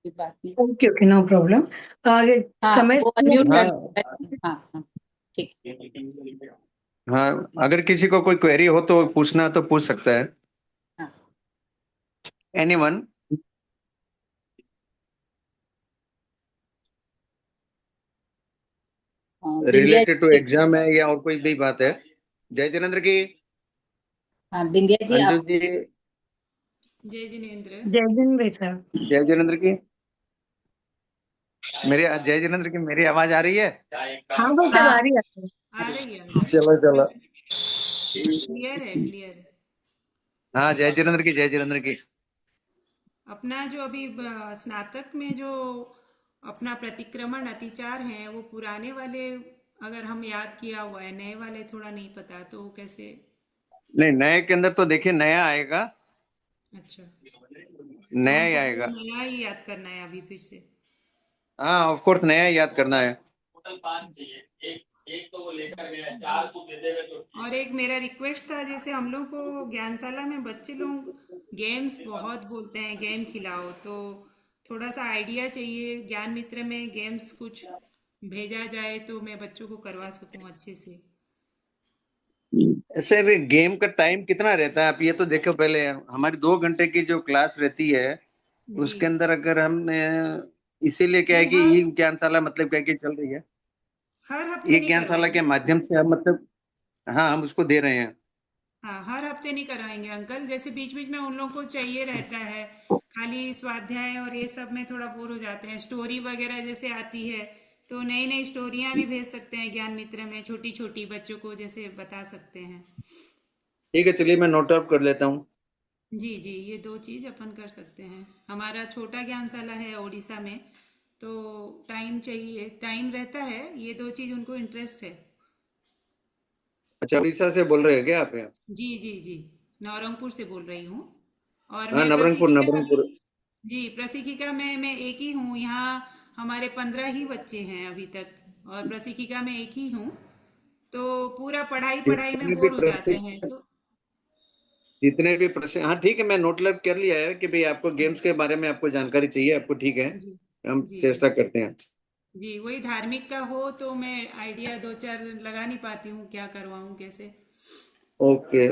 कोई बात नहीं। Okay, okay, no problem. आगे हाँ, समय वो अनम्यूट हाँ कर। हाँ हाँ, ठीक। हाँ, अगर किसी को कोई क्वेरी हो तो पूछना तो पूछ सकता है। हाँ, एनीवन। बिंदिया रिलेटेड टू जी। एग्जाम है या और कोई भी बात है? जय जिनेन्द्र की। हाँ, बिंदिया जी अंजू आप। जी। जय जिनेन्द्र। जय दिन भाई साहब। जय जिनेन्द्र की। जय जिनेन्द्र की मेरी आवाज आ रही है? हाँ भाई साहब, आ हाँ, रही है आपको। आ रही है भाई, चलो चलो। क्लियर है, क्लियर। हाँ, जय जिनेन्द्र की, जय जिनेन्द्र की। अपना जो अभी स्नातक में जो अपना प्रतिक्रमण अतिचार है, वो पुराने वाले अगर हम याद किया हुआ है, नए वाले थोड़ा नहीं पता, तो कैसे? नहीं, नए के अंदर तो देखिए नया आएगा। अच्छा, तो नया ही हमको आएगा। पूरा नया ही याद करना है अभी फिर से। हाँ, ऑफ कोर्स नया ही याद करना है। जी। और एक मेरा रिक्वेस्ट था, जैसे हम लोग को ज्ञानशाला में बच्चे लोग गेम्स बहुत बोलते हैं, गेम खिलाओ, तो थोड़ा सा आइडिया चाहिए, ज्ञान मित्र में गेम्स कुछ भेजा जाए तो मैं बच्चों को करवा सकूं अच्छे से। ऐसे भी गेम का टाइम कितना रहता है? आप ये तो देखो पहले, हमारी 2 घंटे की जो क्लास रहती है जी। उसके अंदर अगर हम इसीलिए क्या है नहीं, कि हर ई ज्ञानशाला मतलब क्या कि चल रही है। हर हफ्ते ई नहीं ज्ञानशाला के करवाएंगे। माध्यम से हम मतलब, हाँ, हम उसको दे रहे हैं। हाँ, हर हफ्ते नहीं कराएंगे अंकल, जैसे बीच बीच में उन लोगों को चाहिए रहता है, खाली स्वाध्याय और ये सब में थोड़ा बोर हो जाते हैं, स्टोरी वगैरह जैसे आती है, तो नई नई स्टोरियां भी भेज सकते हैं ज्ञान मित्र में, छोटी छोटी बच्चों को जैसे बता सकते हैं। ठीक है, चलिए मैं नोट आउट कर लेता हूँ। जी जी, ये दो चीज अपन कर सकते हैं। हमारा छोटा ज्ञानशाला है उड़ीसा में, तो टाइम चाहिए, टाइम रहता है, ये दो चीज उनको इंटरेस्ट है। अच्छा, उड़ीसा से बोल रहे हैं क्या आप? यहाँ? जी जी जी, नवरंगपुर से बोल रही हूँ। और हाँ, मैं नवरंगपुर प्रशिक्षिका। नवरंगपुर। जी, प्रशिक्षिका में मैं एक ही हूँ यहाँ। हमारे 15 ही बच्चे हैं अभी तक, और प्रशिक्षिका में एक ही हूँ, तो पूरा पढ़ाई पढ़ाई में जितने भी बोर हो जाते हैं प्रशिक्षण, तो। जितने भी प्रशिक्षण, हाँ ठीक है, मैं नोट आउट कर लिया है कि भाई आपको गेम्स के बारे में आपको जानकारी चाहिए, आपको ठीक है। जी हम जी जी चेष्टा करते हैं। जी, वही धार्मिक का हो तो मैं आइडिया दो चार लगा नहीं पाती हूँ, क्या करवाऊँ कैसे। ओके,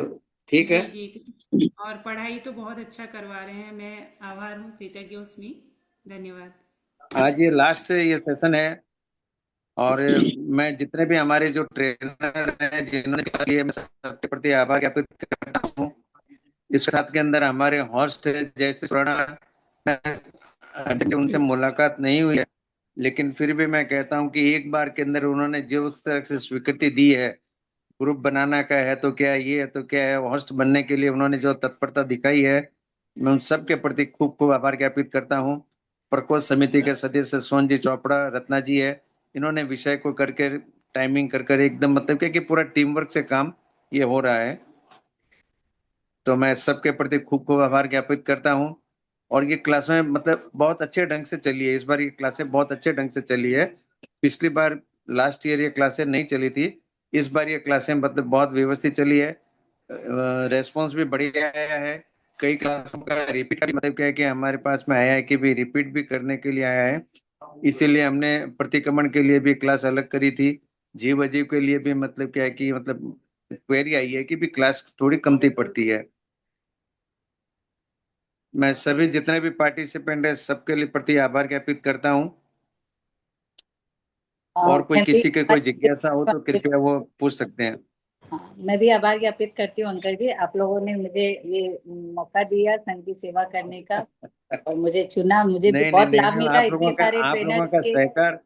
ठीक है। जी जी। और पढ़ाई तो बहुत अच्छा करवा रहे हैं, मैं आभार हूँ, कृतज्ञोस्मि। धन्यवाद। आज ये लास्ट ये सेशन है, और मैं जितने भी हमारे जो ट्रेनर हैं जिन्होंने क्लास की है, मैं सबके प्रति आभार ज्ञापित करता हूँ। इस साथ के अंदर हमारे हॉस्ट जैसे उनसे मुलाकात नहीं हुई है, लेकिन फिर भी मैं कहता हूं कि एक बार के अंदर उन्होंने जो उस तरह से स्वीकृति दी है, ग्रुप बनाना का है तो क्या, ये है तो क्या है, होस्ट बनने के लिए उन्होंने जो तत्परता दिखाई है, मैं उन सबके प्रति खूब खूब आभार ज्ञापित करता हूँ। प्रकोष्ठ समिति के सदस्य सोन जी चोपड़ा, रत्ना जी है, इन्होंने विषय को करके टाइमिंग कर एकदम मतलब क्या कि पूरा टीम वर्क से काम ये हो रहा है। तो मैं सबके प्रति खूब खूब आभार ज्ञापित करता हूँ। और ये क्लासें मतलब बहुत अच्छे ढंग से चली है, इस बार ये क्लासें बहुत अच्छे ढंग से चली है। पिछली बार लास्ट ईयर ये क्लासें नहीं चली थी, इस बार ये क्लासें मतलब बहुत व्यवस्थित चली है। रेस्पॉन्स भी बढ़िया आया है। कई क्लासों का रिपीट मतलब क्या है कि हमारे पास में आया है कि भी रिपीट भी करने के लिए आया है। इसीलिए हमने प्रतिक्रमण के लिए भी क्लास अलग करी थी। जीव अजीव के लिए भी मतलब क्या है कि मतलब क्वेरी आई है कि भी क्लास थोड़ी कमती पड़ती है। मैं सभी जितने भी पार्टिसिपेंट है सबके लिए प्रति आभार ज्ञापित करता हूँ। और कोई मैं भी किसी के कोई जिज्ञासा हो तो कृपया वो पूछ सकते हैं। मैं भी आभार ज्ञापित करती हूँ अंकल जी, आप लोगों ने मुझे ये मौका दिया संघ की सेवा करने का और मुझे चुना, मुझे भी नहीं नहीं बहुत नहीं लाभ मैम, मिला इतने सारे आप लोगों ट्रेनर्स का के। सहकार,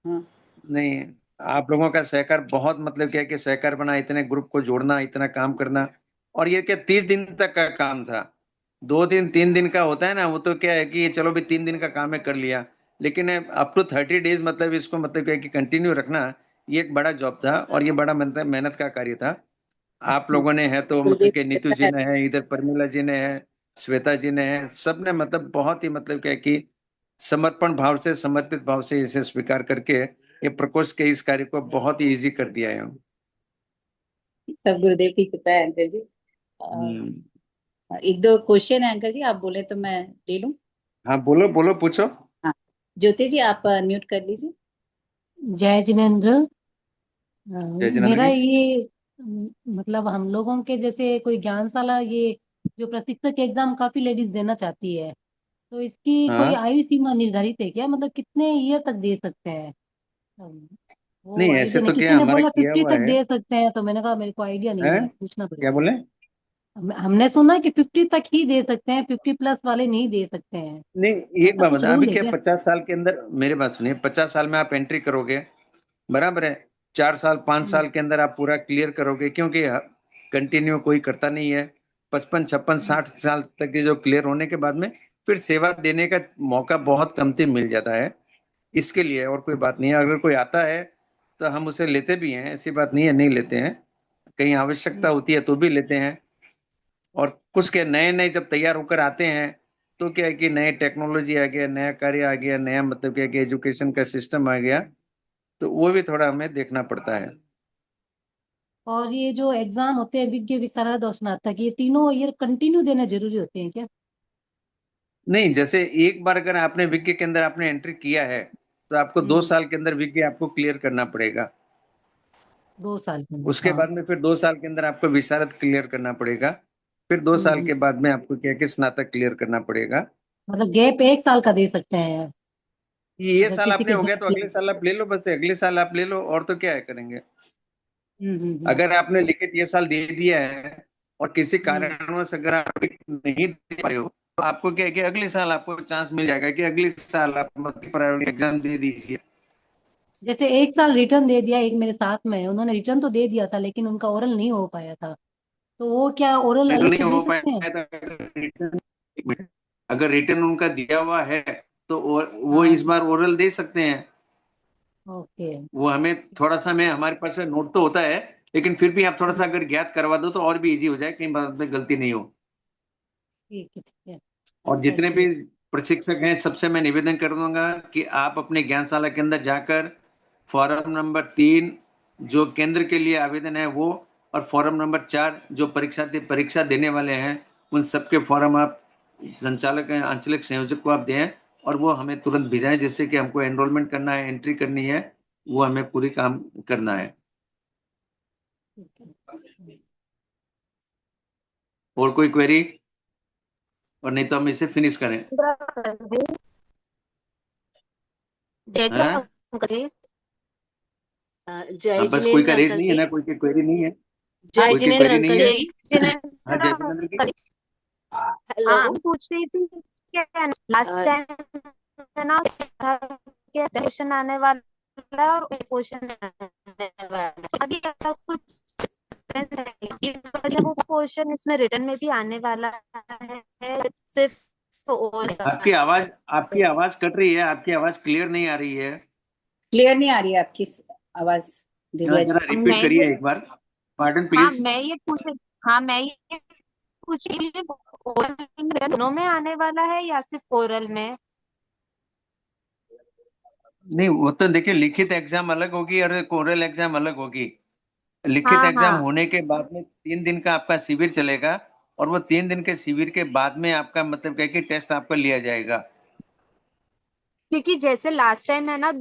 हाँ, नहीं, आप लोगों का सहकार बहुत मतलब क्या है कि सहकार बना, इतने ग्रुप को जोड़ना, इतना काम करना। और ये क्या 30 दिन तक का काम था, 2 दिन 3 दिन का होता है ना, वो तो क्या है कि चलो भी 3 दिन का काम है कर लिया, लेकिन अप टू 30 डेज मतलब इसको मतलब क्या है कि कंटिन्यू रखना, ये एक बड़ा जॉब था और ये बड़ा मेहनत मेहनत का कार्य था। आप लोगों ने है तो मतलब कुलदीप कि नीतू जी ने है, इधर परमिला जी ने है, श्वेता जी ने है, सब ने मतलब बहुत ही मतलब क्या है कि समर्पण भाव से, समर्पित भाव से इसे स्वीकार करके ये प्रकोष्ठ के इस कार्य को बहुत ही इजी कर दिया है। सब गुरुदेव की कृपा है अंकल जी। हम्म। एक दो क्वेश्चन है अंकल जी, आप बोले तो मैं ले लूं। हाँ बोलो बोलो पूछो। हाँ, ज्योति जी आप म्यूट कर लीजिए। जय जिनेन्द्र। जय जिनेन्द्र मेरा जी। ये मतलब हम लोगों के जैसे कोई ज्ञानशाला, ये जो प्रशिक्षक एग्जाम काफी लेडीज देना चाहती है, तो इसकी कोई हाँ, आयु सीमा निर्धारित है क्या? मतलब कितने ईयर तक दे सकते हैं? वो नहीं ऐसे आइडिया नहीं, तो किसी क्या ने हमारा बोला किया 50 हुआ तक है। दे सकते हैं, तो मैंने कहा मेरे को आइडिया नहीं हैं? है, पूछना क्या पड़ेगा। बोले? हमने सुना कि 50 तक ही दे सकते हैं, 50+ वाले नहीं दे सकते हैं। नहीं एक ऐसा बात कुछ बता, रूल अभी है क्या क्या? 50 साल के अंदर, मेरे बात सुनिए, 50 साल में आप एंट्री करोगे, बराबर है, 4 साल 5 साल के अंदर आप पूरा क्लियर करोगे, क्योंकि कंटिन्यू कोई करता नहीं है। 55 56 60 साल तक के जो क्लियर होने के बाद में फिर सेवा देने का मौका बहुत कमती मिल जाता है। इसके लिए और कोई बात नहीं है, अगर कोई आता है तो हम उसे लेते भी हैं, ऐसी बात नहीं है नहीं लेते हैं, कहीं आवश्यकता होती है तो भी लेते हैं। और कुछ के नए नए जब तैयार होकर आते हैं तो क्या है कि नए टेक्नोलॉजी आ गया, नया कार्य आ गया, नया मतलब क्या है कि एजुकेशन का सिस्टम आ गया, तो वो भी थोड़ा हमें देखना पड़ता है। और ये जो एग्जाम होते हैं, विज्ञ विशारद और स्नातक, ये तीनों ईयर कंटिन्यू देने जरूरी होते हैं क्या? नहीं, जैसे एक बार अगर आपने विज्ञ के अंदर आपने एंट्री किया है तो आपको दो हम्म। साल के अंदर विज्ञ आपको क्लियर करना पड़ेगा। 2 साल के अंदर, उसके हाँ। बाद में फिर 2 साल के अंदर आपको विशारद क्लियर करना पड़ेगा। फिर दो हम्म साल हम्म। के बाद में आपको क्या है कि स्नातक क्लियर करना पड़ेगा। मतलब गैप 1 साल का दे सकते हैं ये अगर साल किसी आपने के हो दो गया तो किया। अगले साल आप ले लो, बस अगले साल आप ले लो, और तो क्या है करेंगे। हम्म। अगर आपने लिखित ये साल दे दिया है और किसी हम्म। कारणवश अगर आप नहीं दे पा रहे हो तो आपको क्या है कि अगले साल आपको चांस मिल जाएगा कि अगले साल आप प्रायोरिटी एग्जाम दे दीजिए। जैसे 1 साल रिटर्न दे दिया, एक मेरे साथ में है, उन्होंने रिटर्न तो दे दिया था लेकिन उनका ओरल नहीं हो पाया था, तो वो क्या ओरल रिटर्न अलग नहीं से दे हो सकते हैं? पाया तो रिटर्न, अगर रिटर्न उनका दिया हुआ है तो वो हाँ। इस बार ओरल दे सकते हैं। ओके। वो हमें थोड़ा सा, में हमारे पास में नोट तो होता है, लेकिन फिर भी आप थोड़ा सा अगर ज्ञात करवा दो तो और भी इजी हो जाए, कहीं बाद में गलती नहीं हो। ठीक है, ठीक है। और जितने थैंक भी यू। प्रशिक्षक हैं सबसे मैं निवेदन कर दूंगा कि आप अपने ज्ञानशाला के अंदर जाकर फॉरम नंबर 3 जो केंद्र के लिए आवेदन है वो, और फॉरम नंबर 4 जो परीक्षा देने वाले हैं, उन सबके फॉरम आप संचालक आंचलिक संयोजक को आप दें और वो हमें तुरंत भिजाएं, जिससे कि हमको एनरोलमेंट करना है, एंट्री करनी है, वो हमें पूरी काम करना है। ठीक है। और कोई क्वेरी? और नहीं तो हम इसे फिनिश करें। जय जय हाँ, अंकल जी। जय बस कोई का जिनेन्द्र रेज अंकल नहीं है जी। ना, कोई की क्वेरी नहीं है? जय कोई की जिनेन्द्र क्वेरी नहीं अंकल है? जय जी। हाँ, जय जिनेन्द्र की। जिनेंद्र हाँ हेलो। पूछ रही थी कि लास्ट टाइम है ना क्वेश्चन आने वाला है और क्वेश्चन आने वाला है, अभी ऐसा कुछ difference है कि मतलब वो क्वेश्चन इसमें रिटर्न में भी आने वाला है सिर्फ और आपकी आवाज कट रही है, आपकी आवाज क्लियर नहीं आ रही है। क्लियर नहीं आ रही है आपकी आवाज दिव्या जी। जरा रिपीट मैं ये करिए एक बार। पार्डन हाँ प्लीज। मैं ये पूछ हाँ मैं ये पूछ रही हूँ ओरल दोनों में आने वाला है या सिर्फ ओरल में? नहीं, वो तो देखिए, लिखित एग्जाम अलग होगी और ओरल एग्जाम अलग होगी। लिखित हाँ एग्जाम हाँ, होने के बाद में 3 दिन का आपका शिविर चलेगा, और वो 3 दिन के शिविर के बाद में आपका मतलब क्या है कि टेस्ट आपका लिया जाएगा। क्योंकि जैसे लास्ट टाइम है ना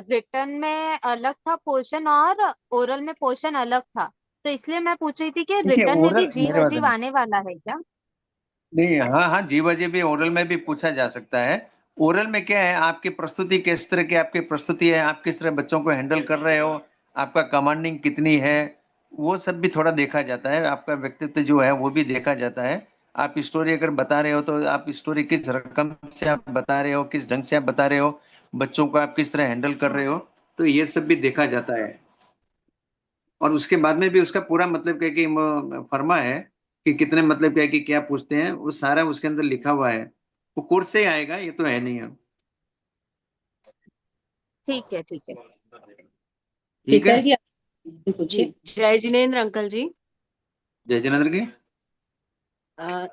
रिटर्न में अलग था पोर्शन और ओरल में पोर्शन अलग था, तो इसलिए मैं पूछ रही थी कि देखिए, रिटर्न में भी ओरल जीव मेरे बात अजीब है, आने वाला है क्या? नहीं, हाँ हाँ, जी वजह भी ओरल में भी पूछा जा सकता है। ओरल में क्या है, आपकी प्रस्तुति किस तरह की आपकी प्रस्तुति है, आप किस तरह बच्चों को हैंडल कर रहे हो, आपका कमांडिंग कितनी है, वो सब भी थोड़ा देखा जाता है। आपका व्यक्तित्व जो है वो भी देखा जाता है। आप स्टोरी अगर बता रहे हो तो आप स्टोरी किस रकम से आप बता रहे हो, किस ढंग से आप बता रहे हो, बच्चों को आप किस तरह हैंडल कर रहे हो, तो ये सब भी देखा जाता है। और उसके बाद में भी उसका पूरा मतलब क्या है कि फर्मा है कि कितने मतलब क्या है कि क्या पूछते हैं, वो सारा उसके अंदर लिखा हुआ है। वो कोर्स से ही आएगा, ये तो है नहीं है। ठीक है ठीक है। ठीक है। शीतल जी आप जी, पूछिए। जय जिनेन्द्र अंकल जी। जय जिनेन्द्र की।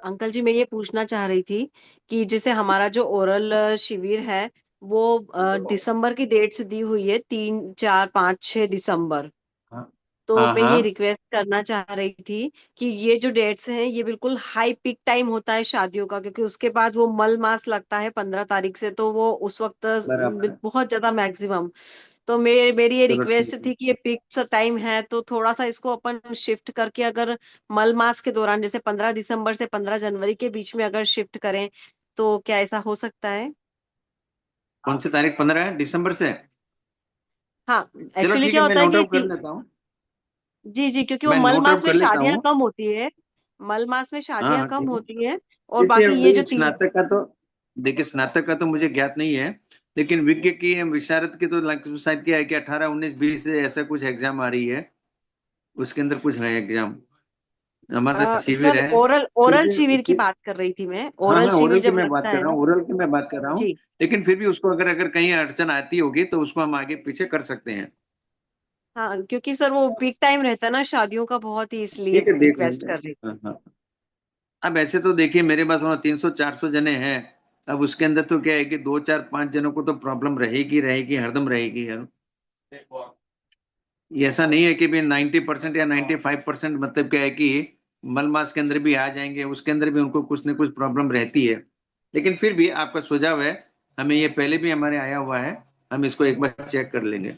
अंकल जी, मैं ये पूछना चाह रही थी कि जैसे हमारा जो ओरल शिविर है वो दिसंबर की डेट्स दी हुई है, 3, 4, 5, 6 दिसंबर। हाँ तो हाँ मैं ये हाँ, रिक्वेस्ट करना चाह रही थी कि ये जो डेट्स हैं ये बिल्कुल हाई पीक टाइम होता है शादियों का, क्योंकि उसके बाद वो मल मास लगता है 15 तारीख से, तो वो उस वक्त बराबर है। बहुत ज्यादा मैक्सिमम। तो मेरी ये चलो रिक्वेस्ट ठीक है। थी कि ये फिक्स टाइम है तो थोड़ा सा इसको अपन शिफ्ट करके, अगर मल मास के दौरान जैसे 15 दिसंबर से 15 जनवरी के बीच में अगर शिफ्ट करें तो क्या ऐसा हो सकता है? कौन सी तारीख, 15 दिसंबर से? हाँ। चलो एक्चुअली ठीक है, क्या मैं होता है नोट कि आउट कर लेता हूँ। जी जी, क्योंकि वो मैं मल नोट मास आउट में कर लेता शादियां हूँ। कम होती है। मल मास में हाँ शादियां हाँ, कम ठीक है। होती है। और जैसे बाकी ये जो अभी तीन। स्नातक का तो, देखिए स्नातक का तो मुझे ज्ञात नहीं है, लेकिन विज्ञ की विशारद की तो शायद क्या है कि 18, 19, 20 से ऐसा कुछ एग्जाम आ रही है, उसके अंदर कुछ है एग्जाम, हमारा शिविर सर, है। ओरल फिर ओरल शिविर की भी बात कर रही थी मैं, हाँ ओरल हाँ, शिविर ओरल की जब मैं बात लगता कर है रहा ना। हूँ, ओरल की मैं बात कर रहा हूँ। जी। लेकिन फिर भी उसको अगर अगर कहीं अड़चन आती होगी तो उसको हम आगे पीछे कर सकते हैं। हाँ, क्योंकि सर वो पीक टाइम रहता है ना शादियों का, बहुत ही, इसलिए ठीक है, देख रिक्वेस्ट लेंगे। कर रही हाँ हाँ। अब ऐसे तो देखिए मेरे पास वहाँ 300, 400 जने हैं। अब उसके अंदर तो क्या है कि 2, 4, 5 जनों को तो प्रॉब्लम रहेगी रहेगी, हरदम रहेगी है। ये ऐसा नहीं है कि भी 90% या 95% मतलब क्या है कि मल मास के अंदर भी आ जाएंगे, उसके अंदर भी उनको कुछ न कुछ प्रॉब्लम रहती है। लेकिन फिर भी आपका सुझाव है, हमें ये पहले भी हमारे आया हुआ है, हम इसको एक बार चेक कर लेंगे।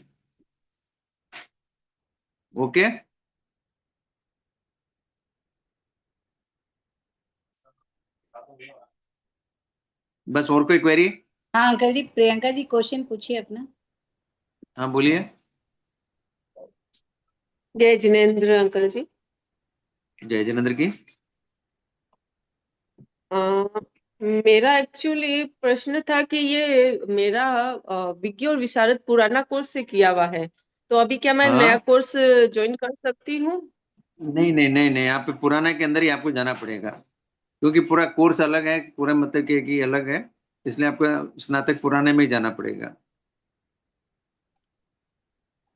ओके। बस, और कोई क्वेरी? हाँ अंकल जी, प्रियंका जी क्वेश्चन पूछिए अपना। हाँ बोलिए। जय जिनेन्द्र अंकल जी। जय जिनेन्द्र की। अ, मेरा एक्चुअली प्रश्न था कि ये मेरा विज्ञ और विशारद पुराना कोर्स से किया हुआ है, तो अभी क्या मैं नया हाँ, कोर्स ज्वाइन कर सकती हूँ? नहीं नहीं नहीं नहीं, आप पुराना के अंदर ही आपको जाना पड़ेगा, क्योंकि पूरा कोर्स अलग है, पूरा मतलब कि अलग है, इसलिए आपको स्नातक पुराने में ही जाना पड़ेगा।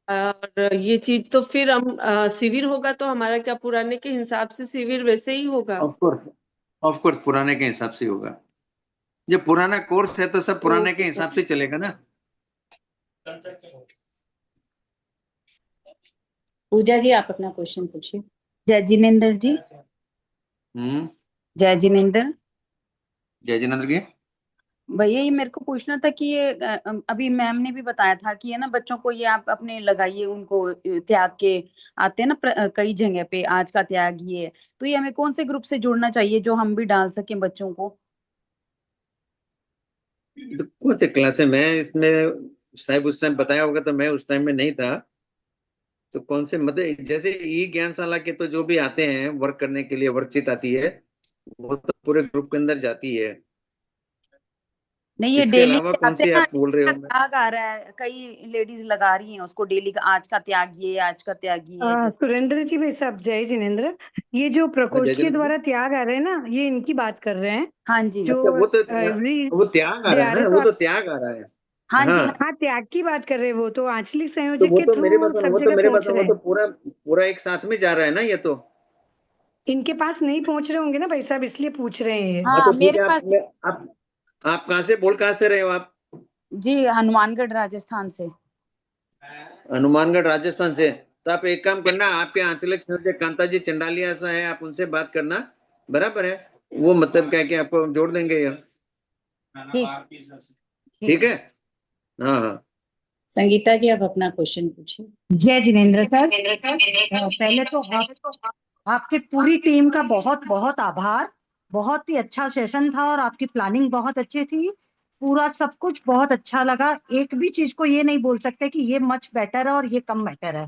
और ये चीज तो फिर हम शिविर होगा तो हमारा क्या पुराने के हिसाब से शिविर वैसे ही होगा? ऑफ कोर्स, ऑफ कोर्स पुराने के हिसाब से होगा। ये पुराना कोर्स है तो सब पुराने के ओके हिसाब सर। से चलेगा ना। पूजा जी आप अपना क्वेश्चन पूछिए। जय जिनेन्द्र जी। हम्म। जय जिनेन्द्र। जय जिनेन्द्र की। भैया ये मेरे को पूछना था कि ये अभी मैम ने भी बताया था कि है ना बच्चों को ये आप अपने लगाइए उनको त्याग के आते हैं ना कई जगह पे आज का त्याग ये है। तो ये हमें कौन से ग्रुप से जुड़ना चाहिए जो हम भी डाल सकें बच्चों को? तो कौन से क्लास है, मैं इसमें साहब उस टाइम बताया होगा तो मैं उस टाइम में नहीं था। तो कौन से मतलब जैसे ई ज्ञानशाला के तो जो भी आते हैं वर्क करने के लिए वर्कशीट आती है, वो तो पूरे ग्रुप के अंदर जाती है। नहीं, ये इसके डेली अलावा कौन आते सी ना, आप बोल रहे का हो? त्याग आ रहा है, कई लेडीज लगा रही हैं उसको डेली का, आज का त्याग ये, आज का त्याग ये, जैसे। सुरेंद्र जी भाई साहब, जय जिनेन्द्र। ये जो हाँ, जय प्रकोष्ठ के जगन्नाथ जी। द्वारा त्याग आ रहे हैं ना, ये इनकी बात कर रहे हैं हाँ जी, जो अच्छा, एवरी वो त्याग आ डे रहा आ है रहे ना, तो वो तो आप। त्याग आ रहा है। हाँ जी, हाँ। हाँ, हाँ, त्याग की बात कर रहे हैं, वो तो आंचलिक तो संयोजक वो के तो मेरे थ्रू पास, सब वो तो जगह मेरे पास, पहुंच रहे वो तो हैं। पूरा पूरा एक साथ में जा रहा है ना ये तो। इनके पास नहीं पहुंच रहे होंगे ना भाई साहब, इसलिए पूछ रहे हैं ये। हाँ, हाँ, तो ठीक मेरे है। पास। आप कहाँ से रहे हो आप? जी, हनुमानगढ़ राजस्थान से। हनुमानगढ़ राजस्थान से। तो आप एक काम करना, आपके आंचलिक संयोजक कांता जी चंडालिया से है, आप उनसे बात करना। बराबर है। वो मतलब क्या कि आपको जोड़ देंगे ये। ठीक, ठीक ठीक है। है। हाँ हाँ। संगीता जी, आप अपना क्वेश्चन पूछिए। जय जिनेन्द्र सर। पहले तो आपकी पूरी टीम का बहुत बहुत आभार। बहुत ही अच्छा सेशन था और आपकी प्लानिंग बहुत अच्छी थी। पूरा सब कुछ बहुत अच्छा लगा। एक भी चीज को ये नहीं बोल सकते कि ये मच बेटर है और ये कम बेटर है।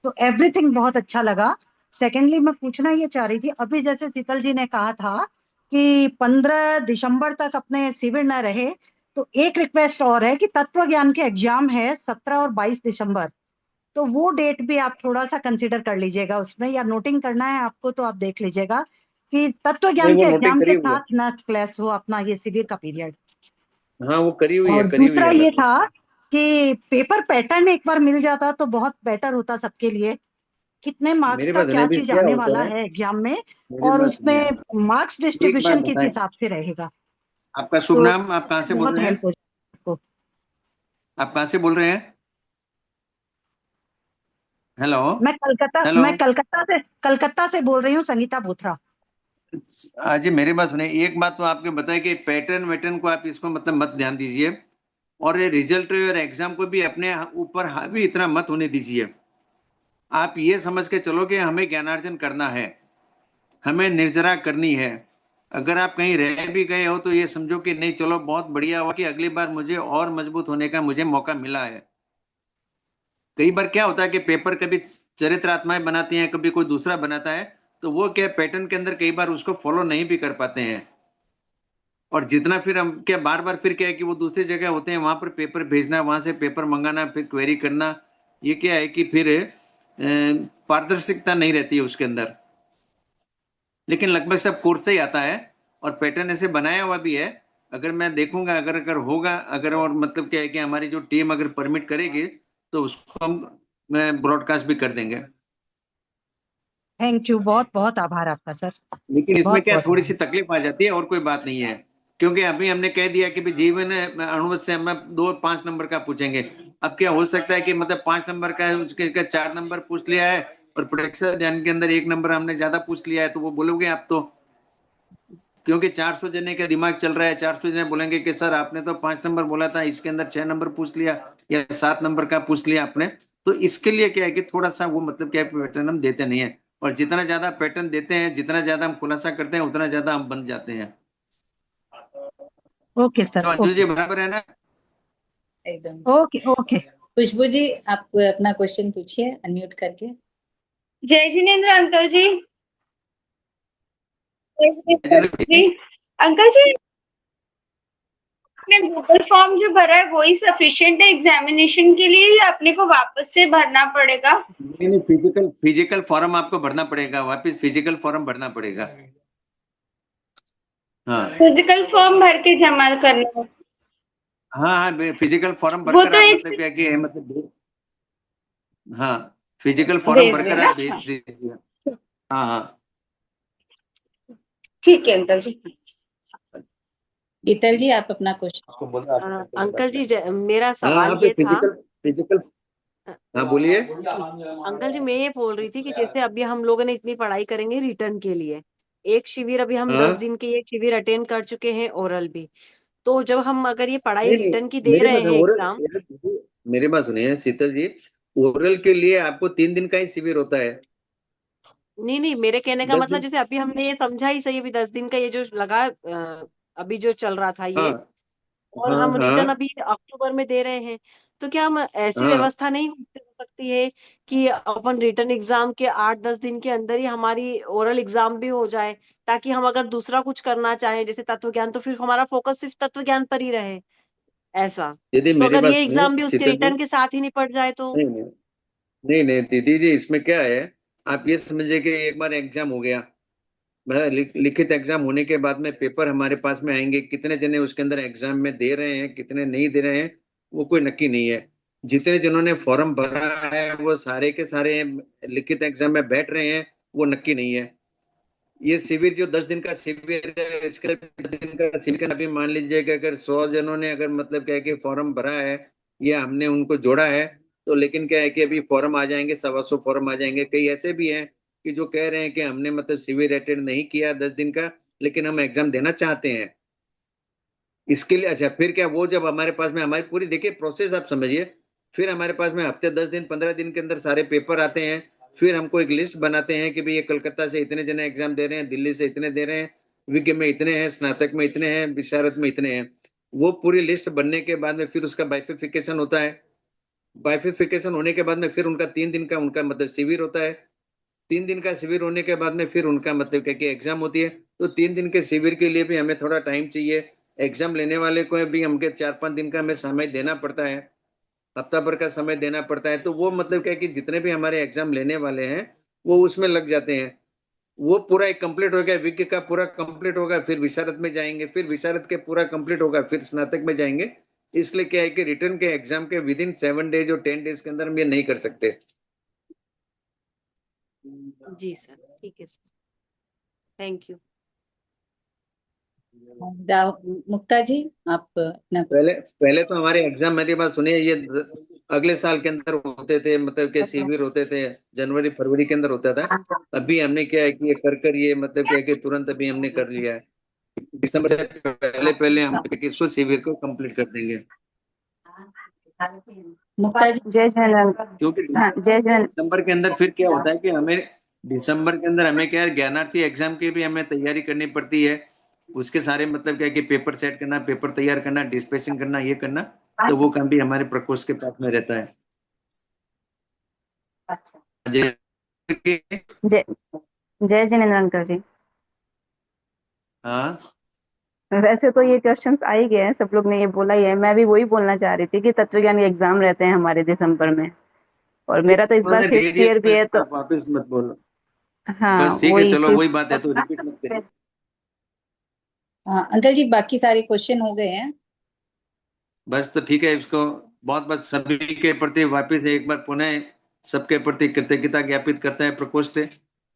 तो एवरीथिंग बहुत अच्छा लगा। सेकेंडली मैं पूछना ये चाह रही थी, अभी जैसे शीतल जी ने कहा था कि 15 दिसंबर तक अपने शिविर न रहे, तो एक रिक्वेस्ट और है कि तत्व ज्ञान के एग्जाम है 17 और 22 दिसंबर। तो वो डेट भी आप थोड़ा सा कंसिडर कर लीजिएगा उसमें, या नोटिंग करना है आपको तो आप देख लीजिएगा कि तत्व नहीं, ज्ञान वो के नोटिंग एग्जाम करी के हुई है। साथ न क्लास हो अपना ये शिविर का पीरियड। हाँ, वो करी हुई है, और करी हुई दूसरा है ये मैम। था कि पेपर पैटर्न एक बार मिल जाता तो बहुत बेटर होता सबके लिए। कितने मार्क्स मेरे का पास क्या नहीं, भी चीज क्या आने होता वाला है, है एग्जाम में, मेरे और पास नहीं उसमें है। मार्क्स एक बात डिस्ट्रीब्यूशन किस बताएं, हिसाब से रहेगा, आपका शुभ तो नाम, आप कहाँ से बोल बहुत रहे हेल्प हैं? हो जाएगा आपको। आप कहाँ से बोल रहे हैं? हेलो। हेलो। मैं कलकत्ता से बोल रही हूँ, संगीता बोथरा। जी, मेरे पास सुने, एक बात तो आपके बताए कि पैटर्न वेटर्न को आप इसको मतलब मत ध्यान दीजिए, और ये रिजल्ट और एग्जाम को भी अपने ऊपर हावी इतना मत होने दीजिए। आप ये समझ के चलो कि हमें ज्ञानार्जन करना है, हमें निर्जरा करनी है। अगर आप कहीं रह भी गए हो तो ये समझो कि नहीं, चलो बहुत बढ़िया हुआ कि अगली बार मुझे और मजबूत होने का मुझे मौका मिला है। कई बार क्या होता है कि पेपर कभी चरित्रात्माएं बनाती हैं, कभी कोई दूसरा बनाता है, तो वो क्या पैटर्न के अंदर कई बार उसको फॉलो नहीं भी कर पाते हैं। और जितना फिर हम क्या बार बार फिर क्या है कि वो दूसरी जगह होते हैं, वहां पर पेपर भेजना, वहां से पेपर मंगाना, फिर क्वेरी करना, ये क्या है कि फिर पारदर्शिकता नहीं रहती है उसके अंदर। लेकिन लगभग सब कोर्स से ही आता है, और पैटर्न ऐसे बनाया हुआ भी है। अगर मैं देखूंगा, अगर अगर होगा, अगर और मतलब क्या है कि हमारी जो टीम अगर परमिट करेगी, तो उसको हम ब्रॉडकास्ट भी कर देंगे। थैंक यू, बहुत बहुत आभार आपका सर। लेकिन इसमें बहुत क्या बहुत थोड़ी आभार। सी तकलीफ आ जाती है, और कोई बात नहीं है। क्योंकि अभी हमने कह दिया कि भाई जीवन अणुवत से हम 2 5 नंबर का पूछेंगे। अब क्या हो सकता है कि मतलब 5 नंबर का है, उसके का 4 नंबर पूछ लिया है, और परीक्षा ध्यान के अंदर 1 नंबर हमने ज्यादा पूछ लिया है, तो वो बोलोगे आप तो। क्योंकि 400 जने का दिमाग चल रहा है, 400 जने बोलेंगे कि सर आपने तो 5 नंबर बोला था, इसके अंदर 6 नंबर पूछ लिया, या 7 नंबर का पूछ लिया आपने। तो इसके लिए क्या है कि थोड़ा सा वो मतलब क्या पैटर्न हम देते नहीं है, और जितना ज्यादा पैटर्न देते हैं, जितना ज्यादा हम खुलासा करते हैं, उतना ज्यादा हम बन जाते हैं। ओके तो सर, अंजू जी ओके बराबर है ना? एकदम। Okay okay. खुशबू जी, आप अपना क्वेश्चन पूछिए अनम्यूट करके। जय जिनेन्द्र अंकल जी। जय जिनेन्द्र जी। अंकल जी, आपने गूगल फॉर्म जो भरा है वही सफिशिएंट है एग्जामिनेशन के लिए, या अपने को वापस से भरना पड़ेगा? नहीं नहीं, फिजिकल फॉर्म आपको भरना पड़ेगा, वापस फिजिकल फॉर्म भरना पड़ेगा। हाँ फिजिकल फॉर्म भर के जमा करना है? हाँ हाँ, फिजिकल फॉर्म वो भरकर तो आप एक मतलब क्या कि मतलब, हाँ, फिजिकल फॉर्म भेज भरकर देना। आप भेज दीजिए। हाँ हाँ। ठीक है अंकल जी। गीतल जी, आप अपना क्वेश्चन। उसको बोलो आप करके बात अंकल जी, करें। मेरा हाँ सवाल हाँ, ये था। Physical physical. अ, हाँ बोलिए। जी, अंकल जी, मैं ये बोल रही थी कि जैसे अभी हम लोगों ने इतनी पढ़ाई करेंगे रिटर्न के लिए, एक शिविर अभी हम हाँ 10 दिन के एक शिविर अटेंड कर चुके हैं, ओरल भी। तो जब हम अगर ये पढ़ाई नहीं नहीं, रिटर्न की दे मेरे रहे पास हैं ओरल, एग्जाम। मेरे पास सुनिए शीतल जी, ओरल के लिए आपको 3 दिन का ही शिविर होता है। नहीं नहीं, मेरे कहने का दस मतलब दिन जैसे अभी हमने ये समझा ही सही, अभी 10 दिन का ये जो लगा अभी जो चल रहा था हाँ ये, और हाँ हम रिटर्न हाँ अभी अक्टूबर में दे रहे हैं। तो क्या हम ऐसी हाँ। व्यवस्था नहीं हो सकती है कि अपन रिटर्न एग्जाम के 8 10 दिन के अंदर ही हमारी ओरल एग्जाम भी हो जाए, ताकि हम अगर दूसरा कुछ करना चाहें जैसे तत्व ज्ञान, तो फिर हमारा फोकस सिर्फ तत्व ज्ञान पर ही रहे, ऐसा। दीदी तो मेरी अगर बात ये सुनिए, एग्जाम भी उसके शीतल जी। रिटर्न के साथ ही निपट जाए तो। नहीं नहीं नहीं नहीं दीदी जी, इसमें क्या है, आप ये समझिए कि एक बार एग्जाम हो गया, मतलब लिखित एग्जाम होने के बाद में पेपर हमारे पास में आएंगे, कितने जने उसके अंदर एग्जाम में दे रहे हैं कितने नहीं दे रहे हैं वो कोई नक्की नहीं है। जितने जिन्होंने फॉर्म भरा है वो सारे के सारे लिखित एग्जाम में बैठ रहे हैं वो नक्की नहीं है। ये शिविर जो 10 दिन का शिविर है, इसके 10 दिन का शिविर, अभी मान लीजिए कि अगर 100 जनों ने अगर मतलब क्या है कि फॉर्म भरा है या हमने उनको जोड़ा है, तो लेकिन क्या है कि अभी फॉर्म आ जाएंगे, 125 फॉर्म आ जाएंगे। कई ऐसे भी हैं कि जो कह रहे हैं कि हमने मतलब शिविर अटेंड नहीं किया 10 दिन का, लेकिन हम एग्जाम देना चाहते हैं इसके लिए। अच्छा, फिर क्या, वो जब हमारे पास में हमारी पूरी देखिए प्रोसेस आप समझिए, फिर हमारे पास में हफ्ते 10 दिन 15 दिन के अंदर सारे पेपर आते हैं। फिर हमको एक लिस्ट बनाते हैं कि भाई ये कलकत्ता से इतने जने एग्जाम दे रहे हैं, दिल्ली से इतने दे रहे हैं, विज्ञ में इतने हैं, स्नातक में इतने हैं, विशारद में इतने हैं। वो पूरी लिस्ट बनने के बाद में फिर उसका बाइफिफिकेशन होता है। बाइफिफिकेशन होने के बाद में फिर उनका 3 दिन का उनका मतलब शिविर होता है। 3 दिन का शिविर होने के बाद में फिर उनका मतलब क्या कि एग्जाम होती है। तो 3 दिन के शिविर के लिए भी हमें थोड़ा टाइम चाहिए। एग्जाम लेने वाले को भी हमके 4-5 दिन का हमें समय देना पड़ता है, हफ्ता भर का समय देना पड़ता है। तो वो मतलब क्या है कि जितने भी हमारे एग्जाम लेने वाले हैं वो उसमें लग जाते हैं। वो पूरा एक कंप्लीट हो गया, विज्ञ का पूरा कंप्लीट होगा, फिर विशारद में जाएंगे, फिर विशारद के पूरा कंप्लीट होगा, फिर स्नातक में जाएंगे। इसलिए क्या है कि रिटर्न के एग्जाम के विद इन 7 डेज और 10 डेज के अंदर हम ये नहीं कर सकते। जी सर, ठीक है सर, थैंक यू। मुक्ता जी, आप अपना पहले तो हमारे एग्जाम, मेरी बात सुनिए, ये अगले साल के अंदर होते थे, मतलब के शिविर होते थे जनवरी फरवरी के अंदर होता था। अभी हमने क्या है कि ये कर ये मतलब क्या है कि तुरंत अभी हमने कर लिया है, दिसंबर से पहले पहले हम इसको शिविर को कंप्लीट कर देंगे। मुक्ता जी, जय झूलेलाल। क्योंकि हाँ, जय झूलेलाल। दिसंबर के अंदर फिर क्या होता है कि हमें दिसंबर के अंदर हमें क्या है, ज्ञानार्थी एग्जाम की भी हमें तैयारी करनी पड़ती है। उसके सारे मतलब क्या है कि पेपर सेट करना, पेपर तैयार करना, डिस्पैचिंग करना, ये करना, तो वो काम भी हमारे प्रकोष्ठ के पास में रहता है। जय जय जिनेंद्र अंकल जी। हाँ, वैसे तो ये क्वेश्चंस आ ही गए हैं, सब लोग ने ये बोला ही है। मैं भी वही बोलना चाह रही थी कि तत्वज्ञान के एग्जाम रहते हैं हमारे दिसंबर में, और मेरा तो इस बार उन्होंने दे 5th ईयर भी दिया, है तो। आप वापस मत बोलो। हाँ, बस ठीक है, वही चलो वही बात है, तो 5th। रिपीट मत करिए। हाँ अंकल जी, बाकी सारे क्वेश्चन हो गए हैं। बस तो ठीक है, इसको बहुत बहुत सभी के प्रति वापस एक बार पुनः सबके प्रति कृतज्ञता ज्ञापित करता है प्रकोष्ठ।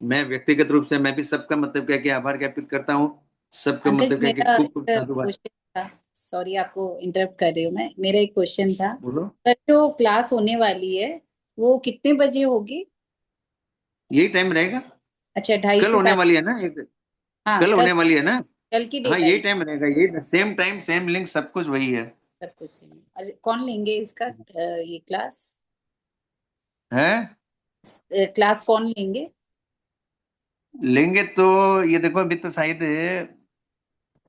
मैं व्यक्तिगत रूप से मैं भी सबका मतलब क्या कि आभार ज्ञापित करता हूँ, सबका अंकल मतलब जी, क्या कि मेरा खूब खूब एक साधुवाद। क्वेश्चन था, सॉरी आपको इंटरप्ट कर रही हूँ मैं। मेरा एक क्वेश्चन था, बोलो। कल जो क्लास होने वाली है वो कितने बजे होगी? यही टाइम रहेगा, अच्छा, 2:30 कल से होने 7। वाली है ना हाँ, कल कल होने वाली है ना। कल की हाँ, डेट यही आई, टाइम रहेगा, यही सेम टाइम सेम लिंक सब कुछ वही है। सब कुछ है। और कौन लेंगे इसका ये क्लास? है क्लास कौन लेंगे? लेंगे तो ये देखो, अभी तो शायद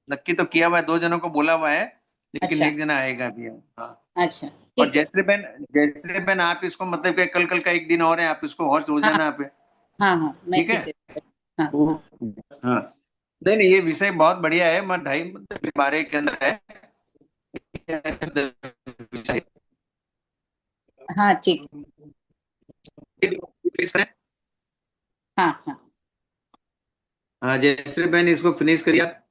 नक्की तो किया हुआ है, 2 जनों को बोला हुआ है, लेकिन अच्छा, एक जना आएगा अभी। हाँ, अच्छा, और ठीक है। जयश्री बहन आप इसको मतलब कि कल का एक दिन और है, आप इसको होस्ट हो हाँ जाना आप। हाँ हाँ, मैं ठीक है। ठीक है। हाँ हाँ, नहीं नहीं, ये विषय बहुत बढ़िया है, मैं 2:30 के अंदर है विषय। हाँ, ठीक। हाँ हाँ। हाँ, जयश्री बहन इसको फिनिश करिए आप।